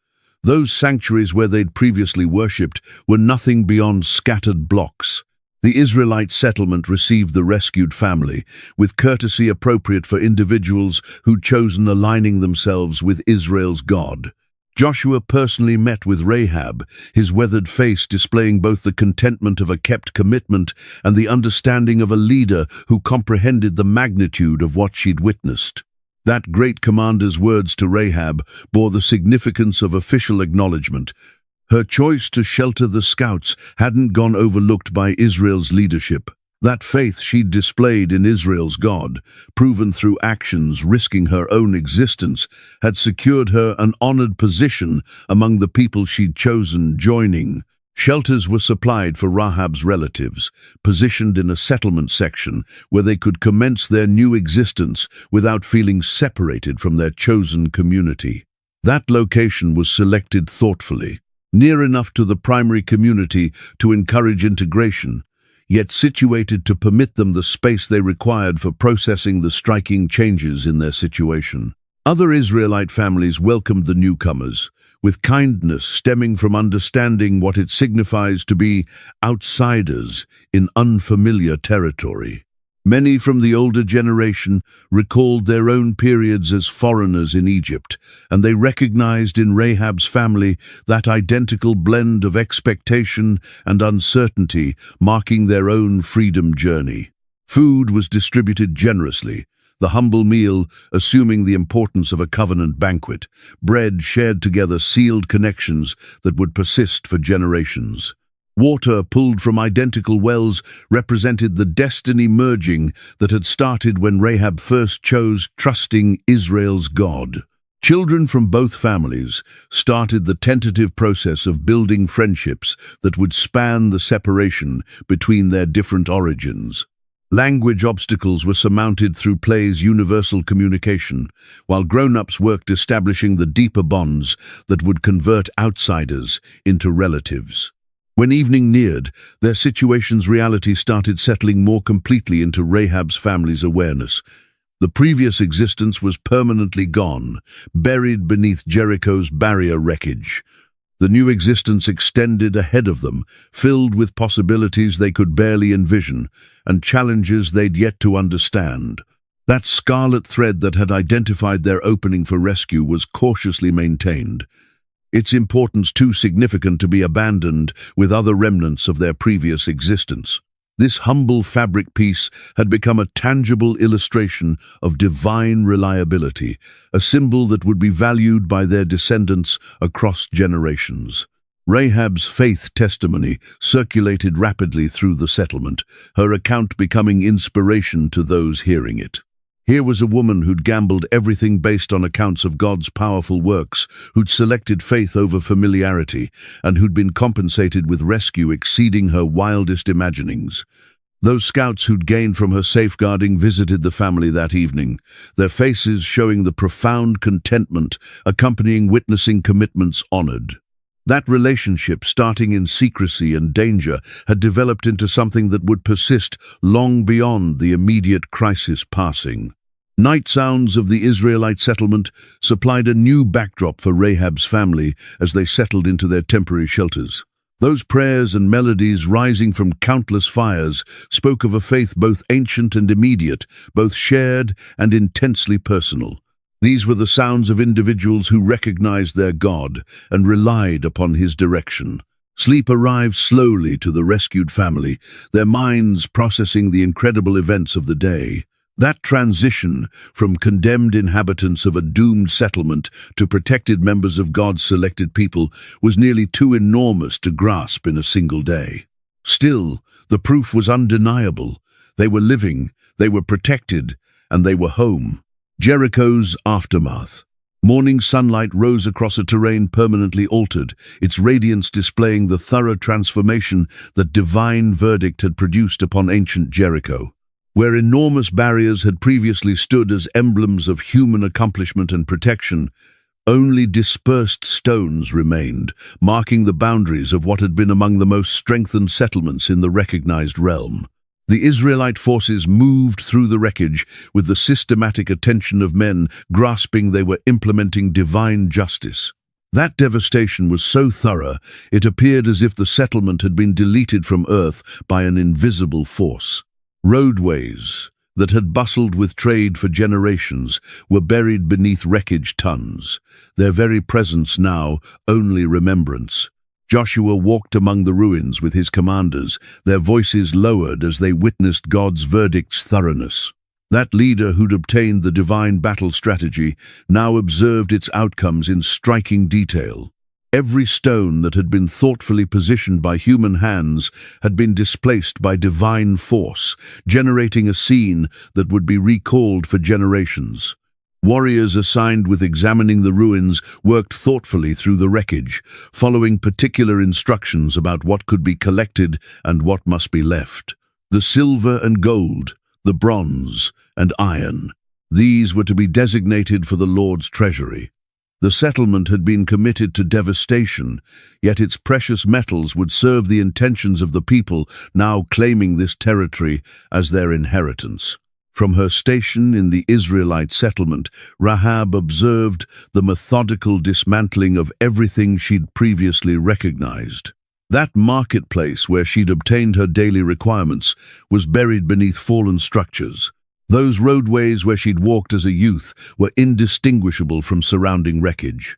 Those sanctuaries where they'd previously worshipped were nothing beyond scattered blocks. The Israelite settlement received the rescued family, with courtesy appropriate for individuals who'd chosen aligning themselves with Israel's God. Joshua personally met with Rahab, his weathered face displaying both the contentment of a kept commitment and the understanding of a leader who comprehended the magnitude of what she'd witnessed. That great commander's words to Rahab bore the significance of official acknowledgement. Her choice to shelter the scouts hadn't gone overlooked by Israel's leadership. That faith she'd displayed in Israel's God, proven through actions risking her own existence, had secured her an honored position among the people she'd chosen joining. Shelters were supplied for Rahab's relatives, positioned in a settlement section where they could commence their new existence without feeling separated from their chosen community. That location was selected thoughtfully, near enough to the primary community to encourage integration, yet situated to permit them the space they required for processing the striking changes in their situation. Other Israelite families welcomed the newcomers, with kindness stemming from understanding what it signifies to be outsiders in unfamiliar territory. Many from the older generation recalled their own periods as foreigners in Egypt, and they recognized in Rahab's family that identical blend of expectation and uncertainty marking their own freedom journey. Food was distributed generously, the humble meal assuming the importance of a covenant banquet. Bread shared together sealed connections that would persist for generations. Water pulled from identical wells represented the destiny merging that had started when Rahab first chose trusting Israel's God. Children from both families started the tentative process of building friendships that would span the separation between their different origins. Language obstacles were surmounted through play's universal communication, while grown-ups worked establishing the deeper bonds that would convert outsiders into relatives. When evening neared, their situation's reality started settling more completely into Rahab's family's awareness. The previous existence was permanently gone, buried beneath Jericho's barrier wreckage. The new existence extended ahead of them, filled with possibilities they could barely envision, and challenges they'd yet to understand. That scarlet thread that had identified their opening for rescue was cautiously maintained, its importance too significant to be abandoned with other remnants of their previous existence. This humble fabric piece had become a tangible illustration of divine reliability, a symbol that would be valued by their descendants across generations. Rahab's faith testimony circulated rapidly through the settlement, her account becoming inspiration to those hearing it. Here was a woman who'd gambled everything based on accounts of God's powerful works, who'd selected faith over familiarity, and who'd been compensated with rescue exceeding her wildest imaginings. Those scouts who'd gained from her safeguarding visited the family that evening, their faces showing the profound contentment accompanying witnessing commitments honored. That relationship, starting in secrecy and danger, had developed into something that would persist long beyond the immediate crisis passing. Night sounds of the Israelite settlement supplied a new backdrop for Rahab's family as they settled into their temporary shelters. Those prayers and melodies rising from countless fires spoke of a faith both ancient and immediate, both shared and intensely personal. These were the sounds of individuals who recognized their God and relied upon his direction. Sleep arrived slowly to the rescued family, their minds processing the incredible events of the day. That transition from condemned inhabitants of a doomed settlement to protected members of God's selected people was nearly too enormous to grasp in a single day. Still, the proof was undeniable. They were living, they were protected, and they were home. Jericho's aftermath. Morning sunlight rose across a terrain permanently altered, its radiance displaying the thorough transformation that divine verdict had produced upon ancient Jericho. Where enormous barriers had previously stood as emblems of human accomplishment and protection, only dispersed stones remained, marking the boundaries of what had been among the most strengthened settlements in the recognized realm. The Israelite forces moved through the wreckage with the systematic attention of men grasping they were implementing divine justice. That devastation was so thorough, it appeared as if the settlement had been deleted from earth by an invisible force. Roadways that had bustled with trade for generations were buried beneath wreckage tons, their very presence now only remembrance. Joshua walked among the ruins with his commanders, their voices lowered as they witnessed God's verdict's thoroughness. That leader who'd obtained the divine battle strategy now observed its outcomes in striking detail. Every stone that had been thoughtfully positioned by human hands had been displaced by divine force, generating a scene that would be recalled for generations. Warriors assigned with examining the ruins worked thoughtfully through the wreckage, following particular instructions about what could be collected and what must be left. The silver and gold, the bronze and iron, these were to be designated for the Lord's treasury. The settlement had been committed to devastation, yet its precious metals would serve the intentions of the people now claiming this territory as their inheritance. From her station in the Israelite settlement, Rahab observed the methodical dismantling of everything she'd previously recognized. That marketplace where she'd obtained her daily requirements was buried beneath fallen structures. Those roadways where she'd walked as a youth were indistinguishable from surrounding wreckage.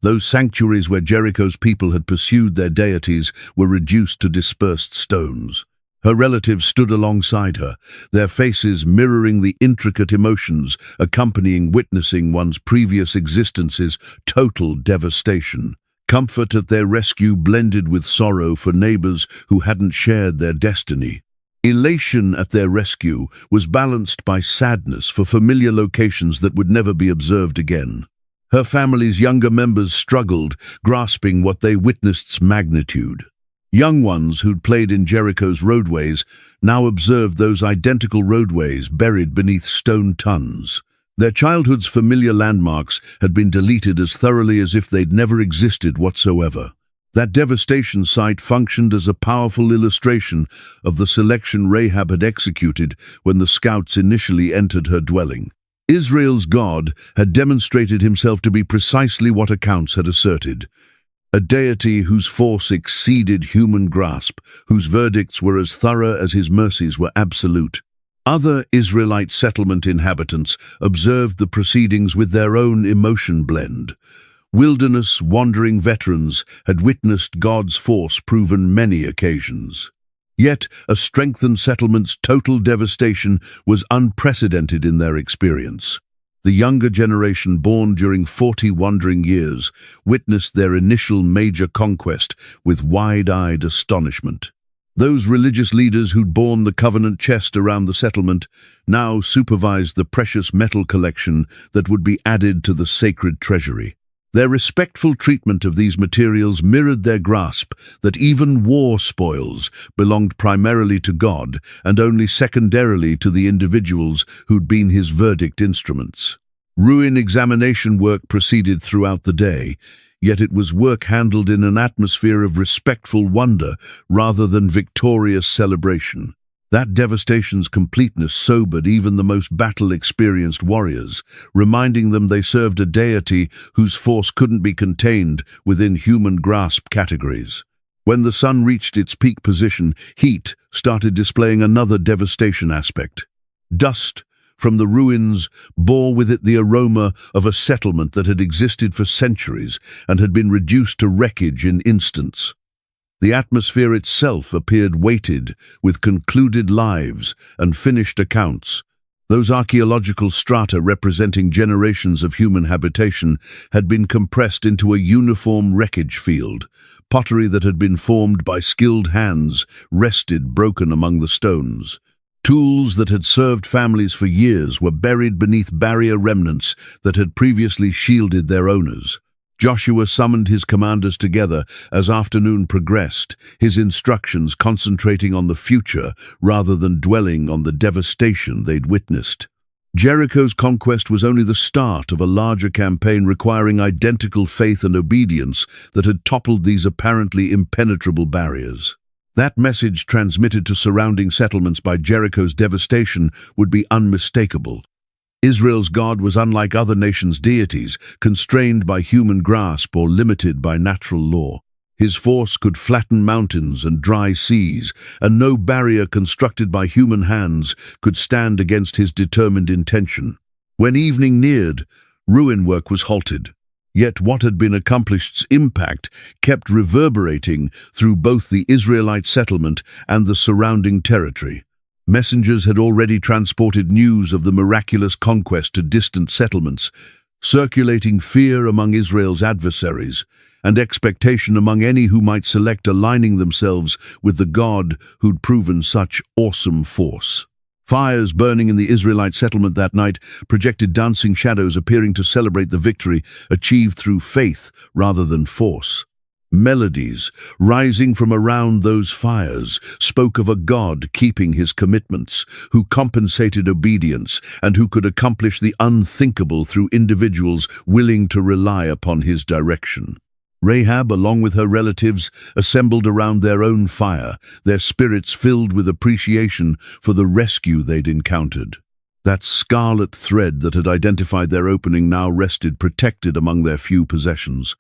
Those sanctuaries where Jericho's people had pursued their deities were reduced to dispersed stones. Her relatives stood alongside her, their faces mirroring the intricate emotions accompanying witnessing one's previous existence's total devastation. Comfort at their rescue blended with sorrow for neighbors who hadn't shared their destiny. Elation at their rescue was balanced by sadness for familiar locations that would never be observed again. Her family's younger members struggled, grasping what they witnessed's magnitude. Young ones who'd played in Jericho's roadways now observed those identical roadways buried beneath stone tons. Their childhood's familiar landmarks had been deleted as thoroughly as if they'd never existed whatsoever. That devastation site functioned as a powerful illustration of the selection Rahab had executed when the scouts initially entered her dwelling. Israel's God had demonstrated himself to be precisely what accounts had asserted. A deity whose force exceeded human grasp, whose verdicts were as thorough as his mercies were absolute. Other Israelite settlement inhabitants observed the proceedings with their own emotion blend. Wilderness wandering veterans had witnessed God's force proven many occasions. Yet, a strengthened settlement's total devastation was unprecedented in their experience. The younger generation, born during 40 wandering years, witnessed their initial major conquest with wide-eyed astonishment. Those religious leaders who'd borne the covenant chest around the settlement now supervised the precious metal collection that would be added to the sacred treasury. Their respectful treatment of these materials mirrored their grasp that even war spoils belonged primarily to God and only secondarily to the individuals who'd been his verdict instruments. Ruin examination work proceeded throughout the day, yet it was work handled in an atmosphere of respectful wonder rather than victorious celebration. That devastation's completeness sobered even the most battle-experienced warriors, reminding them they served a deity whose force couldn't be contained within human grasp categories. When the sun reached its peak position, heat started displaying another devastation aspect. Dust from the ruins bore with it the aroma of a settlement that had existed for centuries and had been reduced to wreckage in instants. The atmosphere itself appeared weighted with concluded lives and finished accounts. Those archaeological strata representing generations of human habitation had been compressed into a uniform wreckage field. Pottery that had been formed by skilled hands rested broken among the stones. Tools that had served families for years were buried beneath barrier remnants that had previously shielded their owners. Joshua summoned his commanders together as afternoon progressed, his instructions concentrating on the future rather than dwelling on the devastation they'd witnessed. Jericho's conquest was only the start of a larger campaign requiring identical faith and obedience that had toppled these apparently impenetrable barriers. That message transmitted to surrounding settlements by Jericho's devastation would be unmistakable. Israel's God was unlike other nations' deities, constrained by human grasp or limited by natural law. His force could flatten mountains and dry seas, and no barrier constructed by human hands could stand against his determined intention. When evening neared, ruin work was halted. Yet what had been accomplished's impact kept reverberating through both the Israelite settlement and the surrounding territory. Messengers had already transported news of the miraculous conquest to distant settlements, circulating fear among Israel's adversaries and expectation among any who might select aligning themselves with the God who'd proven such awesome force. Fires burning in the Israelite settlement that night projected dancing shadows appearing to celebrate the victory achieved through faith rather than force. Melodies rising from around those fires spoke of a God keeping his commitments, who compensated obedience and who could accomplish the unthinkable through individuals willing to rely upon his direction. Rahab, along with her relatives, assembled around their own fire, their spirits filled with appreciation for the rescue they'd encountered. That scarlet thread that had identified their opening now rested protected among their few possessions,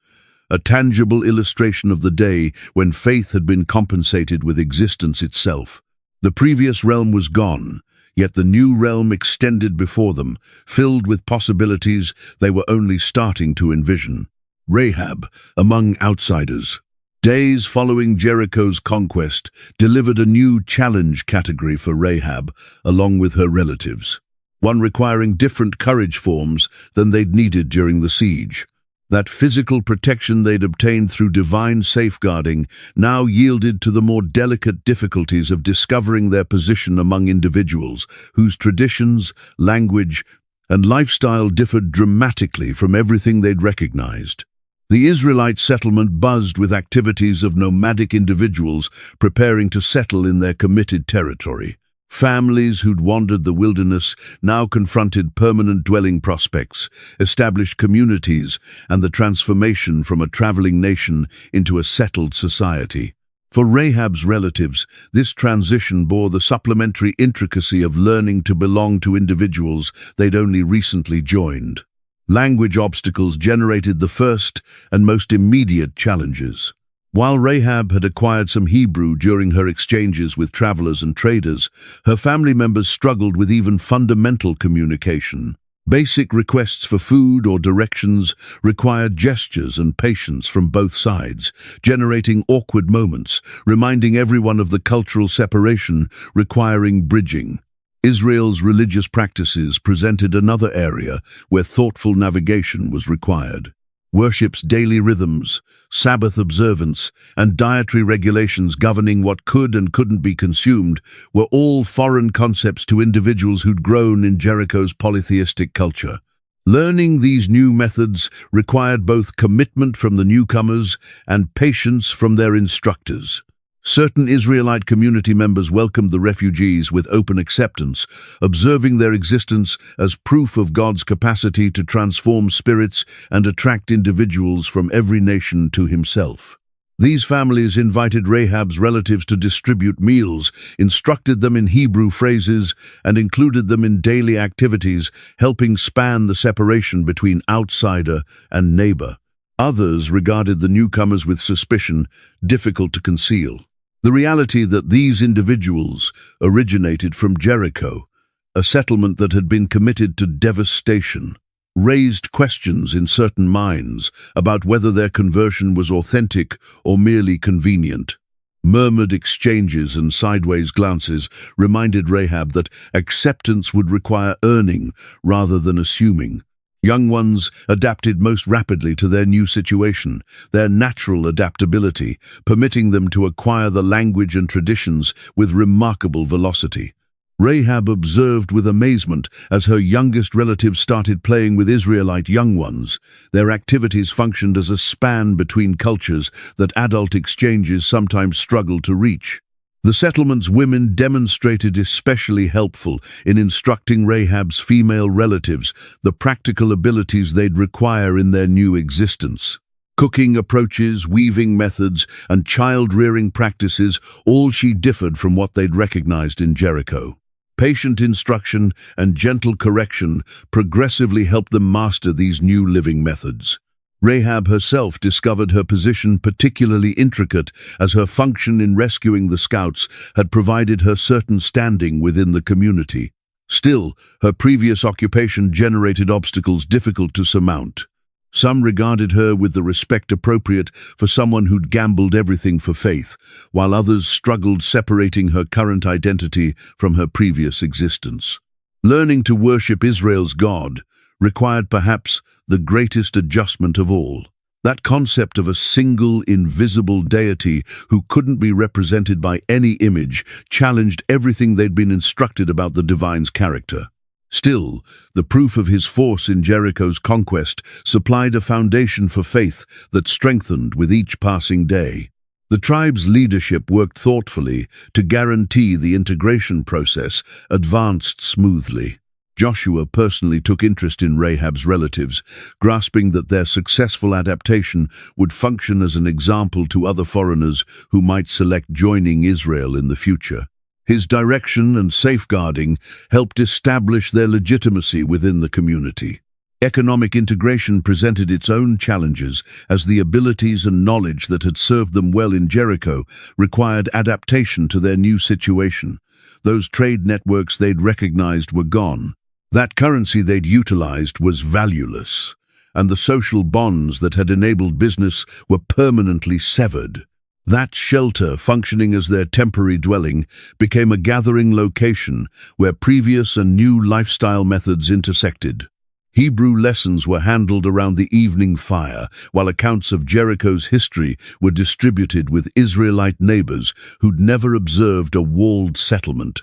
a tangible illustration of the day when faith had been compensated with existence itself. The previous realm was gone, yet the new realm extended before them, filled with possibilities they were only starting to envision. Rahab, among outsiders. Days following Jericho's conquest delivered a new challenge category for Rahab, along with her relatives, one requiring different courage forms than they'd needed during the siege. That physical protection they'd obtained through divine safeguarding now yielded to the more delicate difficulties of discovering their position among individuals whose traditions, language, and lifestyle differed dramatically from everything they'd recognized. The Israelite settlement buzzed with activities of nomadic individuals preparing to settle in their committed territory. Families who'd wandered the wilderness now confronted permanent dwelling prospects, established communities, and the transformation from a traveling nation into a settled society. For Rahab's relatives, this transition bore the supplementary intricacy of learning to belong to individuals they'd only recently joined. Language obstacles generated the first and most immediate challenges. While Rahab had acquired some Hebrew during her exchanges with travelers and traders, her family members struggled with even fundamental communication. Basic requests for food or directions required gestures and patience from both sides, generating awkward moments, reminding everyone of the cultural separation requiring bridging. Israel's religious practices presented another area where thoughtful navigation was required. Worship's daily rhythms, Sabbath observance, and dietary regulations governing what could and couldn't be consumed were all foreign concepts to individuals who'd grown in Jericho's polytheistic culture. Learning these new methods required both commitment from the newcomers and patience from their instructors. Certain Israelite community members welcomed the refugees with open acceptance, observing their existence as proof of God's capacity to transform spirits and attract individuals from every nation to himself. These families invited Rahab's relatives to distribute meals, instructed them in Hebrew phrases, and included them in daily activities, helping span the separation between outsider and neighbor. Others regarded the newcomers with suspicion, difficult to conceal. The reality that these individuals originated from Jericho, a settlement that had been committed to devastation, raised questions in certain minds about whether their conversion was authentic or merely convenient. Murmured exchanges and sideways glances reminded Rahab that acceptance would require earning rather than assuming. Young ones adapted most rapidly to their new situation, their natural adaptability, permitting them to acquire the language and traditions with remarkable velocity. Rahab observed with amazement as her youngest relatives started playing with Israelite young ones. Their activities functioned as a span between cultures that adult exchanges sometimes struggled to reach. The settlement's women demonstrated especially helpful in instructing Rahab's female relatives the practical abilities they'd require in their new existence. Cooking approaches, weaving methods, and child-rearing practices, all she differed from what they'd recognized in Jericho. Patient instruction and gentle correction progressively helped them master these new living methods. Rahab herself discovered her position particularly intricate as her function in rescuing the scouts had provided her certain standing within the community. Still, her previous occupation generated obstacles difficult to surmount. Some regarded her with the respect appropriate for someone who'd gambled everything for faith, while others struggled separating her current identity from her previous existence. Learning to worship Israel's God required perhaps the greatest adjustment of all. That concept of a single, invisible deity who couldn't be represented by any image challenged everything they'd been instructed about the divine's character. Still, the proof of his force in Jericho's conquest supplied a foundation for faith that strengthened with each passing day. The tribe's leadership worked thoughtfully to guarantee the integration process advanced smoothly. Joshua personally took interest in Rahab's relatives, grasping that their successful adaptation would function as an example to other foreigners who might select joining Israel in the future. His direction and safeguarding helped establish their legitimacy within the community. Economic integration presented its own challenges, as the abilities and knowledge that had served them well in Jericho required adaptation to their new situation. Those trade networks they'd recognized were gone. That currency they'd utilized was valueless, and the social bonds that had enabled business were permanently severed. That shelter, functioning as their temporary dwelling, became a gathering location where previous and new lifestyle methods intersected. Hebrew lessons were handled around the evening fire, while accounts of Jericho's history were distributed with Israelite neighbors who'd never observed a walled settlement.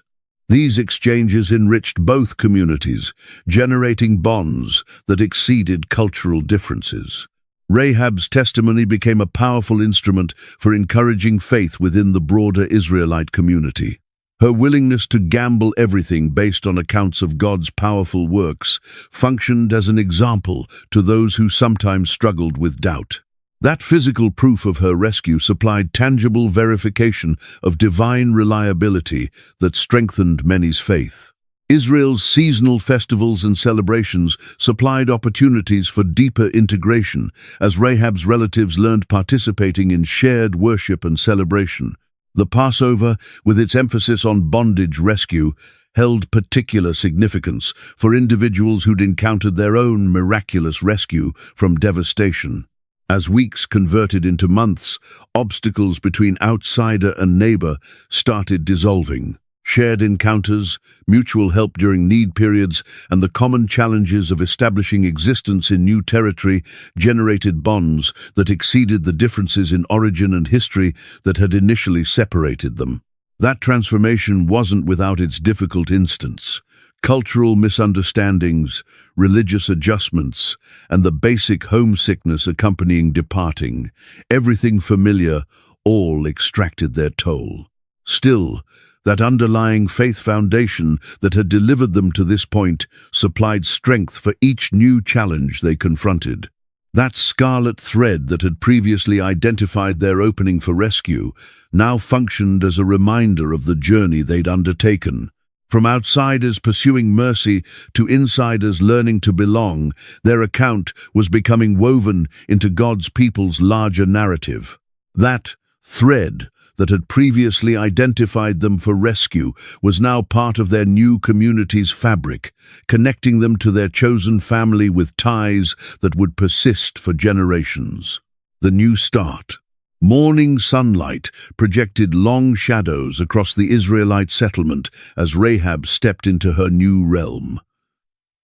These exchanges enriched both communities, generating bonds that exceeded cultural differences. Rahab's testimony became a powerful instrument for encouraging faith within the broader Israelite community. Her willingness to gamble everything based on accounts of God's powerful works functioned as an example to those who sometimes struggled with doubt. That physical proof of her rescue supplied tangible verification of divine reliability that strengthened many's faith. Israel's seasonal festivals and celebrations supplied opportunities for deeper integration as Rahab's relatives learned participating in shared worship and celebration. The Passover, with its emphasis on bondage rescue, held particular significance for individuals who'd encountered their own miraculous rescue from devastation. As weeks converted into months, obstacles between outsider and neighbor started dissolving. Shared encounters, mutual help during need periods, and the common challenges of establishing existence in new territory generated bonds that exceeded the differences in origin and history that had initially separated them. That transformation wasn't without its difficult instance. Cultural misunderstandings, religious adjustments, and the basic homesickness accompanying departing, everything familiar, all extracted their toll. Still, that underlying faith foundation that had delivered them to this point supplied strength for each new challenge they confronted. That scarlet thread that had previously identified their opening for rescue now functioned as a reminder of the journey they'd undertaken. From outsiders pursuing mercy to insiders learning to belong, their account was becoming woven into God's people's larger narrative. That thread that had previously identified them for rescue was now part of their new community's fabric, connecting them to their chosen family with ties that would persist for generations. The new start. Morning sunlight projected long shadows across the Israelite settlement as Rahab stepped into her new realm.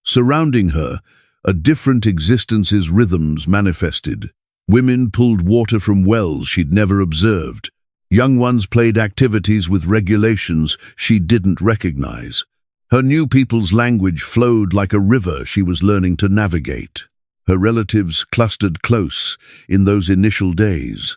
Surrounding her, a different existence's rhythms manifested. Women pulled water from wells she'd never observed. Young ones played activities with regulations she didn't recognize. Her new people's language flowed like a river she was learning to navigate. Her relatives clustered close in those initial days.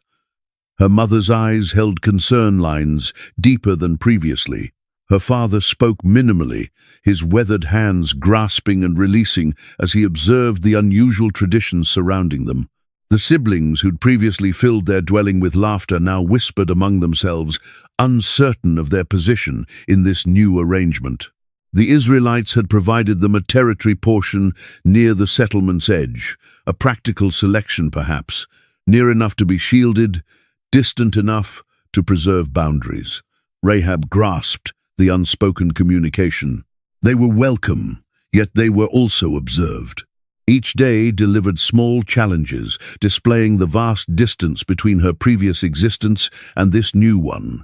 Her mother's eyes held concern lines deeper than previously. Her father spoke minimally, his weathered hands grasping and releasing as he observed the unusual traditions surrounding them. The siblings who'd previously filled their dwelling with laughter now whispered among themselves, uncertain of their position in this new arrangement. The Israelites had provided them a territory portion near the settlement's edge, a practical selection perhaps, near enough to be shielded, distant enough to preserve boundaries. Rahab grasped the unspoken communication. They were welcome, yet they were also observed. Each day delivered small challenges, displaying the vast distance between her previous existence and this new one.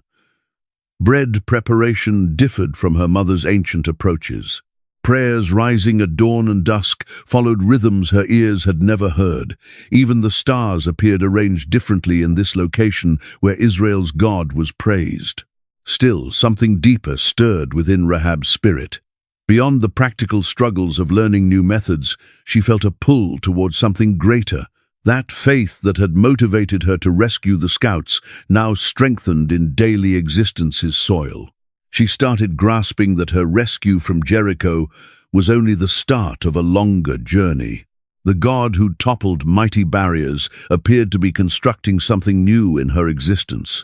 Bread preparation differed from her mother's ancient approaches. Prayers rising at dawn and dusk followed rhythms her ears had never heard. Even the stars appeared arranged differently in this location where Israel's God was praised. Still, something deeper stirred within Rahab's spirit. Beyond the practical struggles of learning new methods, she felt a pull towards something greater. That faith that had motivated her to rescue the scouts now strengthened in daily existence's soil. She started grasping that her rescue from Jericho was only the start of a longer journey. The God who toppled mighty barriers appeared to be constructing something new in her existence.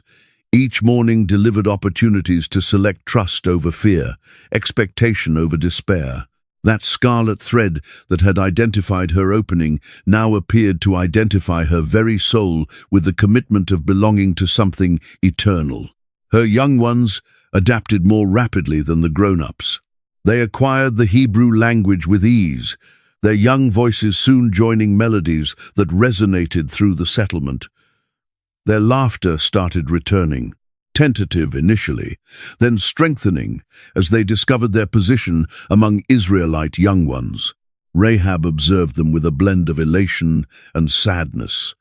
Each morning delivered opportunities to select trust over fear, expectation over despair. That scarlet thread that had identified her opening now appeared to identify her very soul with the commitment of belonging to something eternal. Her young ones adapted more rapidly than the grown-ups. They acquired the Hebrew language with ease, their young voices soon joining melodies that resonated through the settlement. Their laughter started returning, tentative initially, then strengthening as they discovered their position among Israelite young ones. Rahab observed them with a blend of elation and sadness.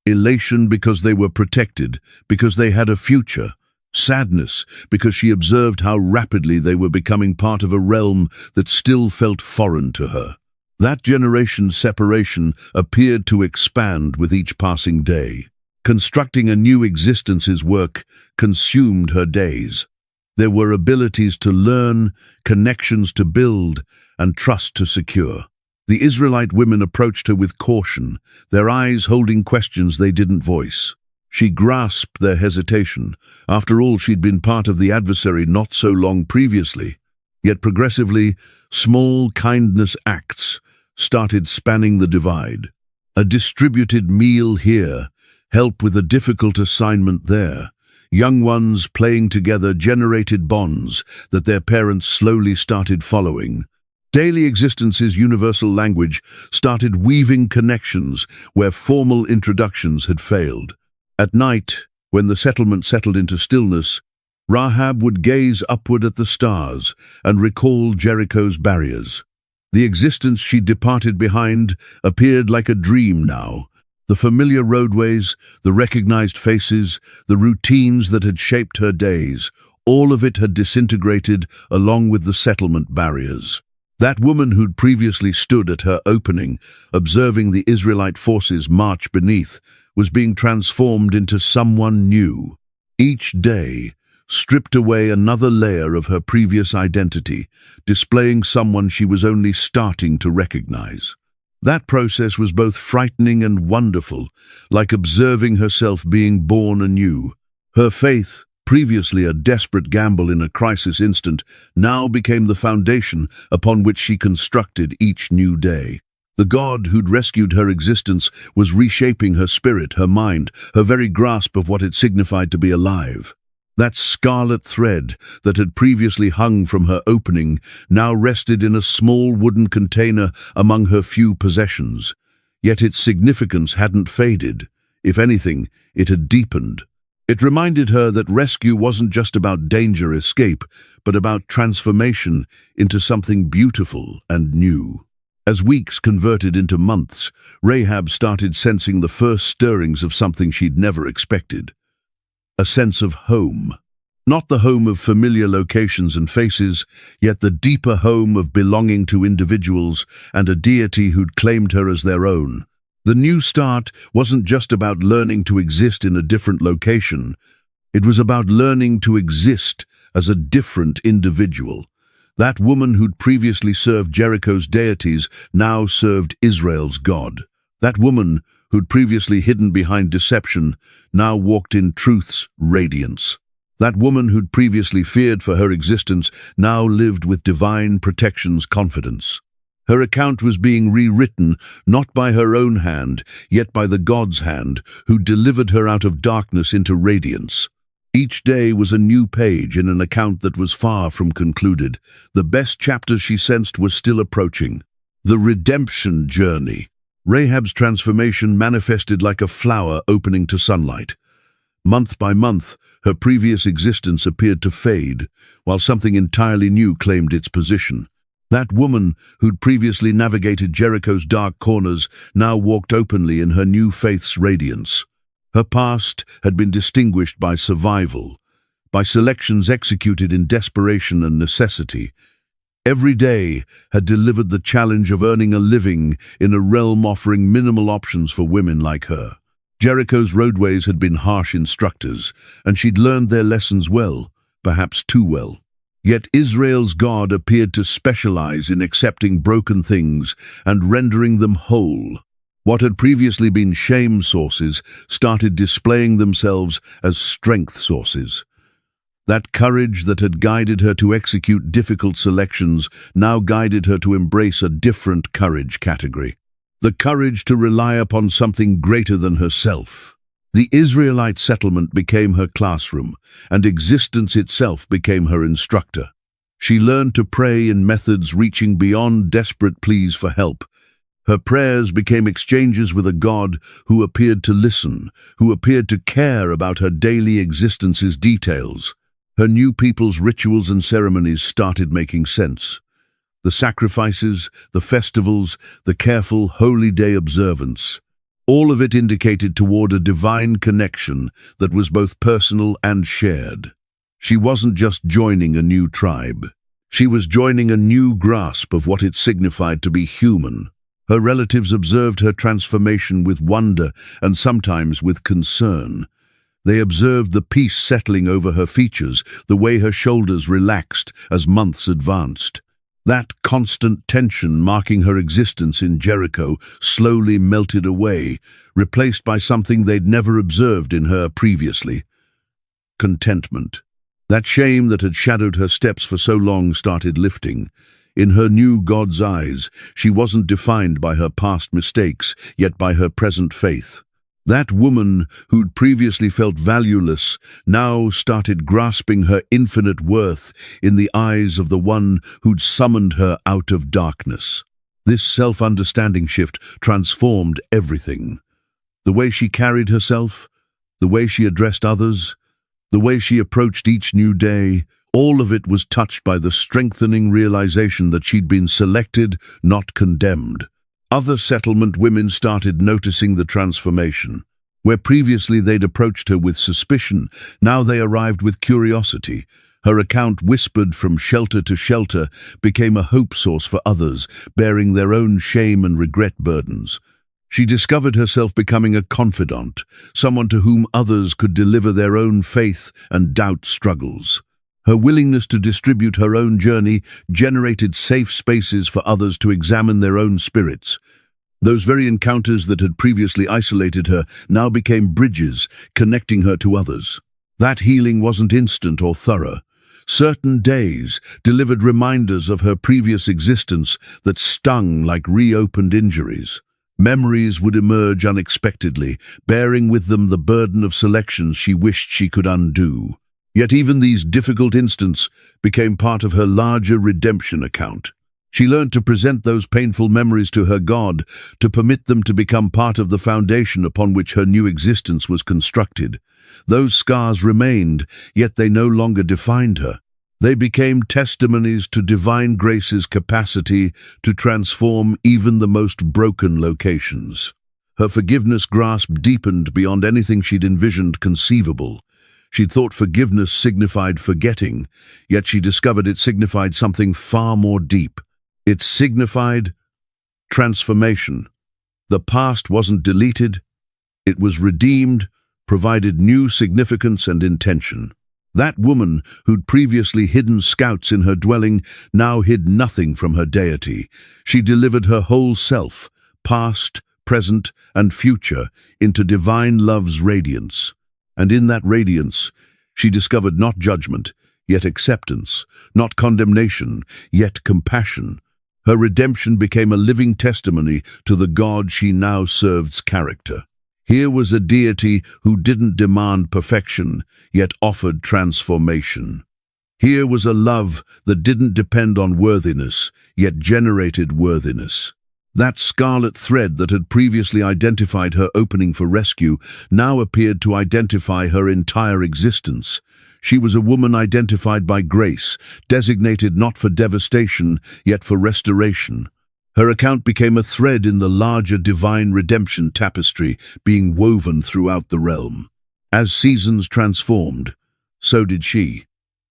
Elation because they were protected, because they had a future. Sadness because she observed how rapidly they were becoming part of a realm that still felt foreign to her. That generation's separation appeared to expand with each passing day. Constructing a new existence's work consumed her days. There were abilities to learn, connections to build, and trust to secure. The Israelite women approached her with caution, their eyes holding questions they didn't voice. She grasped their hesitation. After all, she'd been part of the adversary not so long previously. Yet progressively, small kindness acts started spanning the divide. A distributed meal here, help with a difficult assignment there. Young ones playing together generated bonds that their parents slowly started following. Daily existence's universal language started weaving connections where formal introductions had failed. At night, when the settlement settled into stillness, Rahab would gaze upward at the stars and recall Jericho's barriers. The existence she departed behind appeared like a dream now. The familiar roadways, the recognized faces, the routines that had shaped her days, all of it had disintegrated along with the settlement barriers. That woman who'd previously stood at her opening, observing the Israelite forces march beneath, was being transformed into someone new. Each day stripped away another layer of her previous identity, displaying someone she was only starting to recognize. That process was both frightening and wonderful, like observing herself being born anew. Her faith, previously a desperate gamble in a crisis instant, now became the foundation upon which she constructed each new day. The God who'd rescued her existence was reshaping her spirit, her mind, her very grasp of what it signified to be alive. That scarlet thread that had previously hung from her opening now rested in a small wooden container among her few possessions. Yet its significance hadn't faded. If anything, it had deepened. It reminded her that rescue wasn't just about danger escape, but about transformation into something beautiful and new. As weeks converted into months, Rahab started sensing the first stirrings of something she'd never expected. A sense of home. Not the home of familiar locations and faces, yet the deeper home of belonging to individuals and a deity who'd claimed her as their own. The new start wasn't just about learning to exist in a different location. It was about learning to exist as a different individual. That woman who'd previously served Jericho's deities now served Israel's God. That woman who'd previously hidden behind deception, now walked in truth's radiance. That woman who'd previously feared for her existence now lived with divine protection's confidence. Her account was being rewritten, not by her own hand, yet by the God's hand, who delivered her out of darkness into radiance. Each day was a new page in an account that was far from concluded. The best chapters she sensed were still approaching. The redemption journey. Rahab's transformation manifested like a flower opening to sunlight. Month by month, her previous existence appeared to fade, while something entirely new claimed its position. That woman, who'd previously navigated Jericho's dark corners, now walked openly in her new faith's radiance. Her past had been distinguished by survival, by selections executed in desperation and necessity. Every day had delivered the challenge of earning a living in a realm offering minimal options for women like her. Jericho's roadways had been harsh instructors, and she'd learned their lessons well, perhaps too well. Yet Israel's God appeared to specialize in accepting broken things and rendering them whole. What had previously been shame sources started displaying themselves as strength sources. That courage that had guided her to execute difficult selections now guided her to embrace a different courage category. The courage to rely upon something greater than herself. The Israelite settlement became her classroom, and existence itself became her instructor. She learned to pray in methods reaching beyond desperate pleas for help. Her prayers became exchanges with a God who appeared to listen, who appeared to care about her daily existence's details. Her new people's rituals and ceremonies started making sense. The sacrifices, the festivals, the careful holy day observance. All of it indicated toward a divine connection that was both personal and shared. She wasn't just joining a new tribe. She was joining a new grasp of what it signified to be human. Her relatives observed her transformation with wonder and sometimes with concern. They observed the peace settling over her features, the way her shoulders relaxed as months advanced. That constant tension marking her existence in Jericho slowly melted away, replaced by something they'd never observed in her previously: contentment. That shame that had shadowed her steps for so long started lifting. In her new God's eyes, she wasn't defined by her past mistakes, yet by her present faith. That woman who'd previously felt valueless now started grasping her infinite worth in the eyes of the one who'd summoned her out of darkness. This self-understanding shift transformed everything. The way she carried herself, the way she addressed others, the way she approached each new day, all of it was touched by the strengthening realization that she'd been selected, not condemned. Other settlement women started noticing the transformation. Where previously they'd approached her with suspicion, now they arrived with curiosity. Her account, whispered from shelter to shelter, became a hope source for others, bearing their own shame and regret burdens. She discovered herself becoming a confidant, someone to whom others could deliver their own faith and doubt struggles. Her willingness to distribute her own journey generated safe spaces for others to examine their own spirits. Those very encounters that had previously isolated her now became bridges, connecting her to others. That healing wasn't instant or thorough. Certain days delivered reminders of her previous existence that stung like reopened injuries. Memories would emerge unexpectedly, bearing with them the burden of selections she wished she could undo. Yet even these difficult instants became part of her larger redemption account. She learned to present those painful memories to her God, to permit them to become part of the foundation upon which her new existence was constructed. Those scars remained, yet they no longer defined her. They became testimonies to divine grace's capacity to transform even the most broken locations. Her forgiveness grasp deepened beyond anything she'd envisioned conceivable. She'd thought forgiveness signified forgetting, yet she discovered it signified something far more deep. It signified transformation. The past wasn't deleted, it was redeemed, provided new significance and intention. That woman, who'd previously hidden scouts in her dwelling, now hid nothing from her deity. She delivered her whole self, past, present, and future, into divine love's radiance. And in that radiance, she discovered not judgment, yet acceptance, not condemnation, yet compassion. Her redemption became a living testimony to the God she now served's character. Here was a deity who didn't demand perfection, yet offered transformation. Here was a love that didn't depend on worthiness, yet generated worthiness. That scarlet thread that had previously identified her opening for rescue now appeared to identify her entire existence. She was a woman identified by grace, designated not for devastation, yet for restoration. Her account became a thread in the larger divine redemption tapestry being woven throughout the realm. As seasons transformed, so did she.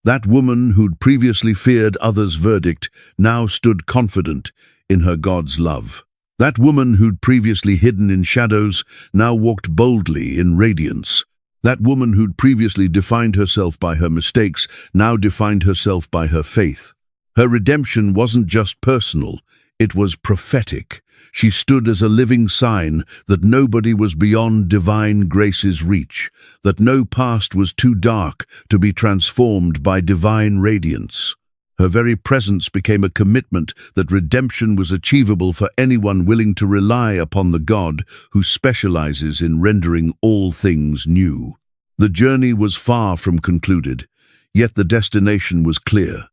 That woman who'd previously feared others' verdict now stood confident in her God's love. That woman who'd previously hidden in shadows now walked boldly in radiance. That woman who'd previously defined herself by her mistakes now defined herself by her faith. Her redemption wasn't just personal, it was prophetic. She stood as a living sign that nobody was beyond divine grace's reach, that no past was too dark to be transformed by divine radiance. Her very presence became a commitment that redemption was achievable for anyone willing to rely upon the God who specializes in rendering all things new. The journey was far from concluded, yet the destination was clear.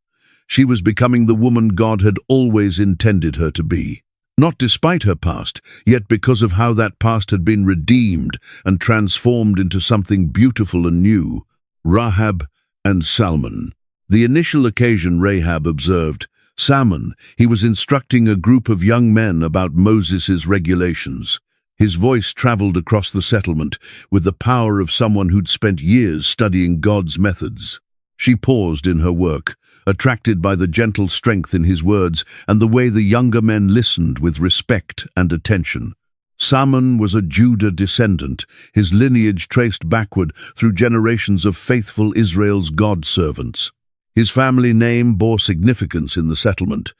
She was becoming the woman God had always intended her to be. Not despite her past, yet because of how that past had been redeemed and transformed into something beautiful and new. Rahab and Salmon. The initial occasion Rahab observed. Salmon, he was instructing a group of young men about Moses' regulations. His voice traveled across the settlement with the power of someone who'd spent years studying God's methods. She paused in her work, attracted by the gentle strength in his words and the way the younger men listened with respect and attention. Salmon was a Judah descendant, his lineage traced backward through generations of faithful Israel's God-servants. His family name bore significance in the settlement,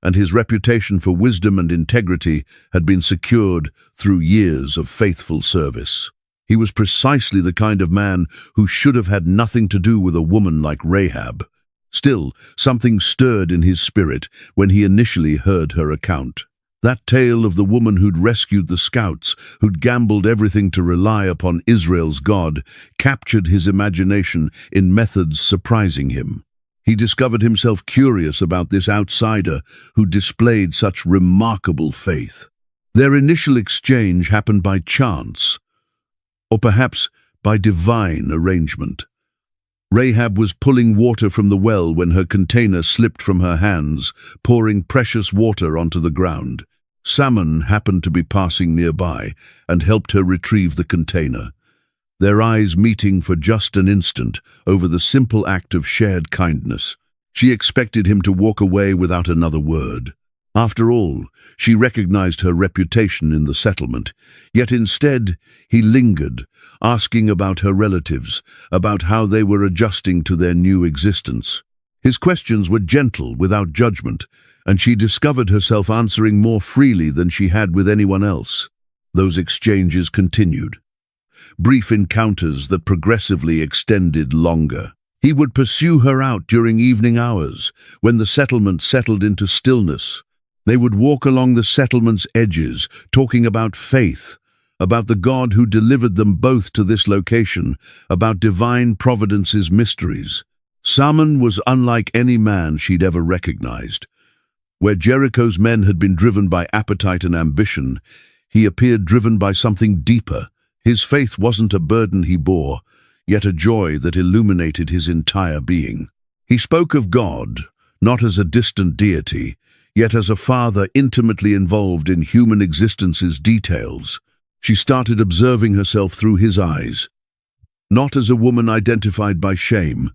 and his reputation for wisdom and integrity had been secured through years of faithful service. He was precisely the kind of man who should have had nothing to do with a woman like Rahab. Still, something stirred in his spirit when he initially heard her account. That tale of the woman who'd rescued the scouts, who'd gambled everything to rely upon Israel's God, captured his imagination in methods surprising him. He discovered himself curious about this outsider who displayed such remarkable faith. Their initial exchange happened by chance, or perhaps by divine arrangement. Rahab was pulling water from the well when her container slipped from her hands, pouring precious water onto the ground. Salmon happened to be passing nearby and helped her retrieve the container, their eyes meeting for just an instant over the simple act of shared kindness. She expected him to walk away without another word. After all, she recognized her reputation in the settlement, yet instead he lingered, asking about her relatives, about how they were adjusting to their new existence. His questions were gentle, without judgment, and she discovered herself answering more freely than she had with anyone else. Those exchanges continued. Brief encounters that progressively extended longer. He would pursue her out during evening hours, when the settlement settled into stillness. They would walk along the settlement's edges, talking about faith, about the God who delivered them both to this location, about divine providence's mysteries. Salmon was unlike any man she'd ever recognized. Where Jericho's men had been driven by appetite and ambition, he appeared driven by something deeper. His faith wasn't a burden he bore, yet a joy that illuminated his entire being. He spoke of God, not as a distant deity, yet as a father intimately involved in human existence's details. She started observing herself through his eyes, not as a woman identified by shame,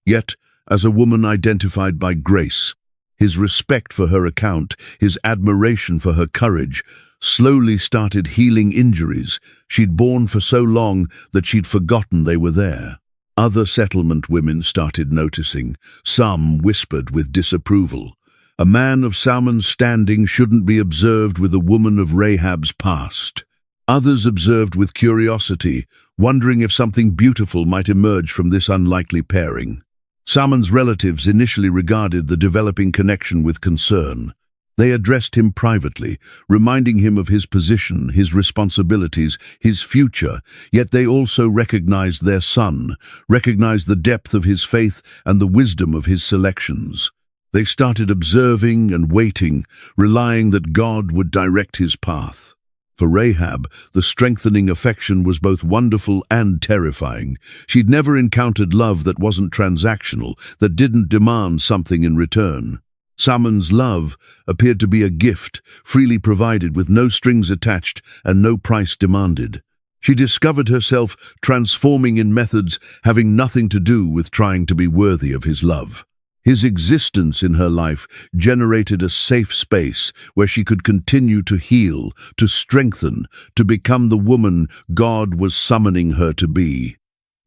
yet as a woman identified by grace. His respect for her account, his admiration for her courage, slowly started healing injuries she'd borne for so long that she'd forgotten they were there. Other settlement women started noticing. Some whispered with disapproval. A man of Salmon's standing shouldn't be observed with a woman of Rahab's past. Others observed with curiosity, wondering if something beautiful might emerge from this unlikely pairing. Salmon's relatives initially regarded the developing connection with concern. They addressed him privately, reminding him of his position, his responsibilities, his future, yet they also recognized their son, recognized the depth of his faith and the wisdom of his selections. They started observing and waiting, relying that God would direct his path. For Rahab, the strengthening affection was both wonderful and terrifying. She'd never encountered love that wasn't transactional, that didn't demand something in return. Salmon's love appeared to be a gift, freely provided with no strings attached and no price demanded. She discovered herself transforming in methods having nothing to do with trying to be worthy of his love. His existence in her life generated a safe space where she could continue to heal, to strengthen, to become the woman God was summoning her to be.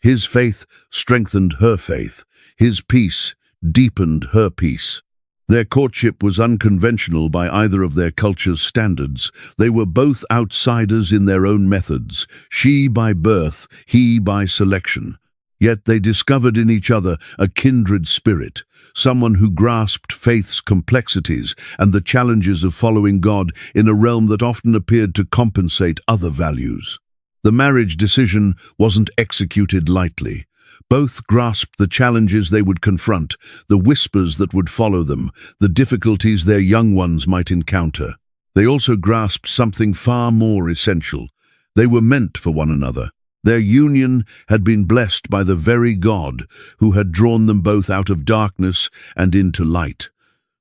His faith strengthened her faith. His peace deepened her peace. Their courtship was unconventional by either of their culture's standards. They were both outsiders in their own methods, she by birth, he by selection. Yet they discovered in each other a kindred spirit, someone who grasped faith's complexities and the challenges of following God in a realm that often appeared to compensate other values. The marriage decision wasn't executed lightly. Both grasped the challenges they would confront, the whispers that would follow them, the difficulties their young ones might encounter. They also grasped something far more essential. They were meant for one another. Their union had been blessed by the very God who had drawn them both out of darkness and into light.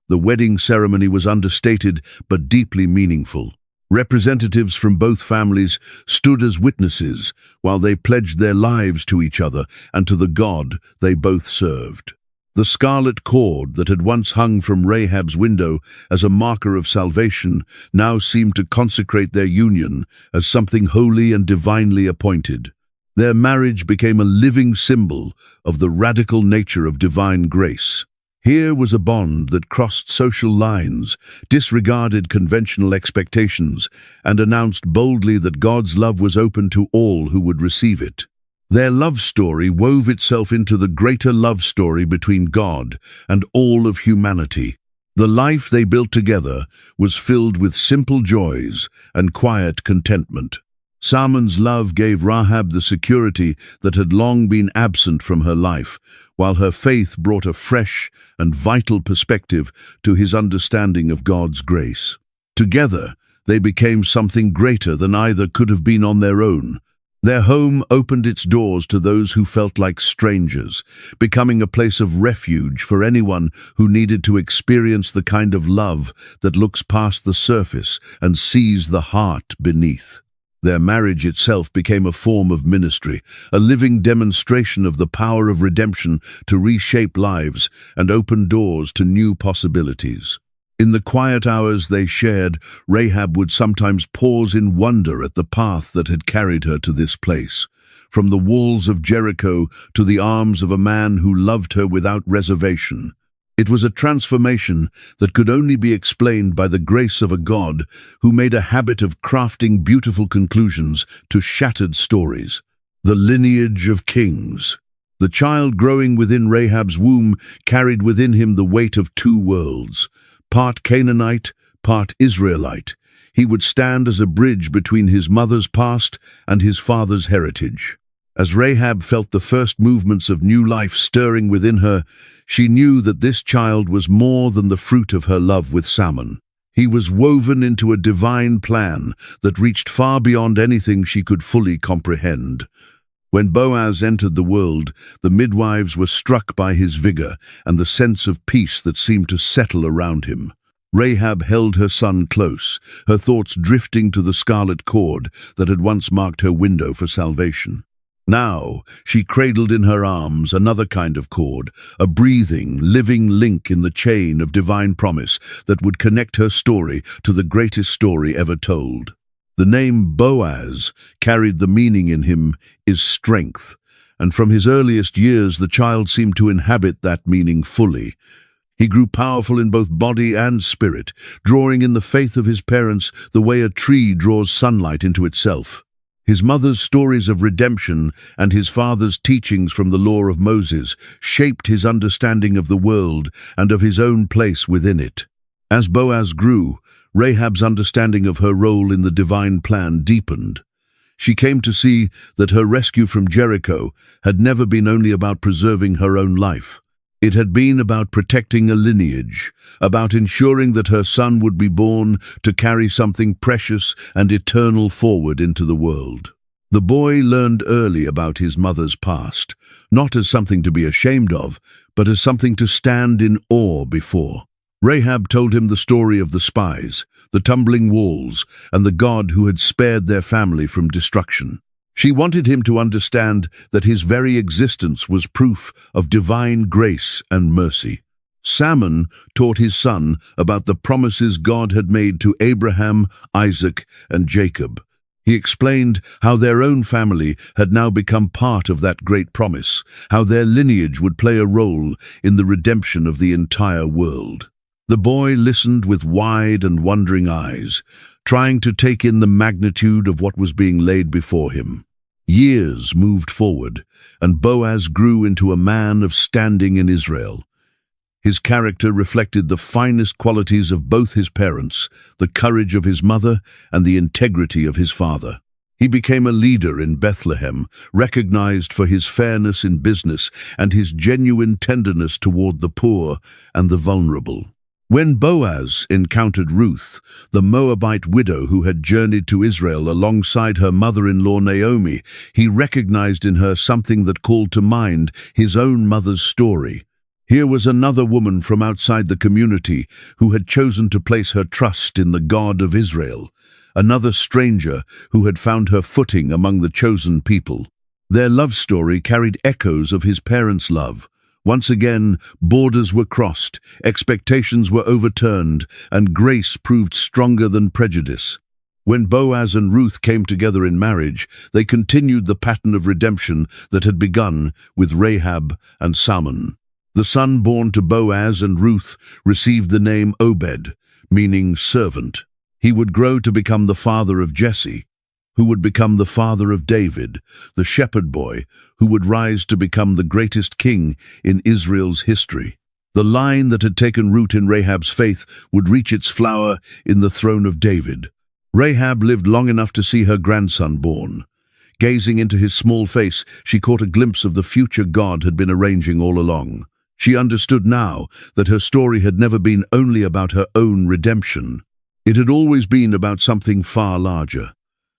The wedding ceremony was understated but deeply meaningful. Representatives from both families stood as witnesses while they pledged their lives to each other and to the God they both served. The scarlet cord that had once hung from Rahab's window as a marker of salvation now seemed to consecrate their union as something holy and divinely appointed. Their marriage became a living symbol of the radical nature of divine grace. Here was a bond that crossed social lines, disregarded conventional expectations, and announced boldly that God's love was open to all who would receive it. Their love story wove itself into the greater love story between God and all of humanity. The life they built together was filled with simple joys and quiet contentment. Salmon's love gave Rahab the security that had long been absent from her life, while her faith brought a fresh and vital perspective to his understanding of God's grace. Together, they became something greater than either could have been on their own. Their home opened its doors to those who felt like strangers, becoming a place of refuge for anyone who needed to experience the kind of love that looks past the surface and sees the heart beneath. Their marriage itself became a form of ministry, a living demonstration of the power of redemption to reshape lives and open doors to new possibilities. In the quiet hours they shared, Rahab would sometimes pause in wonder at the path that had carried her to this place. From the walls of Jericho to the arms of a man who loved her without reservation. It was a transformation that could only be explained by the grace of a God who made a habit of crafting beautiful conclusions to shattered stories. The lineage of kings. The child growing within Rahab's womb carried within him the weight of two worlds. Part Canaanite, part Israelite. He would stand as a bridge between his mother's past and his father's heritage. As Rahab felt the first movements of new life stirring within her, she knew that this child was more than the fruit of her love with Salmon. He was woven into a divine plan that reached far beyond anything she could fully comprehend. When Boaz entered the world, the midwives were struck by his vigor and the sense of peace that seemed to settle around him. Rahab held her son close, her thoughts drifting to the scarlet cord that had once marked her window for salvation. Now, she cradled in her arms another kind of cord, a breathing, living link in the chain of divine promise that would connect her story to the greatest story ever told. The name Boaz carried the meaning in him is strength, and from his earliest years the child seemed to inhabit that meaning fully. He grew powerful in both body and spirit, drawing in the faith of his parents the way a tree draws sunlight into itself. His mother's stories of redemption and his father's teachings from the law of Moses shaped his understanding of the world and of his own place within it. As Boaz grew, Rahab's understanding of her role in the divine plan deepened. She came to see that her rescue from Jericho had never been only about preserving her own life. It had been about protecting a lineage, about ensuring that her son would be born to carry something precious and eternal forward into the world. The boy learned early about his mother's past, not as something to be ashamed of, but as something to stand in awe before. Rahab told him the story of the spies, the tumbling walls, and the God who had spared their family from destruction. She wanted him to understand that his very existence was proof of divine grace and mercy. Salmon taught his son about the promises God had made to Abraham, Isaac, and Jacob. He explained how their own family had now become part of that great promise, how their lineage would play a role in the redemption of the entire world. The boy listened with wide and wondering eyes, trying to take in the magnitude of what was being laid before him. Years moved forward, and Boaz grew into a man of standing in Israel. His character reflected the finest qualities of both his parents, the courage of his mother and the integrity of his father. He became a leader in Bethlehem, recognized for his fairness in business and his genuine tenderness toward the poor and the vulnerable. When Boaz encountered Ruth, the Moabite widow who had journeyed to Israel alongside her mother-in-law Naomi, he recognized in her something that called to mind his own mother's story. Here was another woman from outside the community who had chosen to place her trust in the God of Israel, another stranger who had found her footing among the chosen people. Their love story carried echoes of his parents' love. Once again, borders were crossed, expectations were overturned, and grace proved stronger than prejudice. When Boaz and Ruth came together in marriage, they continued the pattern of redemption that had begun with Rahab and Salmon. The son born to Boaz and Ruth received the name Obed, meaning servant. He would grow to become the father of Jesse, who would become the father of David, the shepherd boy, who would rise to become the greatest king in Israel's history. The line that had taken root in Rahab's faith would reach its flower in the throne of David. Rahab lived long enough to see her grandson born. Gazing into his small face, she caught a glimpse of the future God had been arranging all along. She understood now that her story had never been only about her own redemption. It had always been about something far larger.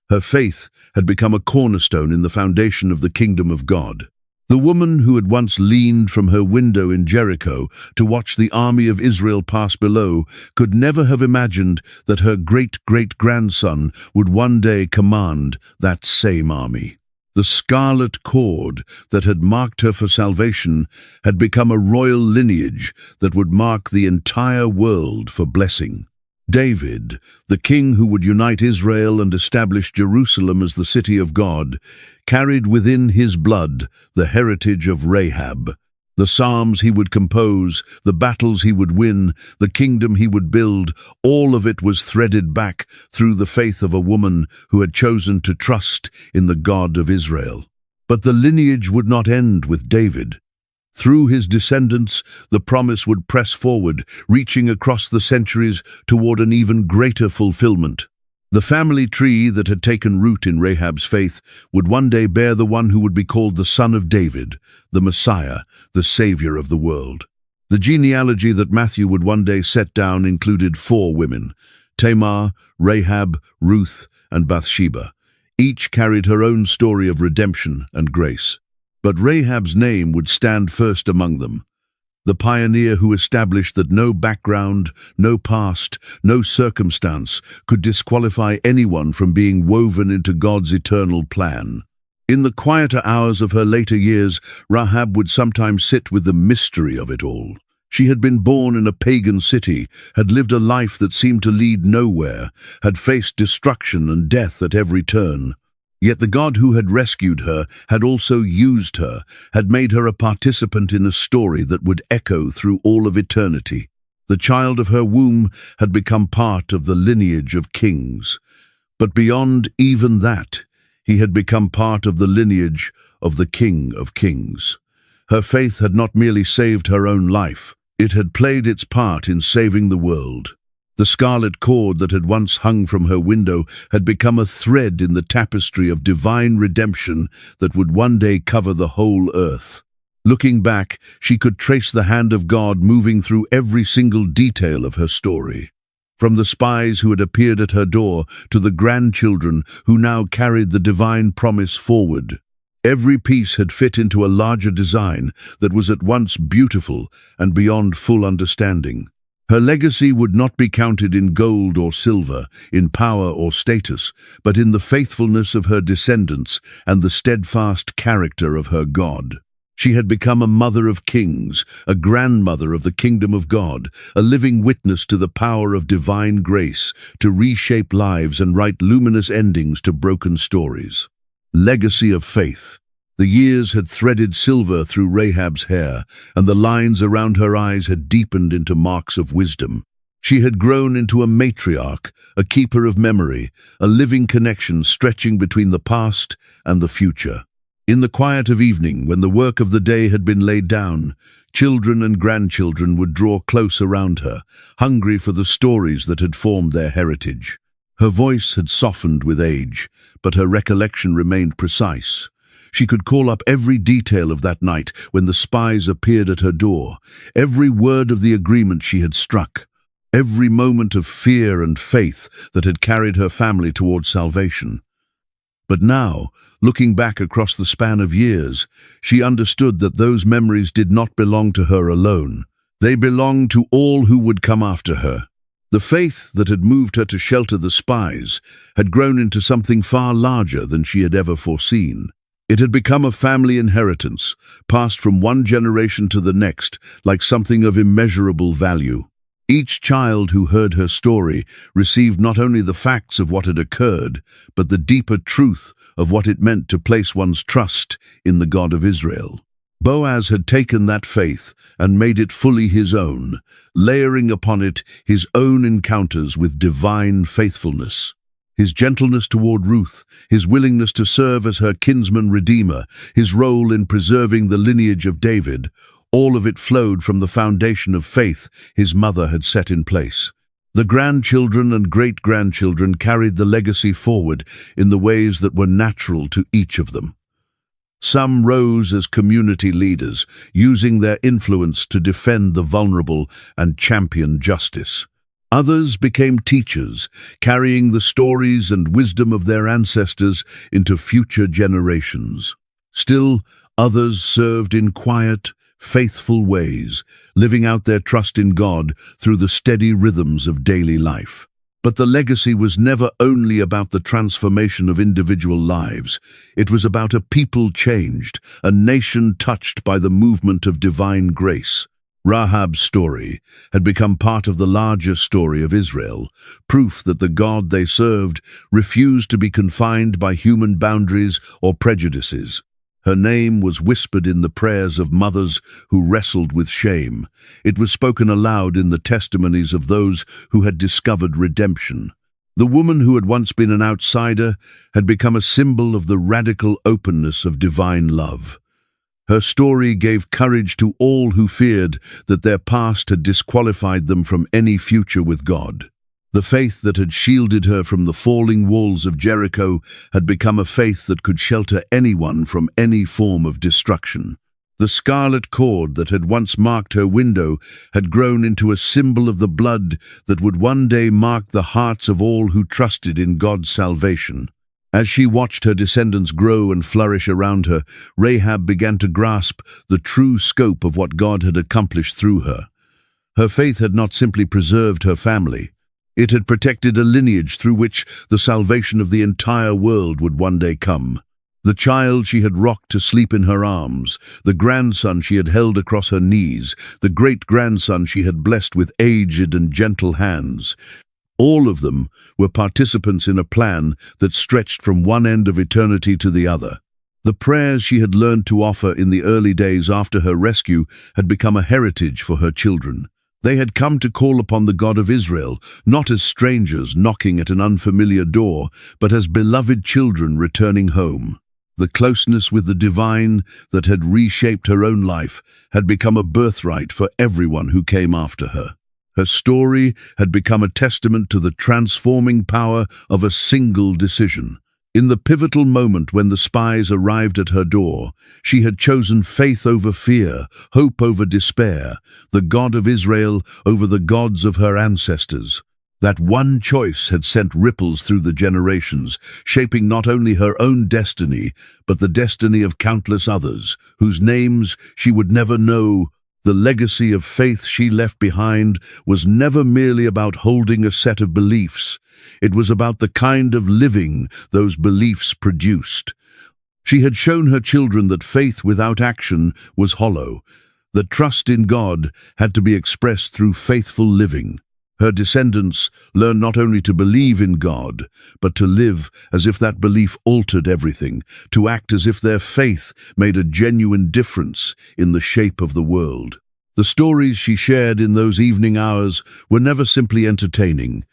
Her faith had become a cornerstone in the foundation of the kingdom of God. The woman who had once leaned from her window in Jericho to watch the army of Israel pass below could never have imagined that her great-great-grandson would one day command that same army. The scarlet cord that had marked her for salvation had become a royal lineage that would mark the entire world for blessing. David, the king who would unite Israel and establish Jerusalem as the city of God, carried within his blood the heritage of Rahab. The psalms he would compose, the battles he would win, the kingdom he would build, all of it was threaded back through the faith of a woman who had chosen to trust in the God of Israel. But the lineage would not end with David. Through his descendants, the promise would press forward, reaching across the centuries toward an even greater fulfillment. The family tree that had taken root in Rahab's faith would one day bear the one who would be called the Son of David, the Messiah, the Savior of the world. The genealogy that Matthew would one day set down included 4 women: Tamar, Rahab, Ruth, and Bathsheba. Each carried her own story of redemption and grace. But Rahab's name would stand first among them. The pioneer who established that no background, no past, no circumstance could disqualify anyone from being woven into God's eternal plan. In the quieter hours of her later years, Rahab would sometimes sit with the mystery of it all. She had been born in a pagan city, had lived a life that seemed to lead nowhere, had faced destruction and death at every turn. Yet the God who had rescued her had also used her, had made her a participant in a story that would echo through all of eternity. The child of her womb had become part of the lineage of kings. But beyond even that, he had become part of the lineage of the King of Kings. Her faith had not merely saved her own life, it had played its part in saving the world. The scarlet cord that had once hung from her window had become a thread in the tapestry of divine redemption that would one day cover the whole earth. Looking back, she could trace the hand of God moving through every single detail of her story. From the spies who had appeared at her door to the grandchildren who now carried the divine promise forward. Every piece had fit into a larger design that was at once beautiful and beyond full understanding. Her legacy would not be counted in gold or silver, in power or status, but in the faithfulness of her descendants and the steadfast character of her God. She had become a mother of kings, a grandmother of the kingdom of God, a living witness to the power of divine grace to reshape lives and write luminous endings to broken stories. Legacy of faith. The years had threaded silver through Rahab's hair, and the lines around her eyes had deepened into marks of wisdom. She had grown into a matriarch, a keeper of memory, a living connection stretching between the past and the future. In the quiet of evening, when the work of the day had been laid down, children and grandchildren would draw close around her, hungry for the stories that had formed their heritage. Her voice had softened with age, but her recollection remained precise. She could call up every detail of that night when the spies appeared at her door, every word of the agreement she had struck, every moment of fear and faith that had carried her family towards salvation. But now, looking back across the span of years, she understood that those memories did not belong to her alone. They belonged to all who would come after her. The faith that had moved her to shelter the spies had grown into something far larger than she had ever foreseen. It had become a family inheritance, passed from one generation to the next like something of immeasurable value. Each child who heard her story received not only the facts of what had occurred, but the deeper truth of what it meant to place one's trust in the God of Israel. Boaz had taken that faith and made it fully his own, layering upon it his own encounters with divine faithfulness. His gentleness toward Ruth, his willingness to serve as her kinsman redeemer, his role in preserving the lineage of David, all of it flowed from the foundation of faith his mother had set in place. The grandchildren and great-grandchildren carried the legacy forward in the ways that were natural to each of them. Some rose as community leaders, using their influence to defend the vulnerable and champion justice. Others became teachers, carrying the stories and wisdom of their ancestors into future generations. Still, others served in quiet, faithful ways, living out their trust in God through the steady rhythms of daily life. But the legacy was never only about the transformation of individual lives. It was about a people changed, a nation touched by the movement of divine grace. Rahab's story had become part of the larger story of Israel, proof that the God they served refused to be confined by human boundaries or prejudices. Her name was whispered in the prayers of mothers who wrestled with shame. It was spoken aloud in the testimonies of those who had discovered redemption. The woman who had once been an outsider had become a symbol of the radical openness of divine love. Her story gave courage to all who feared that their past had disqualified them from any future with God. The faith that had shielded her from the falling walls of Jericho had become a faith that could shelter anyone from any form of destruction. The scarlet cord that had once marked her window had grown into a symbol of the blood that would one day mark the hearts of all who trusted in God's salvation. As she watched her descendants grow and flourish around her, Rahab began to grasp the true scope of what God had accomplished through her. Her faith had not simply preserved her family. It had protected a lineage through which the salvation of the entire world would one day come. The child she had rocked to sleep in her arms, the grandson she had held across her knees, the great-grandson she had blessed with aged and gentle hands. All of them were participants in a plan that stretched from one end of eternity to the other. The prayers she had learned to offer in the early days after her rescue had become a heritage for her children. They had come to call upon the God of Israel, not as strangers knocking at an unfamiliar door, but as beloved children returning home. The closeness with the divine that had reshaped her own life had become a birthright for everyone who came after her. Her story had become a testament to the transforming power of a single decision. In the pivotal moment when the spies arrived at her door, she had chosen faith over fear, hope over despair, the God of Israel over the gods of her ancestors. That one choice had sent ripples through the generations, shaping not only her own destiny, but the destiny of countless others, whose names she would never know. The legacy of faith she left behind was never merely about holding a set of beliefs. It was about the kind of living those beliefs produced. She had shown her children that faith without action was hollow, that trust in God had to be expressed through faithful living. Her descendants learned not only to believe in God, but to live as if that belief altered everything, to act as if their faith made a genuine difference in the shape of the world. The stories she shared in those evening hours were never simply entertaining.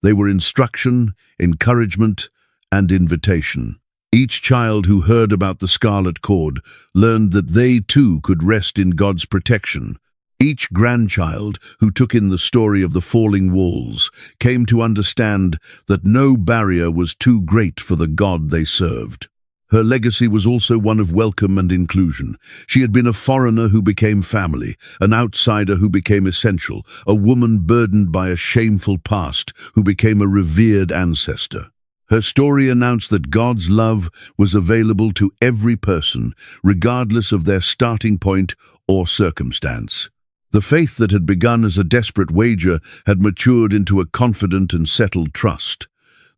They were instruction, encouragement, and invitation. Each child who heard about the scarlet cord learned that they too could rest in God's protection. Each grandchild who took in the story of the falling walls came to understand that no barrier was too great for the God they served. Her legacy was also one of welcome and inclusion. She had been a foreigner who became family, an outsider who became essential, a woman burdened by a shameful past who became a revered ancestor. Her story announced that God's love was available to every person, regardless of their starting point or circumstance. The faith that had begun as a desperate wager had matured into a confident and settled trust.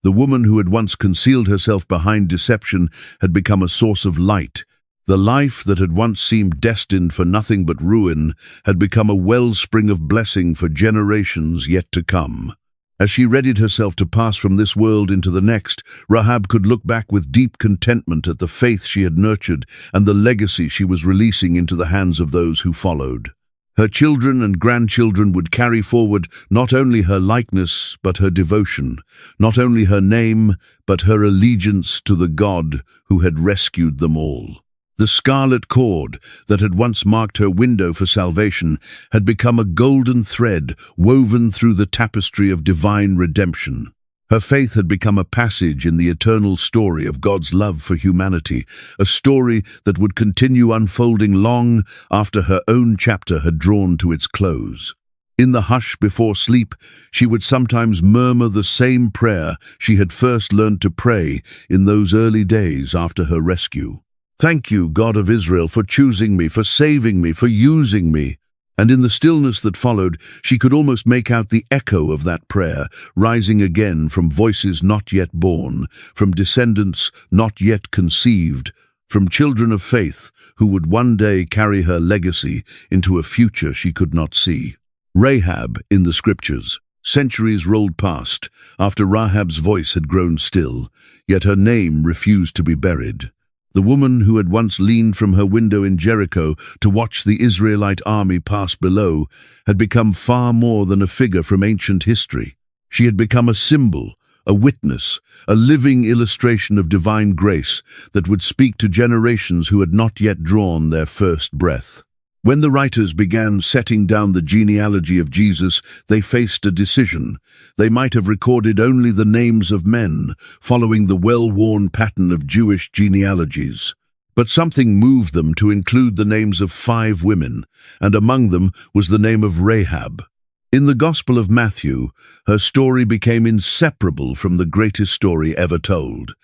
The woman who had once concealed herself behind deception had become a source of light. The life that had once seemed destined for nothing but ruin had become a wellspring of blessing for generations yet to come. As she readied herself to pass from this world into the next, Rahab could look back with deep contentment at the faith she had nurtured and the legacy she was releasing into the hands of those who followed. Her children and grandchildren would carry forward not only her likeness but her devotion, not only her name but her allegiance to the God who had rescued them all. The scarlet cord that had once marked her window for salvation had become a golden thread woven through the tapestry of divine redemption. Her faith had become a passage in the eternal story of God's love for humanity, a story that would continue unfolding long after her own chapter had drawn to its close. In the hush before sleep, she would sometimes murmur the same prayer she had first learned to pray in those early days after her rescue. "Thank you, God of Israel, for choosing me, for saving me, for using me." And in the stillness that followed, she could almost make out the echo of that prayer, rising again from voices not yet born, from descendants not yet conceived, from children of faith who would one day carry her legacy into a future she could not see. Rahab in the scriptures. Centuries rolled past, after Rahab's voice had grown still, yet her name refused to be buried. The woman who had once leaned from her window in Jericho to watch the Israelite army pass below had become far more than a figure from ancient history. She had become a symbol, a witness, a living illustration of divine grace that would speak to generations who had not yet drawn their first breath. When the writers began setting down the genealogy of Jesus, they faced a decision. They might have recorded only the names of men, following the well-worn pattern of Jewish genealogies. But something moved them to include the names of 5 women, and among them was the name of Rahab. In the Gospel of Matthew, her story became inseparable from the greatest story ever told.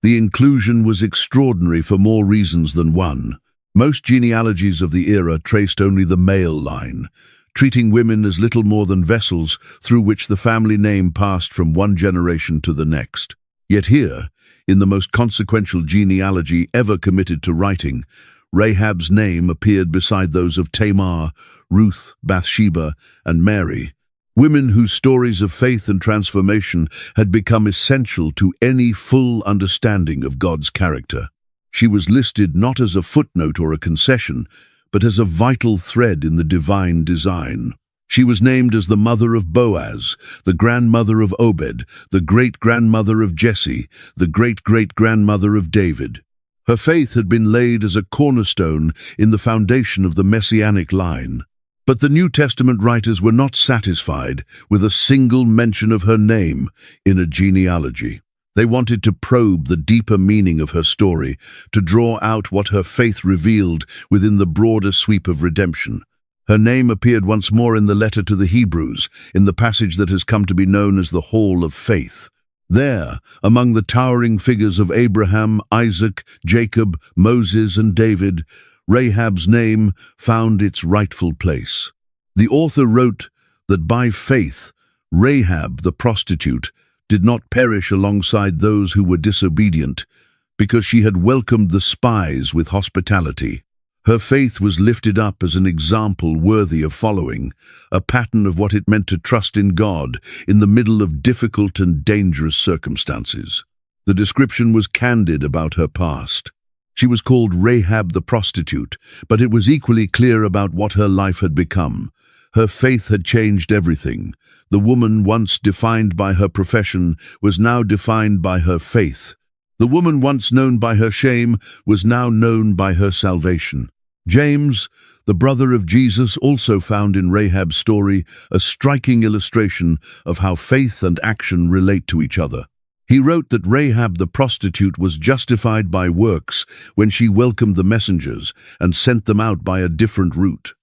The inclusion was extraordinary for more reasons than one. Most genealogies of the era traced only the male line, treating women as little more than vessels through which the family name passed from one generation to the next. Yet here, in the most consequential genealogy ever committed to writing, Rahab's name appeared beside those of Tamar, Ruth, Bathsheba, and Mary, women whose stories of faith and transformation had become essential to any full understanding of God's character. She was listed not as a footnote or a concession, but as a vital thread in the divine design. She was named as the mother of Boaz, the grandmother of Obed, the great-grandmother of Jesse, the great-great-grandmother of David. Her faith had been laid as a cornerstone in the foundation of the messianic line. But the New Testament writers were not satisfied with a single mention of her name in a genealogy. They wanted to probe the deeper meaning of her story, to draw out what her faith revealed within the broader sweep of redemption. Her name appeared once more in the letter to the Hebrews, in the passage that has come to be known as the Hall of Faith. There, among the towering figures of Abraham, Isaac, Jacob, Moses, and David, Rahab's name found its rightful place. The author wrote that by faith, Rahab, the prostitute, did not perish alongside those who were disobedient, because she had welcomed the spies with hospitality. Her faith was lifted up as an example worthy of following, a pattern of what it meant to trust in God in the middle of difficult and dangerous circumstances. The description was candid about her past. She was called Rahab the prostitute, but it was equally clear about what her life had become. Her faith had changed everything. The woman once defined by her profession was now defined by her faith. The woman once known by her shame was now known by her salvation. James, the brother of Jesus, also found in Rahab's story a striking illustration of how faith and action relate to each other. He wrote that Rahab the prostitute was justified by works when she welcomed the messengers and sent them out by a different route.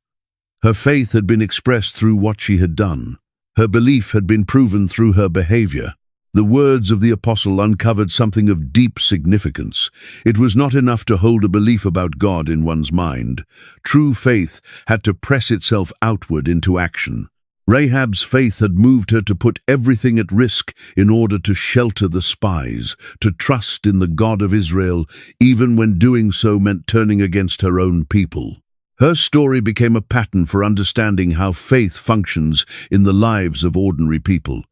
Her faith had been expressed through what she had done. Her belief had been proven through her behavior. The words of the apostle uncovered something of deep significance. It was not enough to hold a belief about God in one's mind. True faith had to press itself outward into action. Rahab's faith had moved her to put everything at risk in order to shelter the spies, to trust in the God of Israel, even when doing so meant turning against her own people. Her story became a pattern for understanding how faith functions in the lives of ordinary people.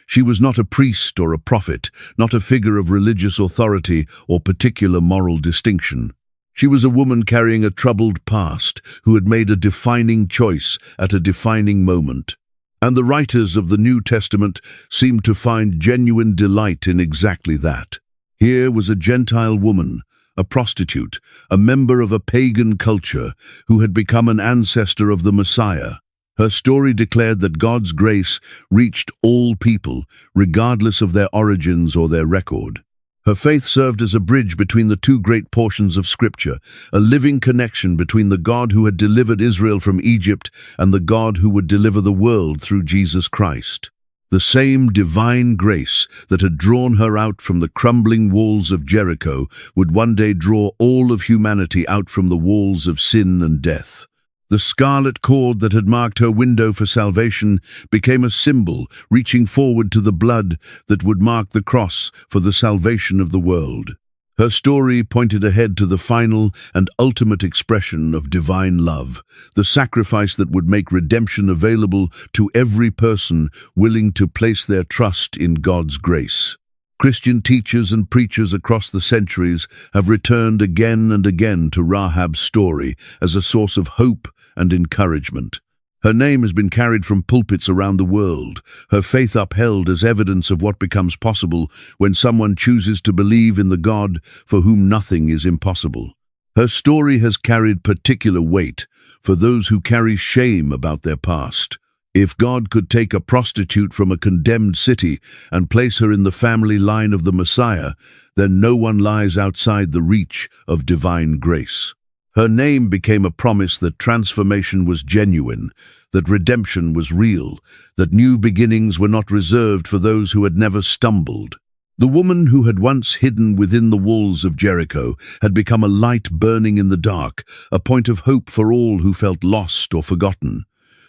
She was not a priest or a prophet, not a figure of religious authority or particular moral distinction. She was a woman carrying a troubled past who had made a defining choice at a defining moment. And the writers of the New Testament seemed to find genuine delight in exactly that. Here was a Gentile woman, a prostitute, a member of a pagan culture who had become an ancestor of the Messiah. Her story declared that God's grace reached all people, regardless of their origins or their record. Her faith served as a bridge between the two great portions of Scripture, a living connection between the God who had delivered Israel from Egypt and the God who would deliver the world through Jesus Christ. The same divine grace that had drawn her out from the crumbling walls of Jericho would one day draw all of humanity out from the walls of sin and death. The scarlet cord that had marked her window for salvation became a symbol reaching forward to the blood that would mark the cross for the salvation of the world. Her story pointed ahead to the final and ultimate expression of divine love, the sacrifice that would make redemption available to every person willing to place their trust in God's grace. Christian teachers and preachers across the centuries have returned again and again to Rahab's story as a source of hope and encouragement. Her name has been carried from pulpits around the world, her faith upheld as evidence of what becomes possible when someone chooses to believe in the God for whom nothing is impossible. Her story has carried particular weight for those who carry shame about their past. If God could take a prostitute from a condemned city and place her in the family line of the Messiah, then no one lies outside the reach of divine grace. Her name became a promise that transformation was genuine, that redemption was real, that new beginnings were not reserved for those who had never stumbled. The woman who had once hidden within the walls of Jericho had become a light burning in the dark, a point of hope for all who felt lost or forgotten.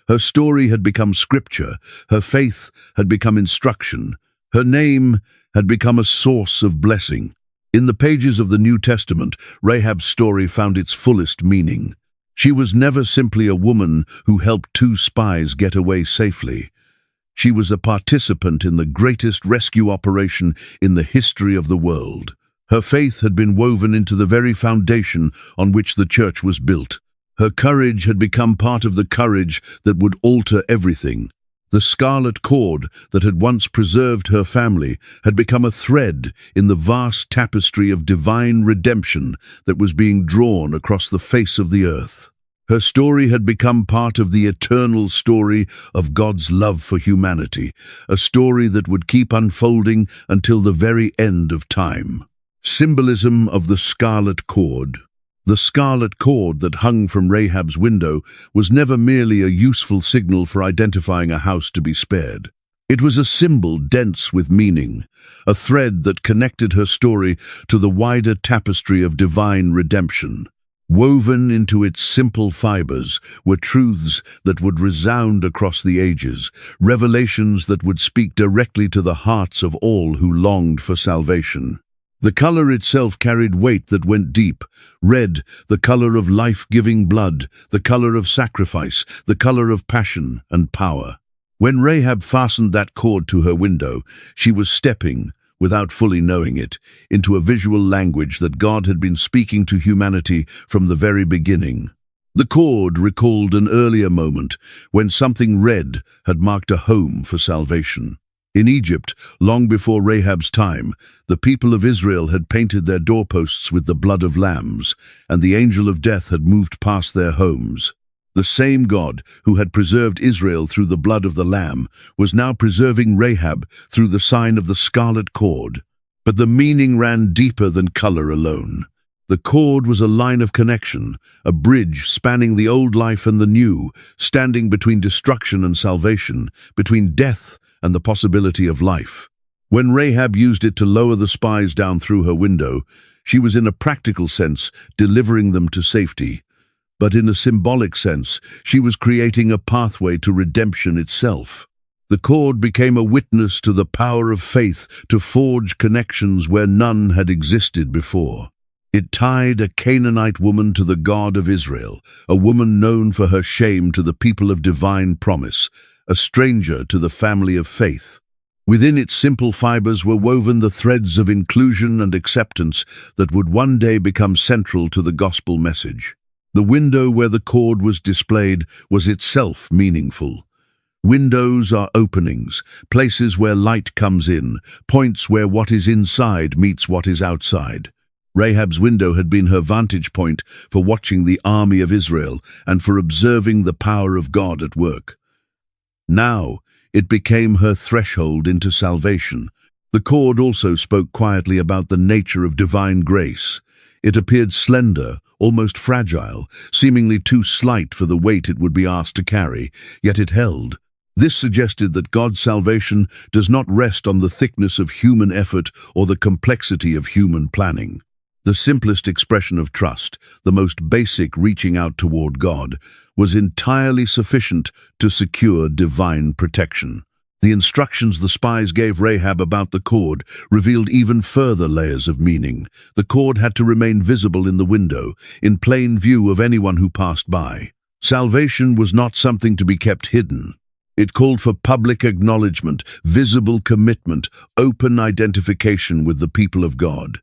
Her story had become scripture, her faith had become instruction, her name had become a source of blessing. In the pages of the New Testament, Rahab's story found its fullest meaning. She was never simply a woman who helped two spies get away safely. She was a participant in the greatest rescue operation in the history of the world. Her faith had been woven into the very foundation on which the church was built. Her courage had become part of the courage that would alter everything. The scarlet cord that had once preserved her family had become a thread in the vast tapestry of divine redemption that was being drawn across the face of the earth. Her story had become part of the eternal story of God's love for humanity, a story that would keep unfolding until the very end of time. Symbolism of the scarlet cord. The scarlet cord that hung from Rahab's window was never merely a useful signal for identifying a house to be spared. It was a symbol dense with meaning, a thread that connected her story to the wider tapestry of divine redemption. Woven into its simple fibers were truths that would resound across the ages, revelations that would speak directly to the hearts of all who longed for salvation. The color itself carried weight that went deep. Red, the color of life-giving blood, the color of sacrifice, the color of passion and power. When Rahab fastened that cord to her window, she was stepping, without fully knowing it, into a visual language that God had been speaking to humanity from the very beginning. The cord recalled an earlier moment when something red had marked a home for salvation. In Egypt, long before Rahab's time, the people of Israel had painted their doorposts with the blood of lambs, and the angel of death had moved past their homes. The same God who had preserved Israel through the blood of the lamb was now preserving Rahab through the sign of the scarlet cord. But the meaning ran deeper than color alone. The cord was a line of connection, a bridge spanning the old life and the new, standing between destruction and salvation, between death and the possibility of life. When Rahab used it to lower the spies down through her window, she was in a practical sense delivering them to safety. But in a symbolic sense, she was creating a pathway to redemption itself. The cord became a witness to the power of faith to forge connections where none had existed before. It tied a Canaanite woman to the God of Israel, a woman known for her shame to the people of divine promise, a stranger to the family of faith. Within its simple fibers were woven the threads of inclusion and acceptance that would one day become central to the gospel message. The window where the cord was displayed was itself meaningful. Windows are openings, places where light comes in, points where what is inside meets what is outside. Rahab's window had been her vantage point for watching the army of Israel and for observing the power of God at work. Now, it became her threshold into salvation. The cord also spoke quietly about the nature of divine grace. It appeared slender, almost fragile, seemingly too slight for the weight it would be asked to carry, yet it held. This suggested that God's salvation does not rest on the thickness of human effort or the complexity of human planning. The simplest expression of trust, the most basic reaching out toward God, was entirely sufficient to secure divine protection. The instructions the spies gave Rahab about the cord revealed even further layers of meaning. The cord had to remain visible in the window, in plain view of anyone who passed by. Salvation was not something to be kept hidden. It called for public acknowledgement, visible commitment, open identification with the people of God.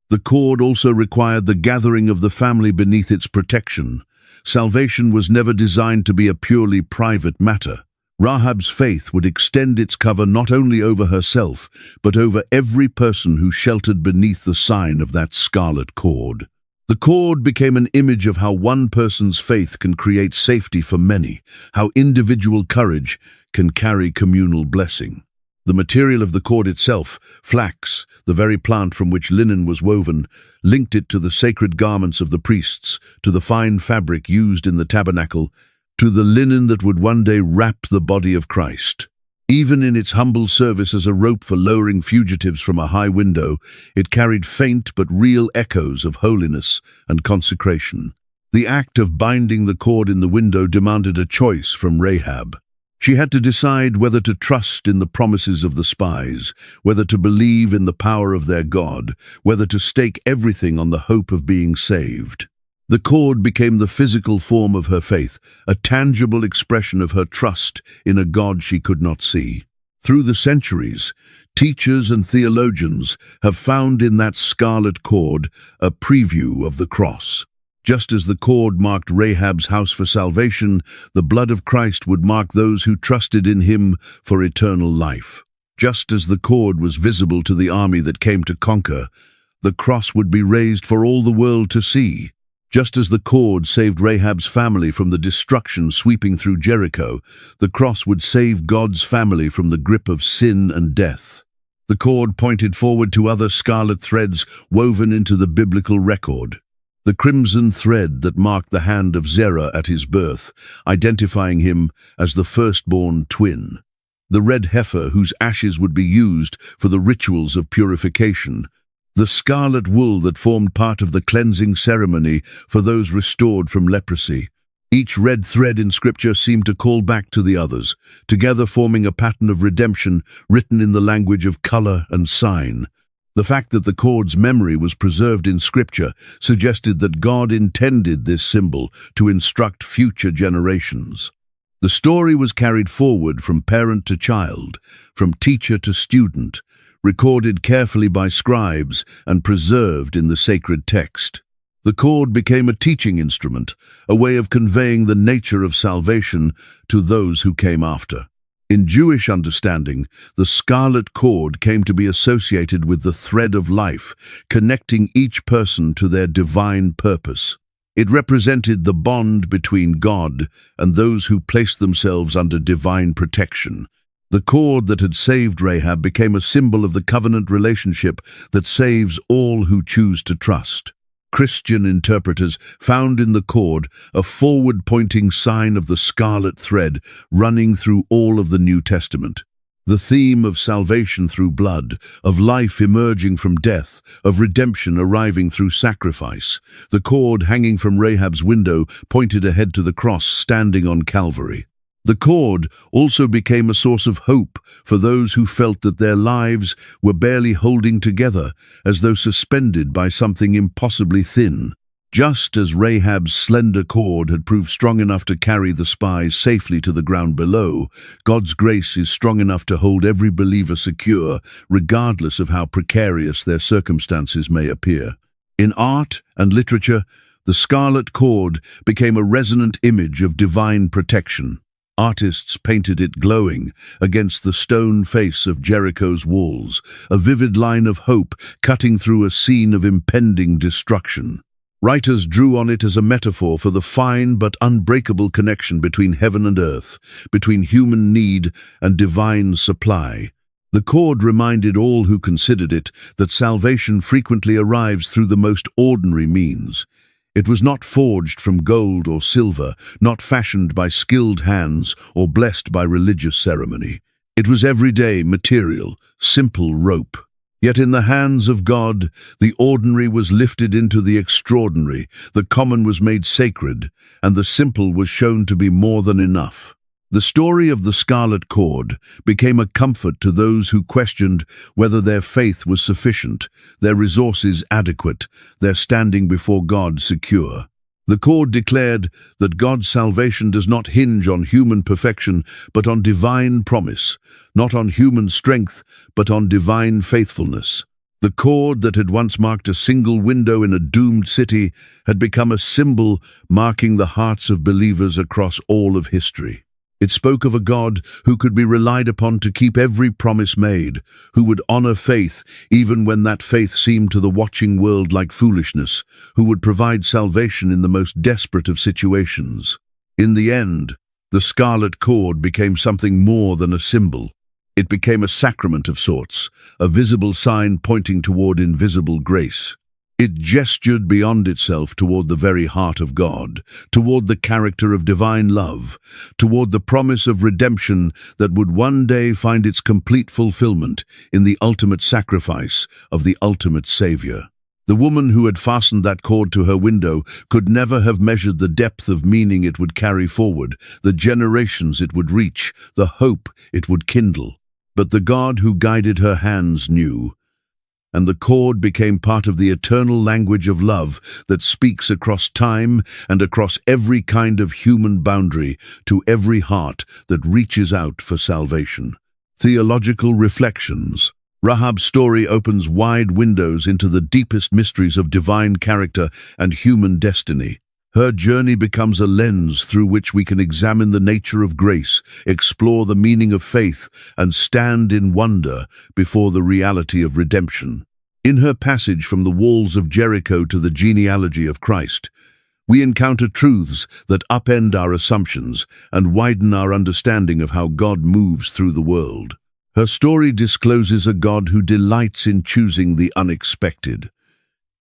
The cord also required the gathering of the family beneath its protection. Salvation was never designed to be a purely private matter. Rahab's faith would extend its cover not only over herself, but over every person who sheltered beneath the sign of that scarlet cord. The cord became an image of how one person's faith can create safety for many, how individual courage can carry communal blessing. The material of the cord itself, flax, the very plant from which linen was woven, linked it to the sacred garments of the priests, to the fine fabric used in the tabernacle, to the linen that would one day wrap the body of Christ. Even in its humble service as a rope for lowering fugitives from a high window, it carried faint but real echoes of holiness and consecration. The act of binding the cord in the window demanded a choice from Rahab. She had to decide whether to trust in the promises of the spies, whether to believe in the power of their God, whether to stake everything on the hope of being saved. The cord became the physical form of her faith, a tangible expression of her trust in a God she could not see. Through the centuries, teachers and theologians have found in that scarlet cord a preview of the cross. Just as the cord marked Rahab's house for salvation, the blood of Christ would mark those who trusted in him for eternal life. Just as the cord was visible to the army that came to conquer, the cross would be raised for all the world to see. Just as the cord saved Rahab's family from the destruction sweeping through Jericho, the cross would save God's family from the grip of sin and death. The cord pointed forward to other scarlet threads woven into the biblical record. The crimson thread that marked the hand of Zerah at his birth, identifying him as the firstborn twin. The red heifer whose ashes would be used for the rituals of purification. The scarlet wool that formed part of the cleansing ceremony for those restored from leprosy. Each red thread in Scripture seemed to call back to the others, together forming a pattern of redemption written in the language of color and sign. The fact that the cord's memory was preserved in Scripture suggested that God intended this symbol to instruct future generations. The story was carried forward from parent to child, from teacher to student, recorded carefully by scribes and preserved in the sacred text. The cord became a teaching instrument, a way of conveying the nature of salvation to those who came after. In Jewish understanding, the scarlet cord came to be associated with the thread of life, connecting each person to their divine purpose. It represented the bond between God and those who placed themselves under divine protection. The cord that had saved Rahab became a symbol of the covenant relationship that saves all who choose to trust. Christian interpreters found in the cord a forward-pointing sign of the scarlet thread running through all of the New Testament. The theme of salvation through blood, of life emerging from death, of redemption arriving through sacrifice. The cord hanging from Rahab's window pointed ahead to the cross standing on Calvary. The cord also became a source of hope for those who felt that their lives were barely holding together, as though suspended by something impossibly thin. Just as Rahab's slender cord had proved strong enough to carry the spies safely to the ground below, God's grace is strong enough to hold every believer secure, regardless of how precarious their circumstances may appear. In art and literature, the scarlet cord became a resonant image of divine protection. Artists painted it glowing against the stone face of Jericho's walls, a vivid line of hope cutting through a scene of impending destruction. Writers drew on it as a metaphor for the fine but unbreakable connection between heaven and earth, between human need and divine supply. The cord reminded all who considered it that salvation frequently arrives through the most ordinary means. It was not forged from gold or silver, not fashioned by skilled hands or blessed by religious ceremony. It was everyday, material, simple rope. Yet in the hands of God, the ordinary was lifted into the extraordinary, the common was made sacred, and the simple was shown to be more than enough. The story of the scarlet cord became a comfort to those who questioned whether their faith was sufficient, their resources adequate, their standing before God secure. The cord declared that God's salvation does not hinge on human perfection, but on divine promise, not on human strength, but on divine faithfulness. The cord that had once marked a single window in a doomed city had become a symbol marking the hearts of believers across all of history. It spoke of a God who could be relied upon to keep every promise made, who would honor faith even when that faith seemed to the watching world like foolishness, who would provide salvation in the most desperate of situations. In the end, the scarlet cord became something more than a symbol. It became a sacrament of sorts, a visible sign pointing toward invisible grace. It gestured beyond itself toward the very heart of God, toward the character of divine love, toward the promise of redemption that would one day find its complete fulfillment in the ultimate sacrifice of the ultimate Savior. The woman who had fastened that cord to her window could never have measured the depth of meaning it would carry forward, the generations it would reach, the hope it would kindle. But the God who guided her hands knew, and the cord became part of the eternal language of love that speaks across time and across every kind of human boundary to every heart that reaches out for salvation. Theological reflections. Rahab's story opens wide windows into the deepest mysteries of divine character and human destiny. Her journey becomes a lens through which we can examine the nature of grace, explore the meaning of faith, and stand in wonder before the reality of redemption. In her passage from the walls of Jericho to the genealogy of Christ, we encounter truths that upend our assumptions and widen our understanding of how God moves through the world. Her story discloses a God who delights in choosing the unexpected.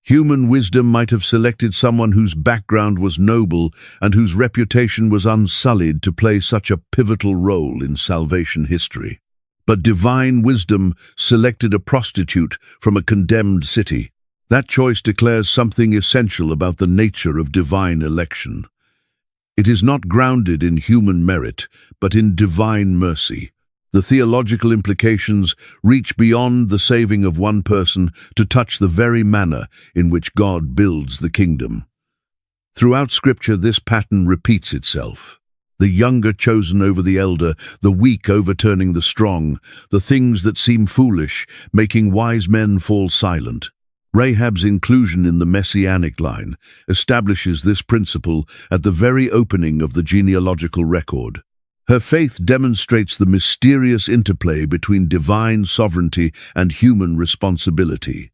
Human wisdom might have selected someone whose background was noble and whose reputation was unsullied to play such a pivotal role in salvation history. But divine wisdom selected a prostitute from a condemned city. That choice declares something essential about the nature of divine election. It is not grounded in human merit, but in divine mercy. The theological implications reach beyond the saving of one person to touch the very manner in which God builds the kingdom. Throughout Scripture, this pattern repeats itself. The younger chosen over the elder, the weak overturning the strong, the things that seem foolish, making wise men fall silent. Rahab's inclusion in the messianic line establishes this principle at the very opening of the genealogical record. Her faith demonstrates the mysterious interplay between divine sovereignty and human responsibility.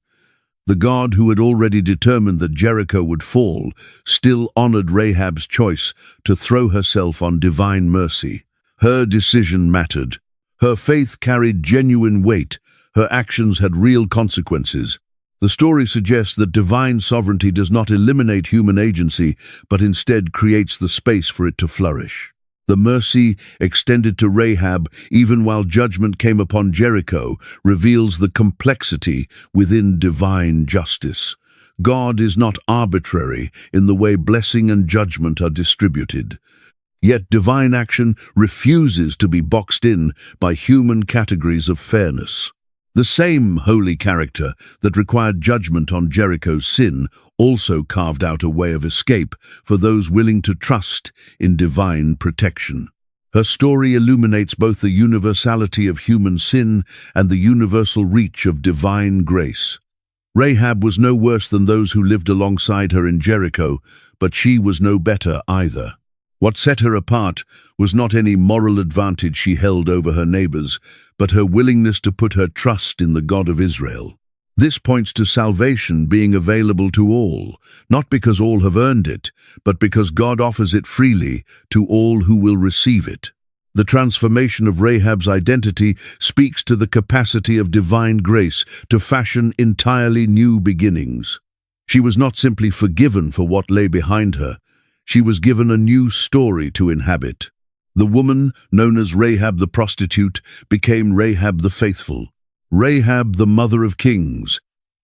The God who had already determined that Jericho would fall still honored Rahab's choice to throw herself on divine mercy. Her decision mattered. Her faith carried genuine weight. Her actions had real consequences. The story suggests that divine sovereignty does not eliminate human agency, but instead creates the space for it to flourish. The mercy extended to Rahab, even while judgment came upon Jericho, reveals the complexity within divine justice. God is not arbitrary in the way blessing and judgment are distributed. Yet divine action refuses to be boxed in by human categories of fairness. The same holy character that required judgment on Jericho's sin also carved out a way of escape for those willing to trust in divine protection. Her story illuminates both the universality of human sin and the universal reach of divine grace. Rahab was no worse than those who lived alongside her in Jericho, but she was no better either. What set her apart was not any moral advantage she held over her neighbors, but her willingness to put her trust in the God of Israel. This points to salvation being available to all, not because all have earned it, but because God offers it freely to all who will receive it. The transformation of Rahab's identity speaks to the capacity of divine grace to fashion entirely new beginnings. She was not simply forgiven for what lay behind her, she was given a new story to inhabit. The woman, known as Rahab the prostitute, became Rahab the faithful. Rahab, the mother of kings.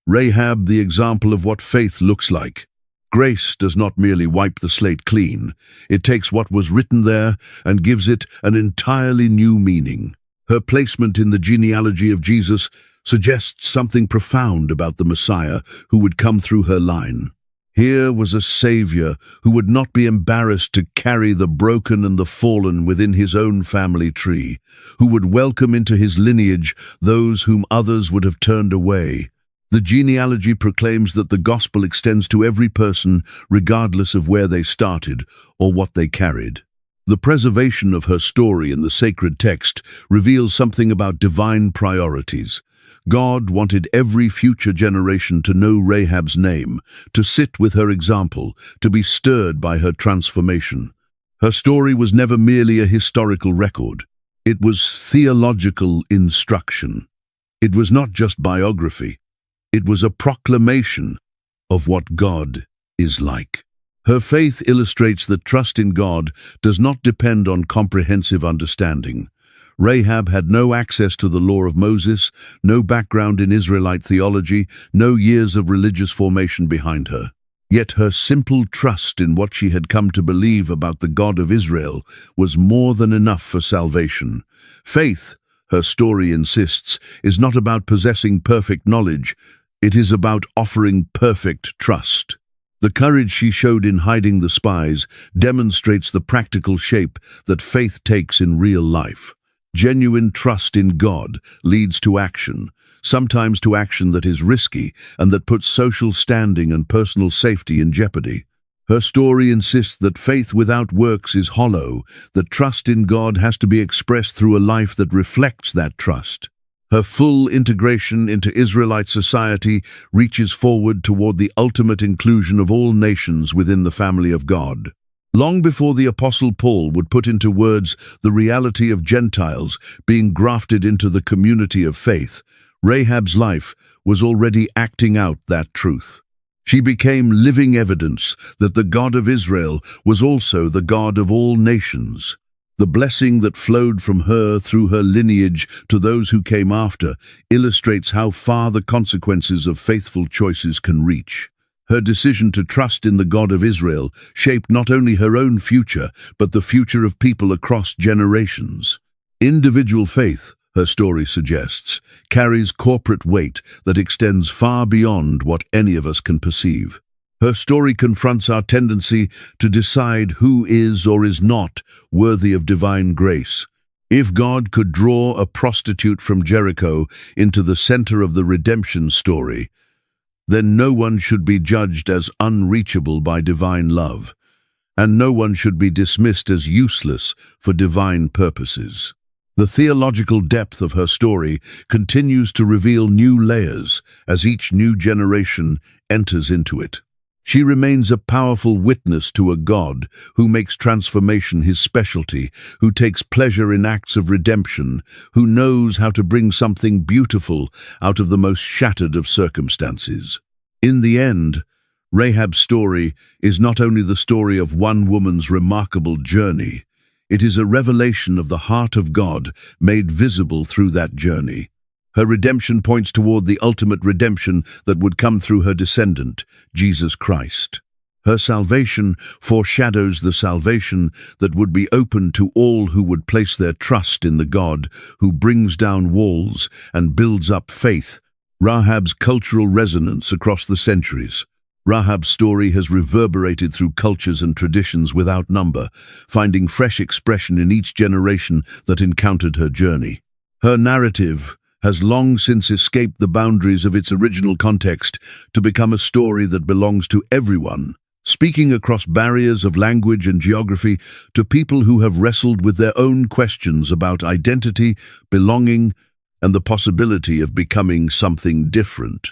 Rahab, the example of what faith looks like. Grace does not merely wipe the slate clean. It takes what was written there and gives it an entirely new meaning. Her placement in the genealogy of Jesus suggests something profound about the Messiah who would come through her line. Here was a Savior who would not be embarrassed to carry the broken and the fallen within his own family tree, who would welcome into his lineage those whom others would have turned away. The genealogy proclaims that the gospel extends to every person regardless of where they started or what they carried. The preservation of her story in the sacred text reveals something about divine priorities. God wanted every future generation to know Rahab's name, to sit with her example, to be stirred by her transformation. Her story was never merely a historical record. It was theological instruction. It was not just biography. It was a proclamation of what God is like. Her faith illustrates that trust in God does not depend on comprehensive understanding. Rahab had no access to the law of Moses, no background in Israelite theology, no years of religious formation behind her. Yet her simple trust in what she had come to believe about the God of Israel was more than enough for salvation. Faith, her story insists, is not about possessing perfect knowledge. It is about offering perfect trust. The courage she showed in hiding the spies demonstrates the practical shape that faith takes in real life. Genuine trust in God leads to action, sometimes to action that is risky and that puts social standing and personal safety in jeopardy. Her story insists that faith without works is hollow, that trust in God has to be expressed through a life that reflects that trust. Her full integration into Israelite society reaches forward toward the ultimate inclusion of all nations within the family of God. Long before the Apostle Paul would put into words the reality of Gentiles being grafted into the community of faith, Rahab's life was already acting out that truth. She became living evidence that the God of Israel was also the God of all nations. The blessing that flowed from her through her lineage to those who came after illustrates how far the consequences of faithful choices can reach. Her decision to trust in the God of Israel shaped not only her own future, but the future of people across generations. Individual faith, her story suggests, carries corporate weight that extends far beyond what any of us can perceive. Her story confronts our tendency to decide who is or is not worthy of divine grace. If God could draw a prostitute from Jericho into the center of the redemption story, then no one should be judged as unreachable by divine love, and no one should be dismissed as useless for divine purposes. The theological depth of her story continues to reveal new layers as each new generation enters into it. She remains a powerful witness to a God who makes transformation his specialty, who takes pleasure in acts of redemption, who knows how to bring something beautiful out of the most shattered of circumstances. In the end, Rahab's story is not only the story of one woman's remarkable journey, it is a revelation of the heart of God made visible through that journey. Her redemption points toward the ultimate redemption that would come through her descendant, Jesus Christ. Her salvation foreshadows the salvation that would be open to all who would place their trust in the God who brings down walls and builds up faith. Rahab's cultural resonance across the centuries. Rahab's story has reverberated through cultures and traditions without number, finding fresh expression in each generation that encountered her journey. Her narrative has long since escaped the boundaries of its original context to become a story that belongs to everyone, speaking across barriers of language and geography to people who have wrestled with their own questions about identity, belonging, and the possibility of becoming something different.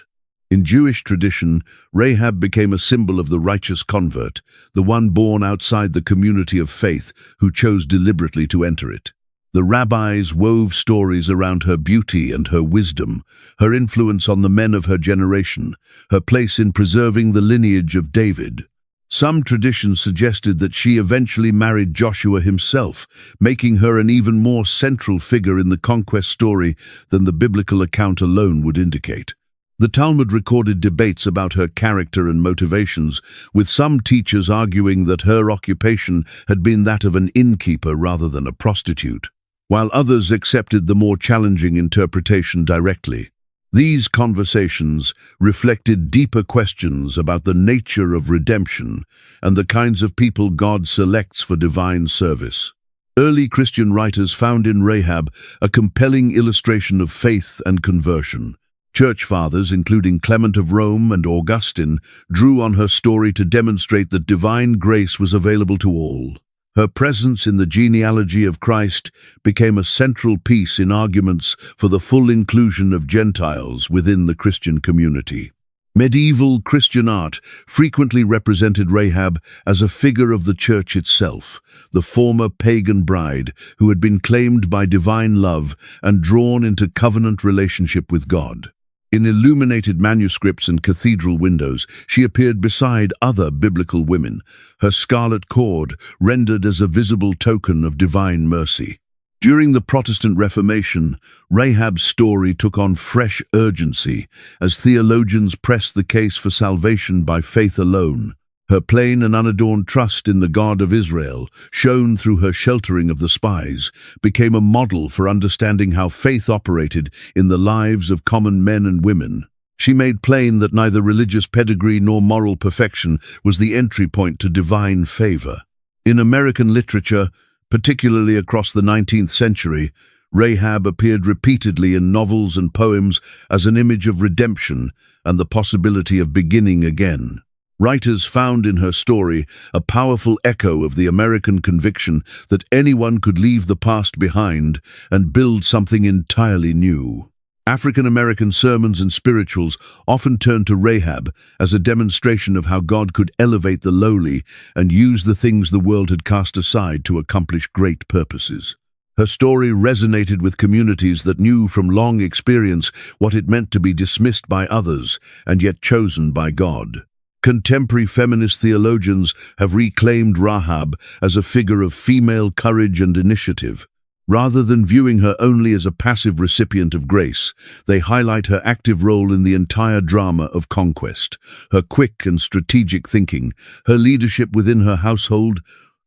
In Jewish tradition, Rahab became a symbol of the righteous convert, the one born outside the community of faith who chose deliberately to enter it. The rabbis wove stories around her beauty and her wisdom, her influence on the men of her generation, her place in preserving the lineage of David. Some traditions suggested that she eventually married Joshua himself, making her an even more central figure in the conquest story than the biblical account alone would indicate. The Talmud recorded debates about her character and motivations, with some teachers arguing that her occupation had been that of an innkeeper rather than a prostitute, while others accepted the more challenging interpretation directly. These conversations reflected deeper questions about the nature of redemption and the kinds of people God selects for divine service. Early Christian writers found in Rahab a compelling illustration of faith and conversion. Church fathers, including Clement of Rome and Augustine, drew on her story to demonstrate that divine grace was available to all. Her presence in the genealogy of Christ became a central piece in arguments for the full inclusion of Gentiles within the Christian community. Medieval Christian art frequently represented Rahab as a figure of the church itself, the former pagan bride who had been claimed by divine love and drawn into covenant relationship with God. In illuminated manuscripts and cathedral windows, she appeared beside other biblical women, her scarlet cord rendered as a visible token of divine mercy. During the Protestant Reformation, Rahab's story took on fresh urgency as theologians pressed the case for salvation by faith alone. Her plain and unadorned trust in the God of Israel, shown through her sheltering of the spies, became a model for understanding how faith operated in the lives of common men and women. She made plain that neither religious pedigree nor moral perfection was the entry point to divine favor. In American literature, particularly across the 19th century, Rahab appeared repeatedly in novels and poems as an image of redemption and the possibility of beginning again. Writers found in her story a powerful echo of the American conviction that anyone could leave the past behind and build something entirely new. African American sermons and spirituals often turned to Rahab as a demonstration of how God could elevate the lowly and use the things the world had cast aside to accomplish great purposes. Her story resonated with communities that knew from long experience what it meant to be dismissed by others and yet chosen by God. Contemporary feminist theologians have reclaimed Rahab as a figure of female courage and initiative. Rather than viewing her only as a passive recipient of grace, they highlight her active role in the entire drama of conquest, her quick and strategic thinking, her leadership within her household,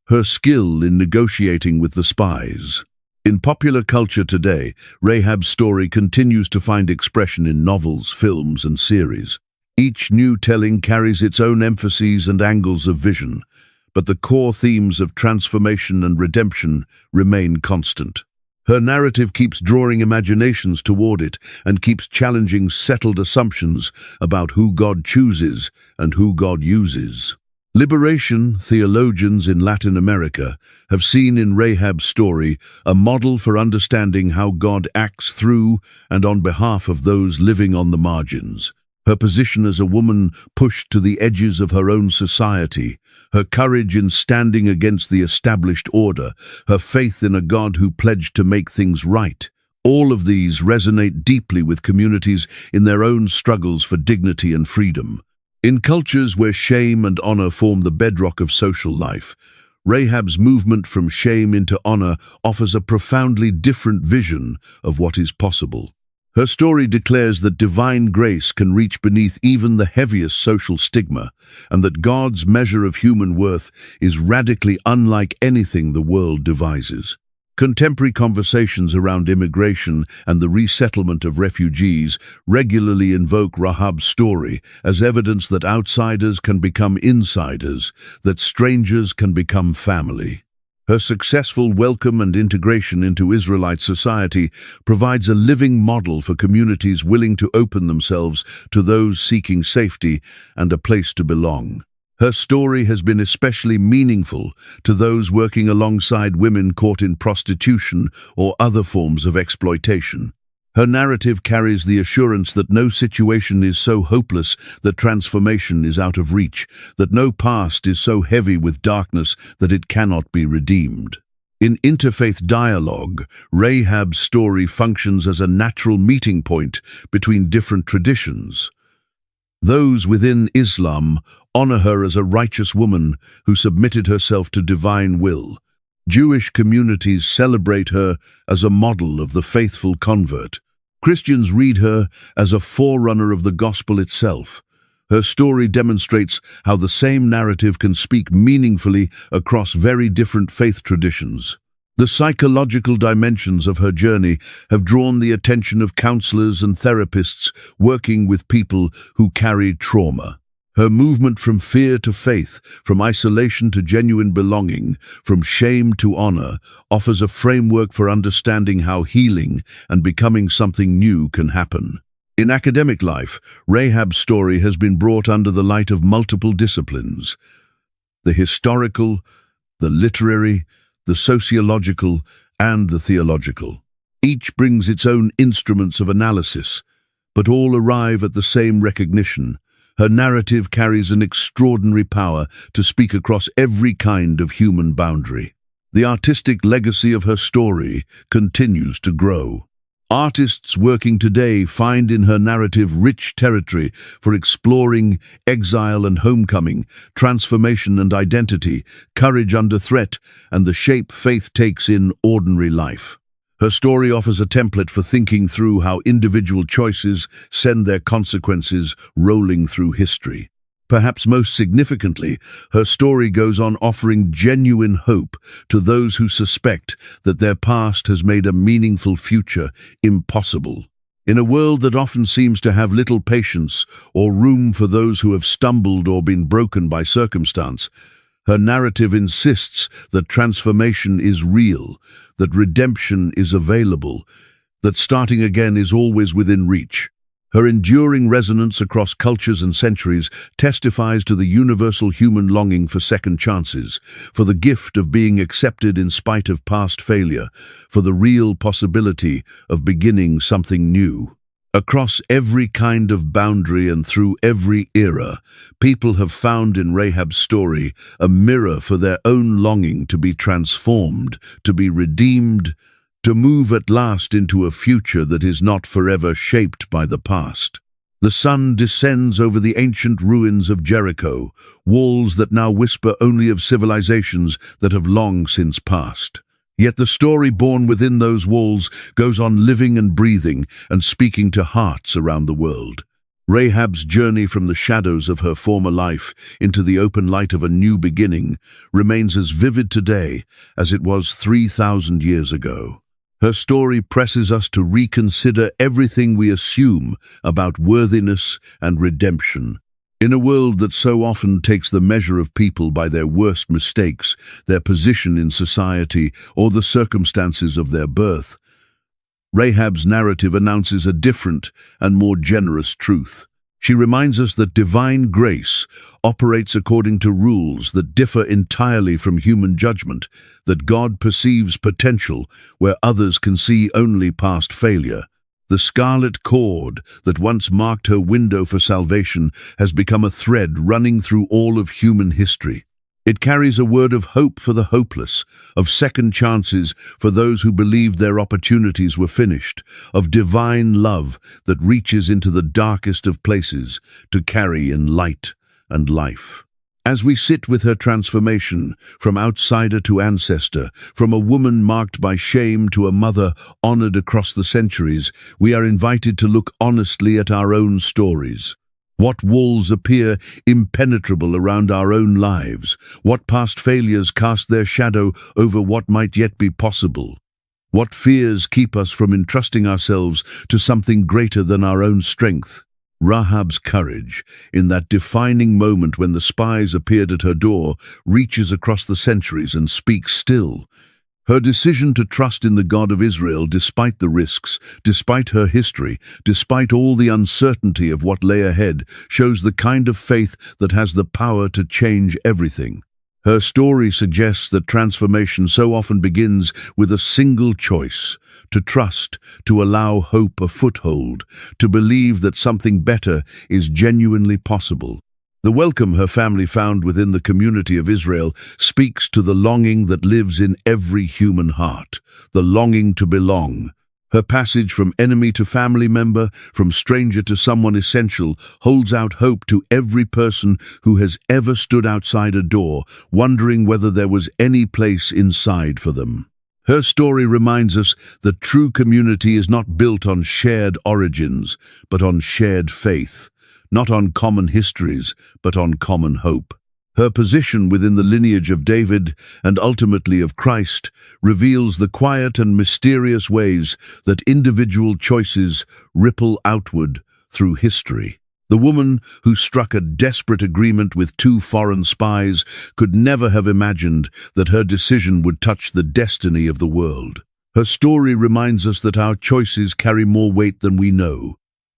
her skill in negotiating with the spies. In popular culture today, Rahab's story continues to find expression in novels, films, and series. Each new telling carries its own emphases and angles of vision, but the core themes of transformation and redemption remain constant. Her narrative keeps drawing imaginations toward it and keeps challenging settled assumptions about who God chooses and who God uses. Liberation theologians in Latin America have seen in Rahab's story a model for understanding how God acts through and on behalf of those living on the margins. Her position as a woman pushed to the edges of her own society, her courage in standing against the established order, her faith in a God who pledged to make things right. All of these resonate deeply with communities in their own struggles for dignity and freedom. In cultures where shame and honor form the bedrock of social life, Rahab's movement from shame into honor offers a profoundly different vision of what is possible. Her story declares that divine grace can reach beneath even the heaviest social stigma, and that God's measure of human worth is radically unlike anything the world devises. Contemporary conversations around immigration and the resettlement of refugees regularly invoke Rahab's story as evidence that outsiders can become insiders, that strangers can become family. Her successful welcome and integration into Israelite society provides a living model for communities willing to open themselves to those seeking safety and a place to belong. Her story has been especially meaningful to those working alongside women caught in prostitution or other forms of exploitation. Her narrative carries the assurance that no situation is so hopeless that transformation is out of reach, that no past is so heavy with darkness that it cannot be redeemed. In interfaith dialogue, Rahab's story functions as a natural meeting point between different traditions. Those within Islam honor her as a righteous woman who submitted herself to divine will. Jewish communities celebrate her as a model of the faithful convert. Christians read her as a forerunner of the gospel itself. Her story demonstrates how the same narrative can speak meaningfully across very different faith traditions. The psychological dimensions of her journey have drawn the attention of counselors and therapists working with people who carry trauma. Her movement from fear to faith, from isolation to genuine belonging, from shame to honor, offers a framework for understanding how healing and becoming something new can happen. In academic life, Rahab's story has been brought under the light of multiple disciplines: the historical, the literary, the sociological, and the theological. Each brings its own instruments of analysis, but all arrive at the same recognition. Her narrative carries an extraordinary power to speak across every kind of human boundary. The artistic legacy of her story continues to grow. Artists working today find in her narrative rich territory for exploring exile and homecoming, transformation and identity, courage under threat, and the shape faith takes in ordinary life. Her story offers a template for thinking through how individual choices send their consequences rolling through history. Perhaps most significantly, her story goes on offering genuine hope to those who suspect that their past has made a meaningful future impossible. In a world that often seems to have little patience or room for those who have stumbled or been broken by circumstance, her narrative insists that transformation is real, that redemption is available, that starting again is always within reach. Her enduring resonance across cultures and centuries testifies to the universal human longing for second chances, for the gift of being accepted in spite of past failure, for the real possibility of beginning something new. Across every kind of boundary and through every era, people have found in Rahab's story a mirror for their own longing to be transformed, to be redeemed, to move at last into a future that is not forever shaped by the past. The sun descends over the ancient ruins of Jericho, walls that now whisper only of civilizations that have long since passed. Yet the story born within those walls goes on living and breathing and speaking to hearts around the world. Rahab's journey from the shadows of her former life into the open light of a new beginning remains as vivid today as it was 3,000 years ago. Her story presses us to reconsider everything we assume about worthiness and redemption. In a world that so often takes the measure of people by their worst mistakes, their position in society, or the circumstances of their birth, Rahab's narrative announces a different and more generous truth. She reminds us that divine grace operates according to rules that differ entirely from human judgment, that God perceives potential where others can see only past failure. The scarlet cord that once marked her window for salvation has become a thread running through all of human history. It carries a word of hope for the hopeless, of second chances for those who believed their opportunities were finished, of divine love that reaches into the darkest of places to carry in light and life. As we sit with her transformation, from outsider to ancestor, from a woman marked by shame to a mother honored across the centuries, we are invited to look honestly at our own stories. What walls appear impenetrable around our own lives? What past failures cast their shadow over what might yet be possible? What fears keep us from entrusting ourselves to something greater than our own strength? Rahab's courage, in that defining moment when the spies appeared at her door, reaches across the centuries and speaks still. Her decision to trust in the God of Israel despite the risks, despite her history, despite all the uncertainty of what lay ahead, shows the kind of faith that has the power to change everything. Her story suggests that transformation so often begins with a single choice: to trust, to allow hope a foothold, to believe that something better is genuinely possible. The welcome her family found within the community of Israel speaks to the longing that lives in every human heart, the longing to belong. Her passage from enemy to family member, from stranger to someone essential, holds out hope to every person who has ever stood outside a door, wondering whether there was any place inside for them. Her story reminds us that true community is not built on shared origins, but on shared faith, not on common histories, but on common hope. Her position within the lineage of David and ultimately of Christ reveals the quiet and mysterious ways that individual choices ripple outward through history. The woman who struck a desperate agreement with 2 foreign spies could never have imagined that her decision would touch the destiny of the world. Her story reminds us that our choices carry more weight than we know,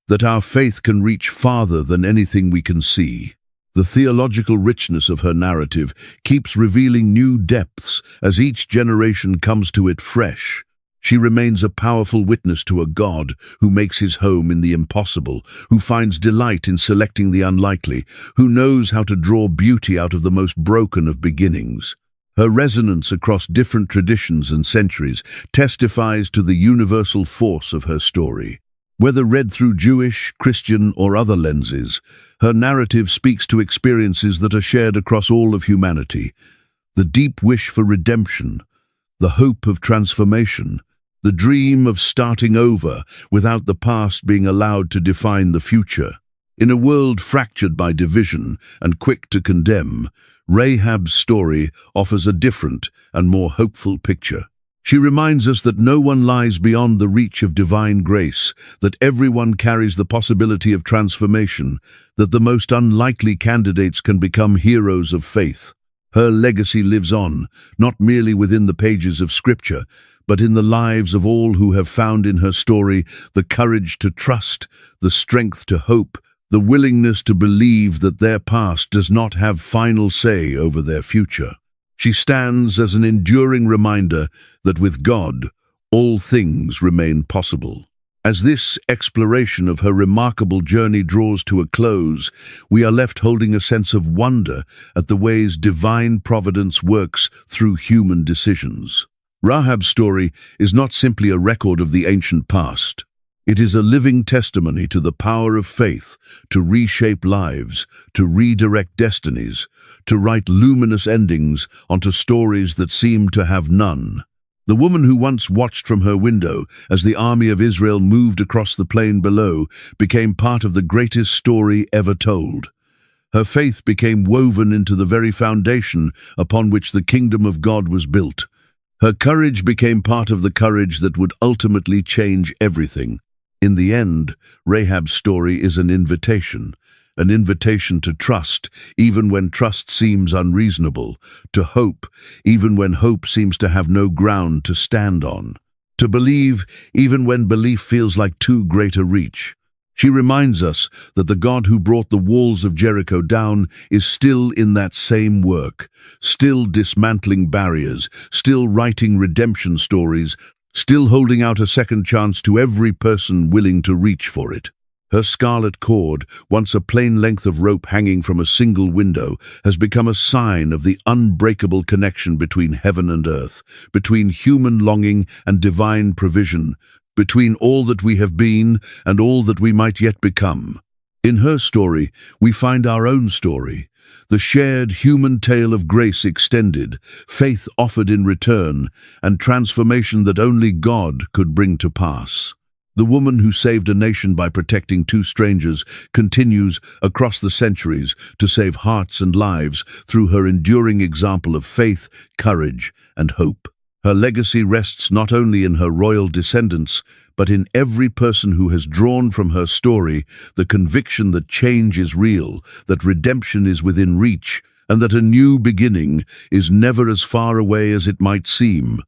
that our faith can reach farther than anything we can see. The theological richness of her narrative keeps revealing new depths as each generation comes to it fresh. She remains a powerful witness to a God who makes his home in the impossible, who finds delight in selecting the unlikely, who knows how to draw beauty out of the most broken of beginnings. Her resonance across different traditions and centuries testifies to the universal force of her story. Whether read through Jewish, Christian, or other lenses, her narrative speaks to experiences that are shared across all of humanity: the deep wish for redemption, the hope of transformation, the dream of starting over without the past being allowed to define the future. In a world fractured by division and quick to condemn, Rahab's story offers a different and more hopeful picture. She reminds us that no one lies beyond the reach of divine grace, that everyone carries the possibility of transformation, that the most unlikely candidates can become heroes of faith. Her legacy lives on, not merely within the pages of Scripture, but in the lives of all who have found in her story the courage to trust, the strength to hope, the willingness to believe that their past does not have final say over their future. She stands as an enduring reminder that with God, all things remain possible. As this exploration of her remarkable journey draws to a close, we are left holding a sense of wonder at the ways divine providence works through human decisions. Rahab's story is not simply a record of the ancient past. It is a living testimony to the power of faith to reshape lives, to redirect destinies, to write luminous endings onto stories that seem to have none. The woman who once watched from her window as the army of Israel moved across the plain below became part of the greatest story ever told. Her faith became woven into the very foundation upon which the kingdom of God was built. Her courage became part of the courage that would ultimately change everything. In the end, Rahab's story is an invitation to trust, even when trust seems unreasonable, to hope, even when hope seems to have no ground to stand on, to believe, even when belief feels like too great a reach. She reminds us that the God who brought the walls of Jericho down is still in that same work, still dismantling barriers, still writing redemption stories, still holding out a second chance to every person willing to reach for it. Her scarlet cord, once a plain length of rope hanging from a single window, has become a sign of the unbreakable connection between heaven and earth, between human longing and divine provision, between all that we have been and all that we might yet become. In her story, we find our own story, the shared human tale of grace extended, faith offered in return, and transformation that only God could bring to pass. The woman who saved a nation by protecting two strangers continues across the centuries to save hearts and lives through her enduring example of faith, courage, and hope. Her legacy rests not only in her royal descendants, but in every person who has drawn from her story the conviction that change is real, that redemption is within reach, and that a new beginning is never as far away as it might seem.